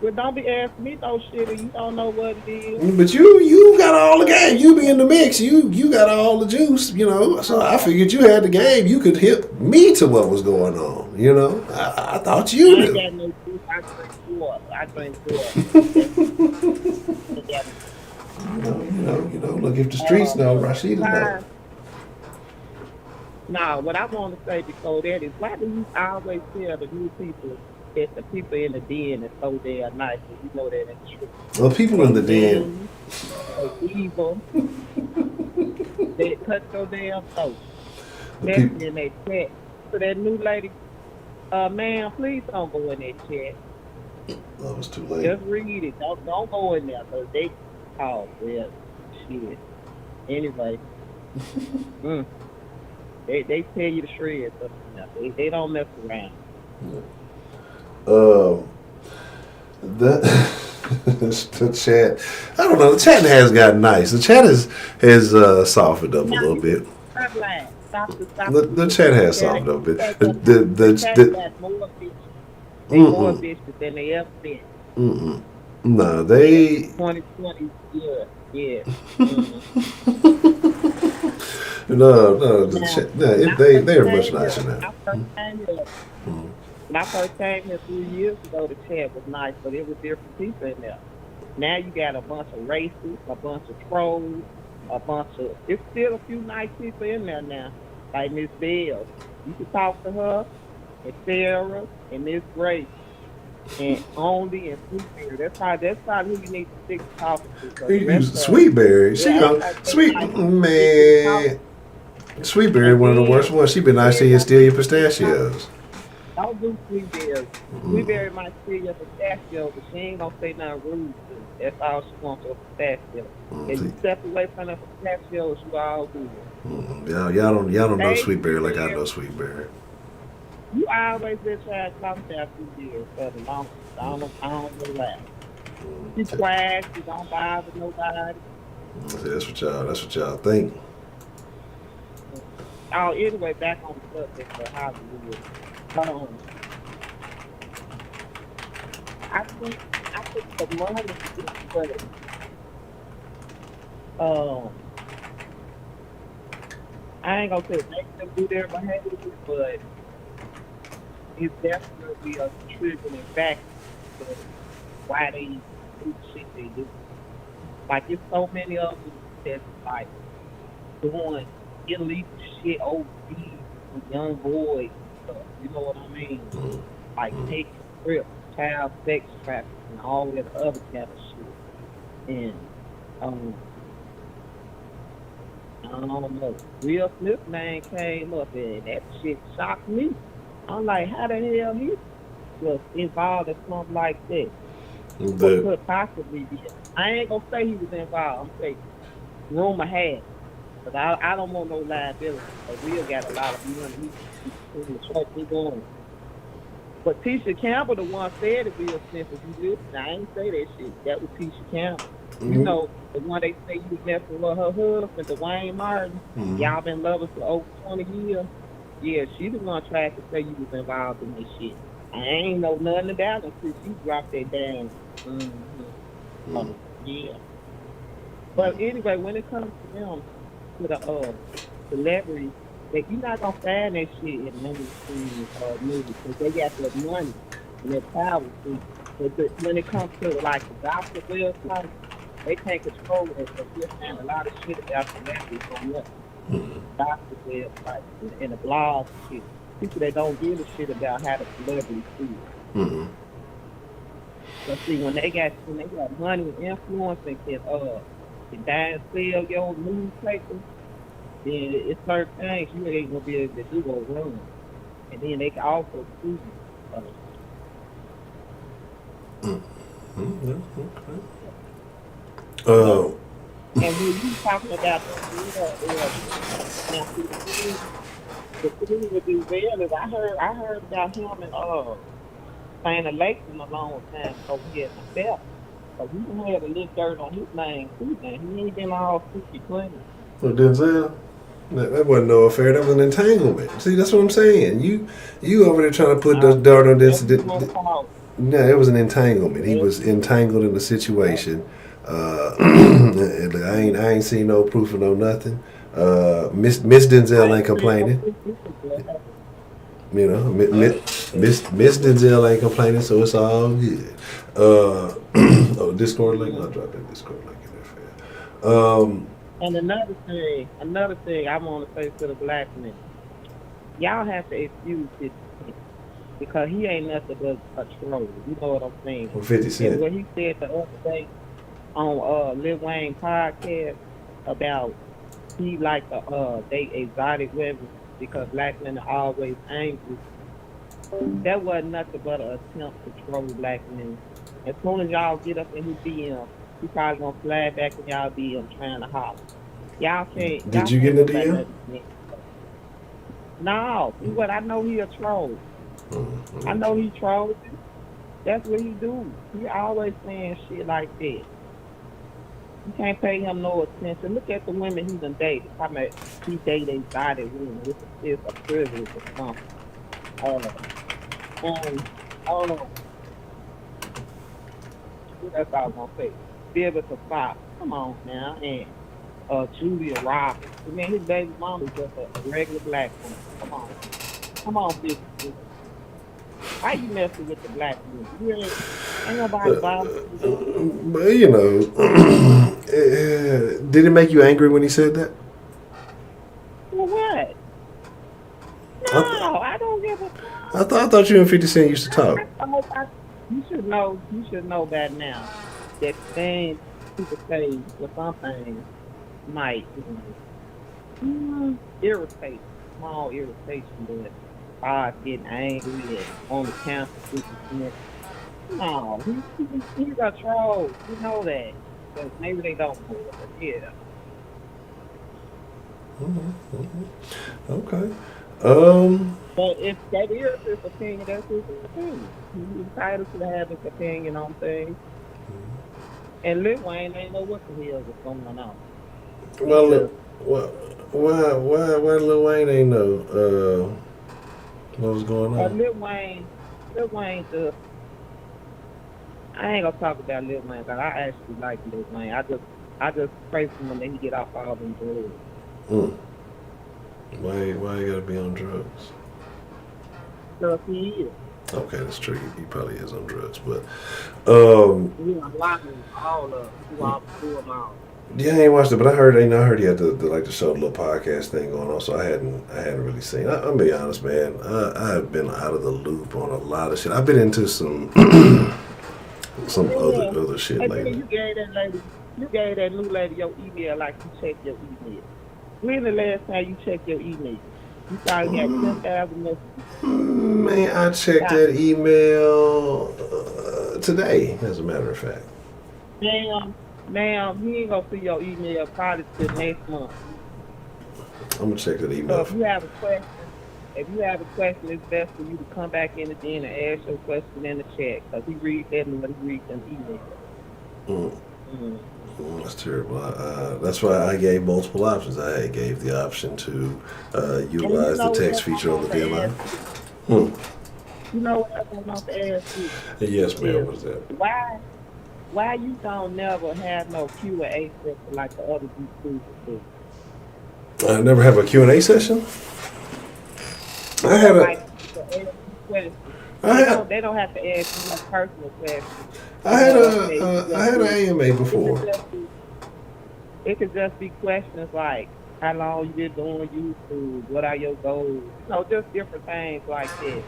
Well, don't be asking me those shit and you don't know what it is. But you got all the game. You be in the mix. You got all the juice, you know. So I figured you had the game. You could hit me to what was going on, you know. I thought you knew. I got no juice. I drink water. You know. Look, if the streets know, Rashida know. No, what I want to say before that is, why do you always tell the new people that the people in the den is so damn nice? You know that ain't true. Well, people in the den. They evil. They cut your damn throat. Especially in that chat. So that new lady, ma'am, please don't go in that chat. That was too late. Just read it. Don't go in there because they, well, shit. Anyway. They tell you to shred, but they don't mess around. The chat, I don't know. The chat has gotten nice. The chat has softened up a little bit. Stop lying. Stop. The chat has softened up a bit. The chat got more bitches than they ever been. No, they. 2020, yeah. No, they are much nicer now. My first time here 3 years ago, the chat was nice, but it was different people in there. Now you got a bunch of racists, a bunch of trolls, it's still a few nice people in there now, like Miss Bell. You can talk to her, and Sarah, and Miss Grace, and Only, and Sweetberry. That's probably who you need to stick to talking to. You use Sweetberry. Sweetberry, one of the worst ones. She been nice to you and steal your pistachios. Don't do Sweetberry. Sweetberry might steal your pistachios, but she ain't gonna say nothing rude to you. That's all she wants, your pistachio. If you step away from the pistachios, you all good. Y'all don't know Sweetberry like I know Sweetberry. You always been trying to talk about 2 years for the longest. I don't relax. She's quiet. She don't bother nobody. That's what y'all think. Oh, anyway, back on the subject of Hollywood. I think the money is good, Um, I ain't gonna say it makes them do their behavior, but it's definitely a contributing factor to why they do the shit they do. Like, it's so many of them that's like doing illegal shit overseas with young boys and stuff. You know what I mean? Like taking trips, child sex trafficking, and all that other kind of shit. And I don't know. Will Smith name came up and that shit shocked me. I'm like, how the hell he was involved in something like that? What could possibly be? I ain't gonna say he was involved. I'm saying rumor had it. But I don't want no liability. But Will got a lot of money. He's in the truck he going. But Tisha Campbell, the one said to Will Smith, if you listen, I ain't say that shit. That was Tisha Campbell. Mm-hmm. You know, the one they say you was messing with her husband, Dwayne Martin. Mm-hmm. Y'all been lovers for over 20 years. Yeah, she the one tried to say you was involved in this shit. I ain't know nothing about it since you dropped that down. Mm-hmm. Mm-hmm. Yeah. But anyway, when it comes to them, to the celebrities, that you're not gonna find that shit in mainstream movies because they got their money and their power. But when it comes to like the gospel website, they can't control it. So you're saying a lot of shit about celebrities on that gospel website and the blogs and shit. People that don't give a shit about how the celebrities feel. Mm-hmm. So see, when they got money and influence and can dine sell your newspaper, then it's certain things you ain't gonna be able to do or run. And then they can also sue you. Okay. And when you talking about the thing with these veilers, I heard about him and Santa Lakeland a long time ago. He had a belt. So we had a little dirt on his name too. Then he ain't been all 50 clean. Well, Denzel, that wasn't no affair. That was an entanglement. See, that's what I'm saying. You over there trying to put the dirt on this. No, it was an entanglement. He was entangled in the situation. I ain't seen no proof of no nothing. Miss Denzel ain't complaining. You know, Miss Denzel ain't complaining, so it's all good. Discord link. I'll drop that Discord link in there. And another thing I want to say to the black men, y'all have to excuse this because he ain't nothing but a troll. You know what I'm saying? 50 Cent. And what he said the other day on Lil Wayne podcast about he like they exotic women because black men are always angry. That wasn't nothing but an attempt to troll black men. As soon as y'all get up in his DM, he probably gonna slide back in y'all DM trying to holler. Y'all can't. Did you get in the DM? No, what I know he a troll. Mm-hmm. I know he trolls. That's what he do. He always saying shit like that. You can't pay him no attention. Look at the women he done dated. I mean, he dated exotic women. It's a privilege or something. That's all I'm gonna say. Billy Fox, come on now, and Julia Roberts. I mean, his baby mama is just a regular black woman. Come on, Billy. Why you messing with the black woman? Ain't nobody bothering you. But you know, did it make you angry when he said that? Well, what? No, I don't give a fuck. I thought you and 50 Cent used to talk. You should know that now. That things people say for some things might irritate, small irritation, but getting angry and on the council 50 Cent. No, he's a troll. You know that. But maybe they don't know it, but yeah. Okay. But if that is his opinion, that's his opinion. He's entitled to have his opinion on things. And Lil Wayne ain't know what the hell was going on. Well, why Lil Wayne ain't know what was going on? Lil Wayne, I ain't gonna talk about Lil Wayne, but I actually like Lil Wayne. I I just pray for him that he get off all them drugs. Mm. Why you gotta be on drugs? So he is. Okay, that's true. He probably is on drugs, but We unlock him all up. Do them all. yeah, I ain't watched it, but I heard he had the show, the little podcast thing going on, so I hadn't really seen. I'll be honest, man. I've been out of the loop on a lot of shit. I've been into some other shit lately. You gave that new lady your email like you checked your email. When the last time you checked your email? You probably had 10,000 messages. Man, I checked that email today, as a matter of fact. Ma'am, you ain't gonna see your email probably till next month. I'm gonna check that So email. if you have a question, it's best for you to come back in again and ask your question in the chat, because he reads that and he reads an email. That's terrible. That's why I gave multiple options. I gave the option to utilize the text feature on the denline. You know what I want to ask you? Yes, ma'am. What's that? Why you don't never have no Q&A session like the other YouTubers do? I never have a Q&A session. I had a. They don't have to ask you no personal questions. I had an AMA before. It could just be questions like, how long you been doing YouTube? What are your goals? Just different things like that.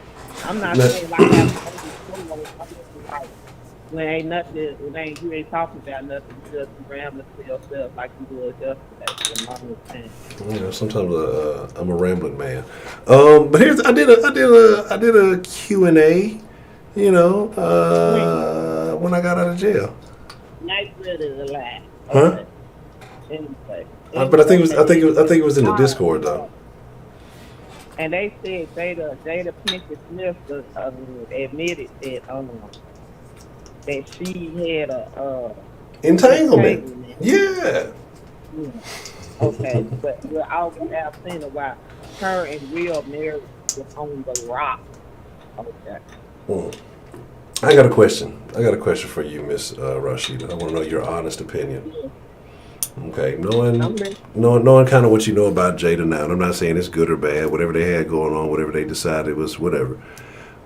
I'm not saying like I'm like when you ain't talking about nothing, you just rambling to yourself like you did yesterday. Sometimes I'm a rambling man. But here's I did a Q&A, when I got out of jail. Nice ready to lie. Huh? Anyway. But I think it was in the Discord though. And they said Jada Pinkett Smith admitted that she had a entanglement. Yeah. Okay, but we're all have seen about her and Will married was on the rock. Okay. I got a question. For you, Miss Rashida. I want to know your honest opinion. Okay, knowing kind of what you know about Jada now, and I'm not saying it's good or bad, whatever they had going on, whatever they decided was whatever.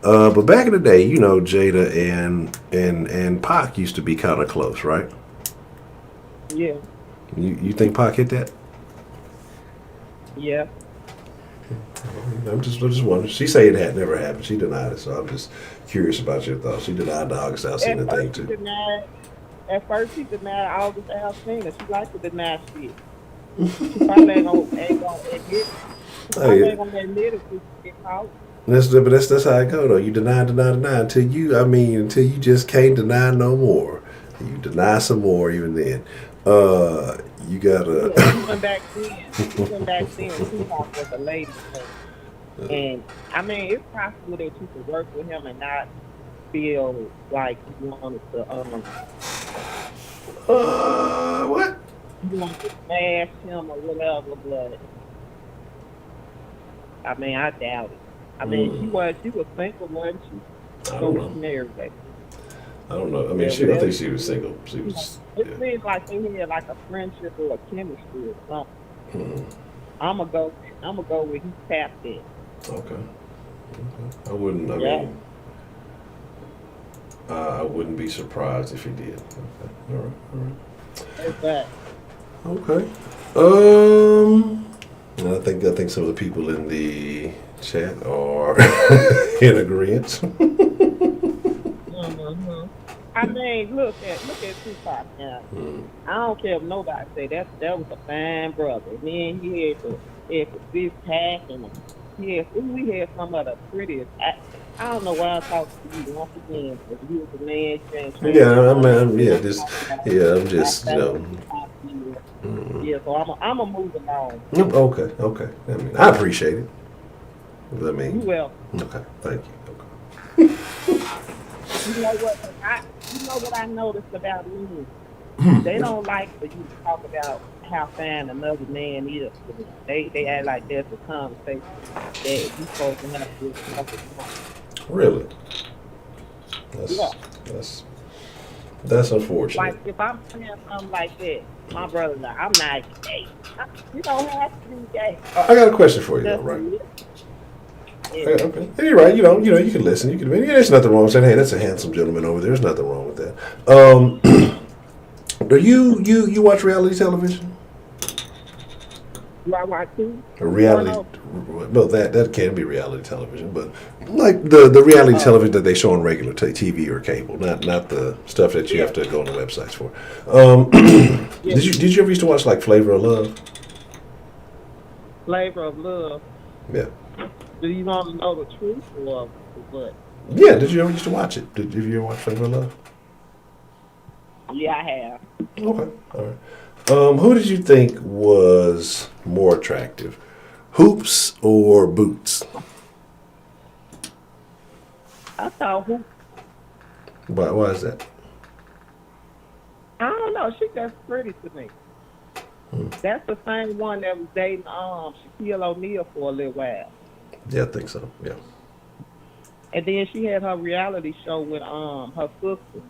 But back in the day, Jada and Pac used to be kind of close, right? Yeah. You think Pac hit that? Yeah. I'm just wondering. She said it had never happened. She denied it, so I'm just curious about your thoughts. She denied the August Alsina thing too. At first, she denied August Alsina. She liked to deny shit. She probably ain't gonna admit it. Ain't gonna admit it if she get caught. That's how it go though. You deny until you just can't deny no more. You deny some more even then. You gotta. Even back then, Tupac was a lady. And it's possible that you could work with him and not feel like you wanted to what? You want to smash him or whatever, but I doubt it. She was single, wasn't she? I don't know. She married, baby. I don't know. I think she was single. She was. It seems like they had like a friendship or a chemistry or something. I'm gonna go with he tapped in. Okay. I wouldn't. I wouldn't be surprised if he did. Okay. All right. Okay. And I think some of the people in the chat are in agreement. Look at Tupac now. I don't care if nobody say that was a fine brother. And then he had the big pack and we had some of the prettiest. I don't know why I talked to you once again, because you was a man. I'm just. Yeah, so I'm gonna move along. Okay. I appreciate it. You will. Okay, thank you. Okay. You know what I noticed about women? They don't like for you to talk about how fine another man is. They act like there's a conversation that you supposed to have with another woman. Really? That's unfortunate. Like if I'm saying something like that, my brother's like, I'm not gay. You don't have to be gay. I got a question for you, though, right? Yeah. Okay. And you're right. You can listen. There's nothing wrong with saying, "Hey, that's a handsome gentleman over there." There's nothing wrong with that. Do you watch reality television? Do I watch too? Reality. Well, that can be reality television, but like the reality television that they show on regular TV or cable, not the stuff that you have to go on the websites for. Did you ever used to watch like Flavor of Love? Flavor of Love. Yeah. Do you want to know the truth or what? Yeah. Did you ever used to watch it? Did you ever watch Flavor of Love? Yeah, I have. Okay. All right. Who did you think was more attractive, Hoops or Boots? I thought Hoops. Why is that? I don't know. She just pretty to me. That's the same one that was dating Shaquille O'Neal for a little while. Yeah, I think so. Yeah. And then she had her reality show with her sister.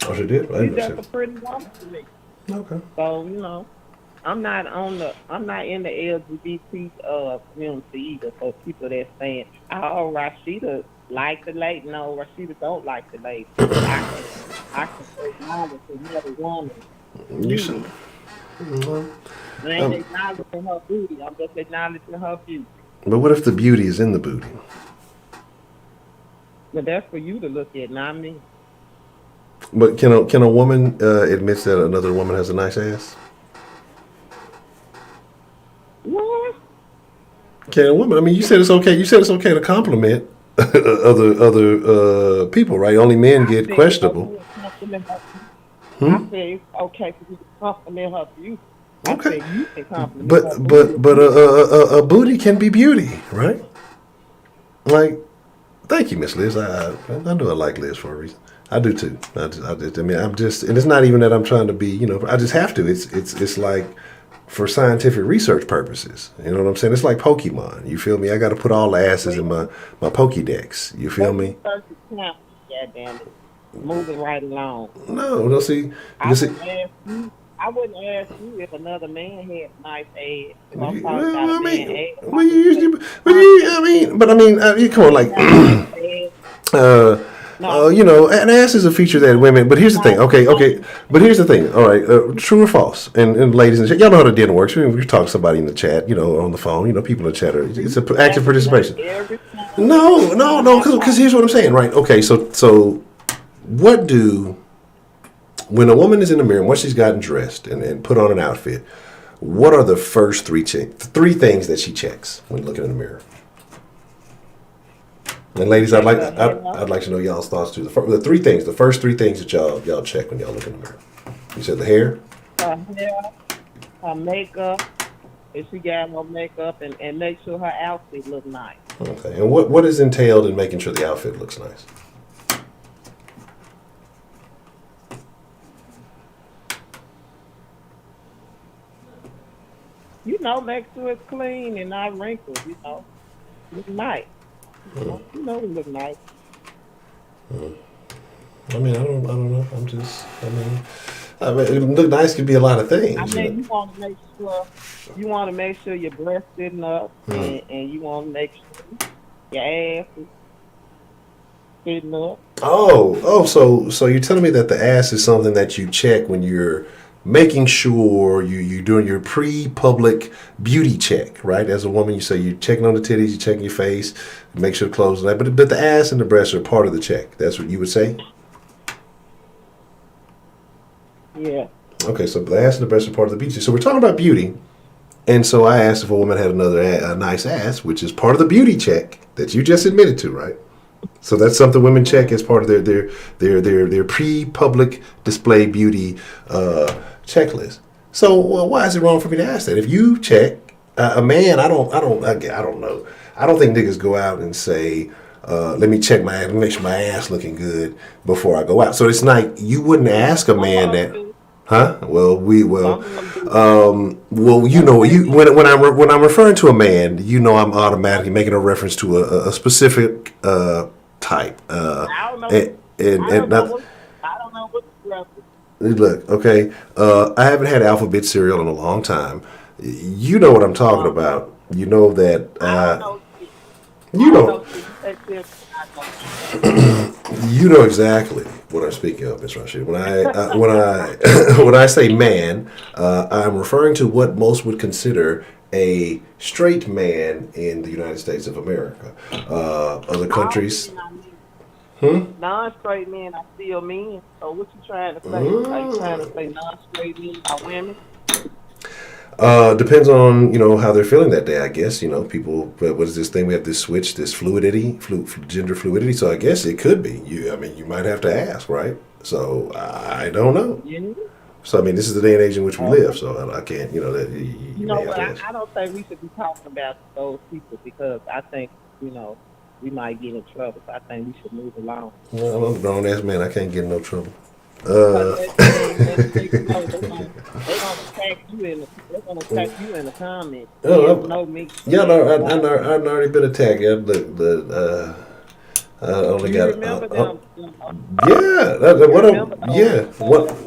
Oh, she did. She's just a pretty woman to me. Okay. So I'm not in the LGBT community either. For people that saying, "Oh, Rashida like the lady," no, Rashida don't like the lady. I can acknowledge another woman. You should. I ain't acknowledging her beauty. I'm just acknowledging her beauty. But what if the beauty is in the booty? But that's for you to look at, not me. But can a woman admit that another woman has a nice ass? What? Can a woman? I mean, you said it's okay. You said it's okay to compliment other people, right? Only men get questionable. I said it's okay for you to compliment her beauty. Okay. I said you can compliment her But a booty can be beauty, right? Like, thank you, Miss Liz. I know I like Liz for a reason. I do too. I'm just, and it's not even that I'm trying to be, I just have to. It's like for scientific research purposes. You know what I'm saying? It's like Pokemon. You feel me? I got to put all the asses in my Pokédex. You feel me? Yeah, damn it. Moving right along. No, see. I wouldn't ask you if another man had nice ass. Come on, like, an ass is a feature that women. But here's the thing. Okay. But here's the thing. All right, true or false? And ladies and y'all know how the deal works. We talk to somebody in the chat, on the phone. People in the chat it's an active participation. No. Because here's what I'm saying. Right. Okay. So when a woman is in the mirror, once she's gotten dressed and put on an outfit, what are the first three things that she checks when looking in the mirror? And ladies, I'd like to know y'all's thoughts too. The first three things that y'all check when y'all look in the mirror. You said the hair, her makeup. If she got no makeup, and make sure her outfit look nice. Okay, and what is entailed in making sure the outfit looks nice? Make sure it's clean and not wrinkled. Look nice. You look nice. I mean, I don't know. Look nice could be a lot of things. You want to make sure your breast sitting up, and you want to make sure your ass is sitting up. So you're telling me that the ass is something that you check when you're making sure you're doing your pre-public beauty check, right? As a woman, you say you're checking on the titties, you're checking your face, make sure the clothes are that. But the ass and the breasts are part of the check. That's what you would say? Yeah. Okay, so the ass and the breasts are part of the beauty. So we're talking about beauty. And so I asked if a woman had a nice ass, which is part of the beauty check that you just admitted to, right? So that's something women check as part of their pre-public display beauty checklist. So why is it wrong for me to ask that? If you check a man, I don't know. I don't think niggas go out and say, let me check my ass, make sure my ass looking good before I go out. So it's like you wouldn't ask a man that. Huh? Well, when I'm referring to a man, I'm automatically making a reference to a specific type. I don't know what the Look, okay. I haven't had alphabet cereal in a long time. You know what I'm talking about. You know that. You know. You know exactly what I'm speaking of, Miss Rashid. When I say man, I'm referring to what most would consider a straight man in the United States of America. Other countries. Non-straight men are still men. So what you trying to say? Are you trying to say non-straight men are women? Depends on how they're feeling that day. I guess people. What is this thing? We have this switch, this fluidity, gender fluidity. So I guess it could be. You might have to ask, right? So I don't know. Yeah. So this is the day and age in which we live. So I can't. That you know what? I don't think we should be talking about those people because I think we might get in trouble. So I think we should move along. Well, I'm a grown ass man. I can't get in no trouble. They're gonna attack you in the comments. Yeah, I've already been attacked. I only got. Remember them?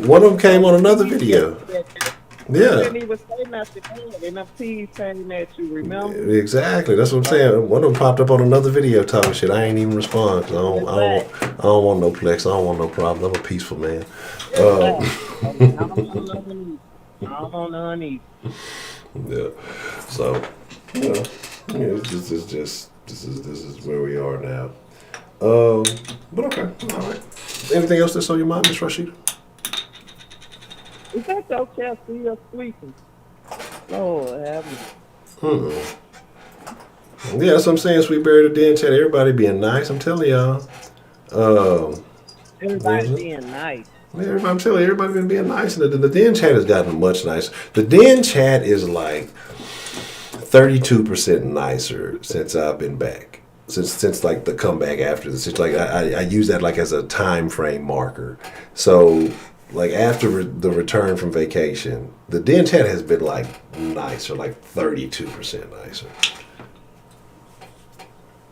One of them came on another video. Yeah. You didn't even say nothing, and them teas saying that you remember. Exactly, that's what I'm saying. One of them popped up on another video talking shit. I ain't even respond. I don't want no plex. I don't want no problem. I'm a peaceful man. I don't want none either. Yeah. So, this is where we are now. But okay, all right. Anything else that's on your mind, Miss Rashida? Is that your chest still squeaking? Lord have mercy. Yeah, that's what I'm saying. Sweet Berry the Den Chat. Everybody being nice. I'm telling y'all. Everybody being nice. I'm telling you, everybody been being nice. The Den Chat has gotten much nicer. The Den Chat is like 32% nicer since I've been back. Since like the comeback after this. It's like I use that like as a time frame marker. So like after the return from vacation, the Den Chat has been like nicer, like 32% nicer.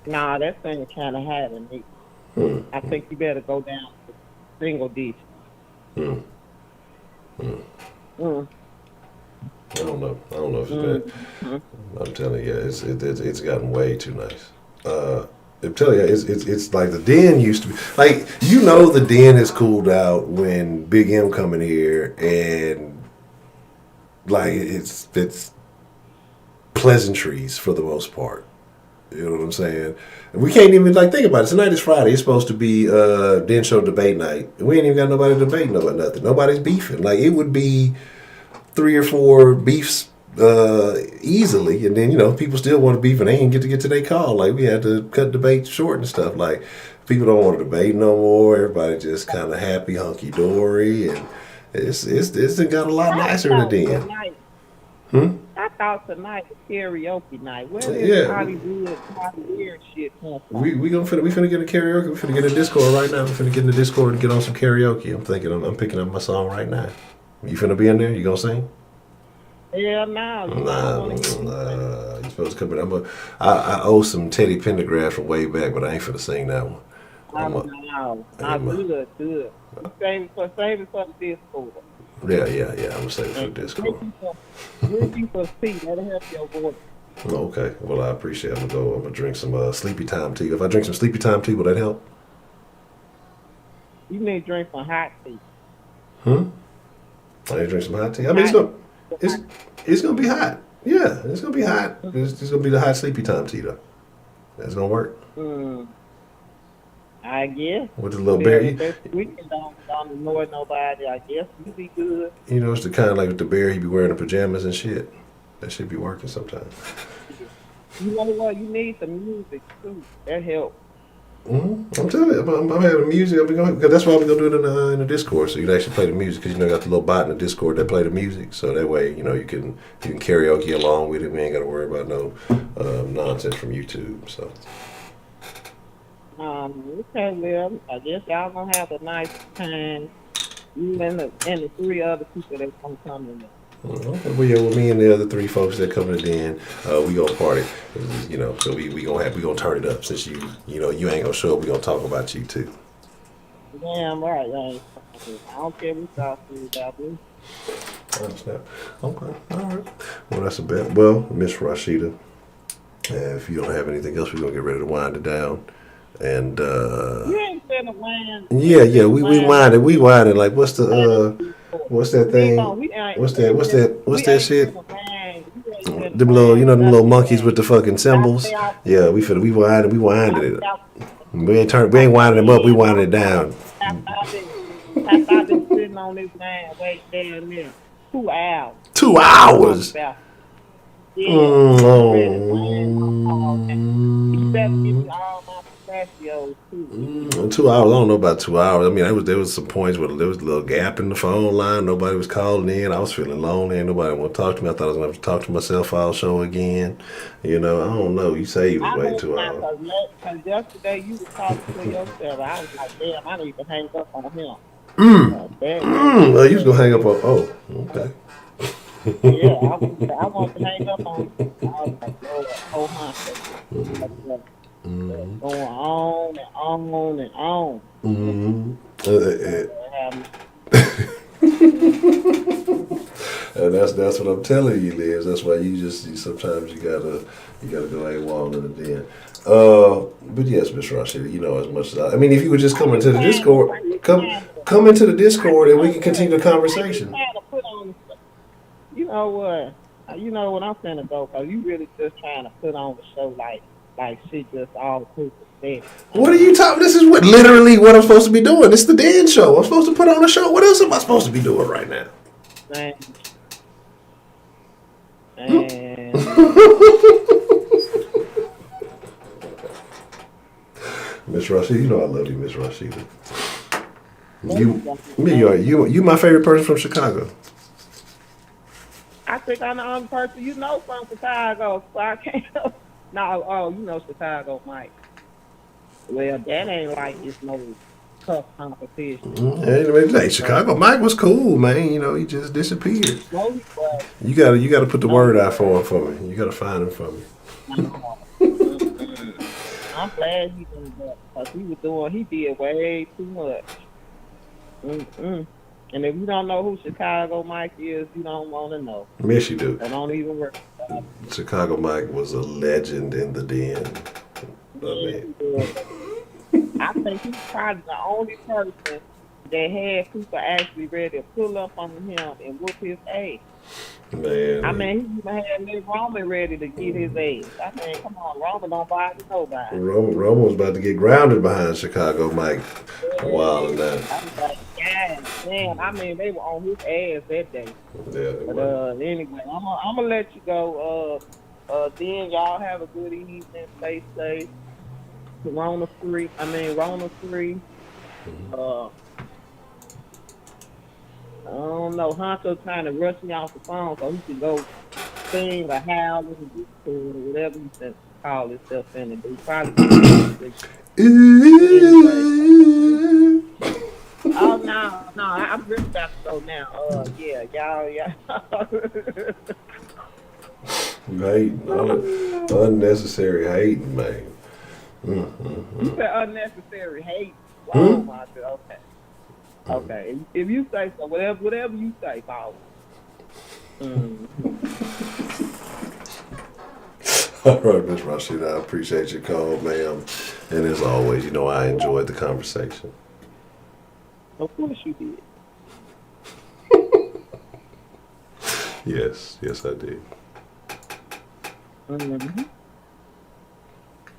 Nah, that thing is kind of having me. I think you better go down to single digits. I don't know if it's bad. I'm telling you, it's gotten way too nice. I'm telling you, it's like the Den used to be. Like, the Den has cooled out when Big M come in here and like it's pleasantries for the most part. You know what I'm saying? We can't even think about it. Tonight is Friday. It's supposed to be Den Show debate night. We ain't even got nobody debating about nothing. Nobody's beefing. Like it would be 3 or 4 beefs easily, and then people still want to beef and they ain't get to their call. Like we had to cut debates short and stuff. Like people don't want to debate no more. Everybody just kind of happy, hunky dory, and it's got a lot nicer in the Den. I thought tonight was karaoke night. Where is Hollyweird shit come from? We finna get a karaoke. We finna get a Discord right now. We finna get in the Discord and get on some karaoke. I'm thinking I'm picking up my song right now. You finna be in there? You gonna sing? Yeah, nah. You supposed to come in. I owe some Teddy Pendergrass from way back, but I ain't finna sing that one. Good. Save it for the Discord. Yeah. I'm gonna save it for the Discord. That'll help your voice. Okay. Well, I appreciate it. I'm gonna drink some sleepy time tea. If I drink some sleepy time tea, will that help? You need to drink some hot tea. I need to drink some hot tea. It's gonna be hot. Yeah, it's gonna be hot. It's gonna be the hot sleepy time tea though. That's gonna work. I guess. With the little berry. We don't annoy nobody. I guess you be good. It's the kind of like with the bear, he be wearing the pajamas and shit. That should be working sometimes. You know what? You need some music too. That helps. I'm telling you, I'm having music. Because that's why we're gonna do it in the Discord, so you can actually play the music. Because got the little bot in the Discord that play the music, so that way you can karaoke along with it. We ain't got to worry about no nonsense from YouTube. So. Okay, well, I guess y'all gonna have a nice time. You and the 3 other people that's gonna come in there. Okay, well, yeah, me and the other 3 folks that coming in, we gonna party, so we gonna turn it up. Since you ain't gonna show up, we gonna talk about you too. Damn right, I don't care what y'all say about me. I understand. Okay. All right. Well, that's a bet. Well, Miss Rashida, if you don't have anything else, we're gonna get ready to wind it down. And You ain't finna win. yeah, we winded. Like, what's that thing? What's that shit? Them little monkeys with the fucking cymbals. Yeah, we winded it. We ain't winding them up. We winded it down. I've been sitting on this man wait damn near 2 hours. 2 hours. Yeah. Oh. You better give me all my pistachios too. 2 hours. I don't know about 2 hours. I mean, there was some points where there was a little gap in the phone line. Nobody was calling in. I was feeling lonely. And nobody wanted to talk to me. I thought I was going to have to talk to myself all show again. You know, I don't know. You say you was waiting 2 hours. Because yesterday you was talking to yourself. I was like, damn, I need to hang up on him. Well, you was going to hang up on... Oh, okay. Yeah, I want to hang up on him. I was like, oh, Honcho. Going on and on and on. And that's what I'm telling you, Liz. That's why you sometimes you gotta go AWOL in the den. But yes, Miss Rashida, you know as much as I mean, if you would just come into the Discord, come into the Discord, and we can continue the conversation. You know what? You know what I'm finna go, cause you really just trying to put on the show like shit just all cool. What are you talking? This is literally what I'm supposed to be doing. It's the Dan show. I'm supposed to put on a show. What else am I supposed to be doing right now? Man. Miss Rashida, you know I love you, Miss Rashida. You my favorite person from Chicago. I think I'm the only person you know from Chicago, so I can't. No, you know Chicago, Mike. Well, that ain't like it's no tough competition. Hey, Chicago Mike was cool, man. You know, he just disappeared. You gotta put the word out for him for me. You gotta find him for me. I'm glad he did that because he did way too much. And if you don't know who Chicago Mike is, you don't want to know. Yes, you do. I don't even work. Chicago Mike was a legend in the den. I think he's probably the only person that had people actually ready to pull up on him and whoop his ass. Man. I mean, he even had Nick Roman ready to get his ass. I mean, come on, Roman don't bother nobody. Roman was about to get grounded behind Chicago Mike a while ago. I was like, God damn. I mean, they were on his ass that day. Yeah, but anyway, I'm gonna let you go. Then y'all have a good evening. Stay safe. Rona free. I don't know. Honcho trying to rush me off the phone so he can go sing or howl or whatever he said call himself in and do. Probably. Oh no, I'm really about to go now. Yeah, y'all. Hate, unnecessary hating, man. You said unnecessary hate. Oh my God. Okay. If you say so, whatever you say, Paul. All right, Miss Rashida, I appreciate your call, ma'am. And as always, you know I enjoyed the conversation. Of course you did. Yes, I did.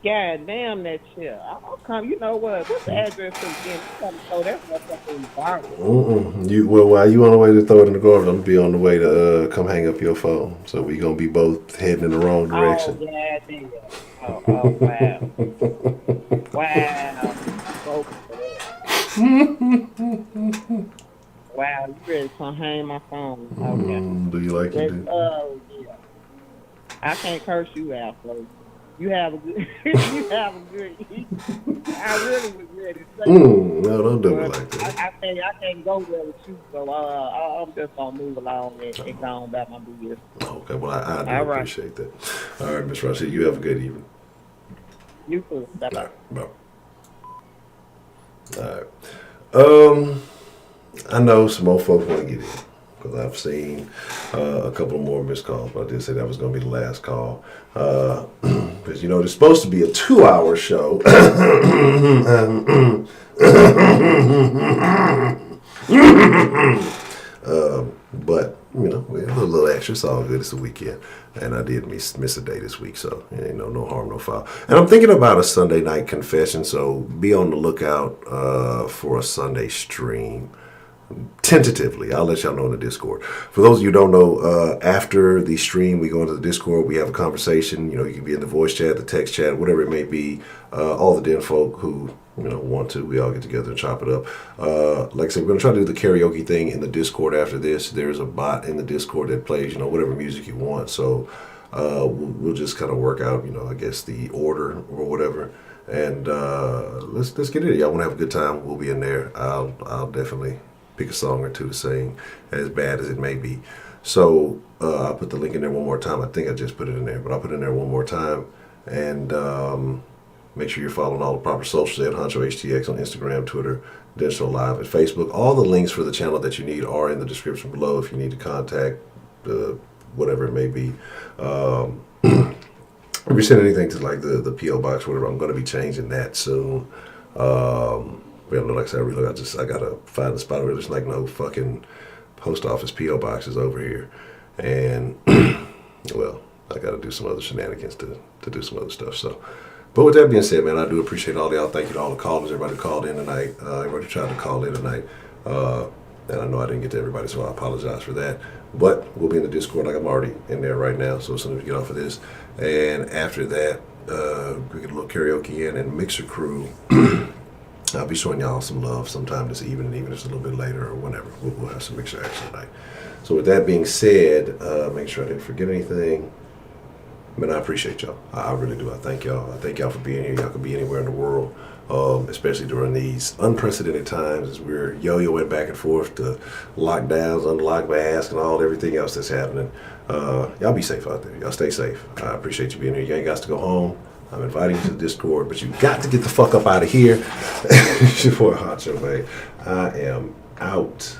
God damn that shit. I'll come. You know what? What's the address for again? Oh, that's what's up in the garbage. While you on the way to throw it in the garbage, I'm gonna be on the way to come hang up your phone. So we gonna be both heading in the wrong direction. Oh yeah, damn. Oh wow. Wow, you ready to hang my phone? Okay. Do you like it? Yeah. I can't curse you out, folks. You have a good evening. I really was ready to say no, don't do it like that. I can't go there with you, so I'm just going to move along and go on about my business. Okay, well, I do appreciate that. All right, Miss Rashida, you have a good evening. You too. Bye-bye. All right. I know some more folks want to get in because I've seen a couple more missed calls, but I did say that was going to be the last call. Because, there's supposed to be a 2-hour show. But, we have a little extra. It's all good. It's the weekend. And I did miss a day this week, so ain't no harm, no foul. And I'm thinking about a Sunday night confession, so be on the lookout for a Sunday stream. Tentatively, I'll let y'all know in the Discord. For those of you who don't know, after the stream, we go into the Discord, we have a conversation. You can be in the voice chat, the text chat, whatever it may be. All the den folk who want to, we all get together and chop it up. Like I said, we're gonna try to do the karaoke thing in the Discord after this. There's a bot in the Discord that plays, whatever music you want. So we'll just kind of work out, I guess the order or whatever. And let's get it. Y'all want to have a good time? We'll be in there. I'll definitely pick a song or two to sing, as bad as it may be. So I'll put the link in there one more time. I think I just put it in there, but I'll put it in there one more time. And make sure you're following all the proper socials. Ed Honcho HTX on Instagram, Twitter, Den Show Live, and Facebook. All the links for the channel that you need are in the description below if you need to contact whatever it may be. If you send anything to like the P.O. Box, whatever, I'm going to be changing that soon. Like I said, I gotta find a spot where there's like no fucking post office P.O. boxes over here. And, well, I gotta do some other shenanigans to do some other stuff. So, but with that being said, man, I do appreciate all y'all. Thank you to all the callers, everybody who called in tonight. Everybody who tried to call in tonight. And I know I didn't get to everybody, so I apologize for that. But we'll be in the Discord, like I'm already in there right now. So as soon as we get off of this, and after that, we get a little karaoke in and Mixer Crew. I'll be showing y'all some love sometime this evening, even if it's a little bit later or whenever. We'll have some mixer action tonight. So with that being said, make sure I didn't forget anything. Man, I appreciate y'all. I really do. I thank y'all. I thank y'all for being here. Y'all could be anywhere in the world, especially during these unprecedented times as we're yo-yoing back and forth to lockdowns, unlock masks, and everything else that's happening. Y'all be safe out there. Y'all stay safe. I appreciate you being here. You ain't got to go home. I'm inviting you to the Discord, but you got to get the fuck up out of here. It's your boy Honcho, man. I am out.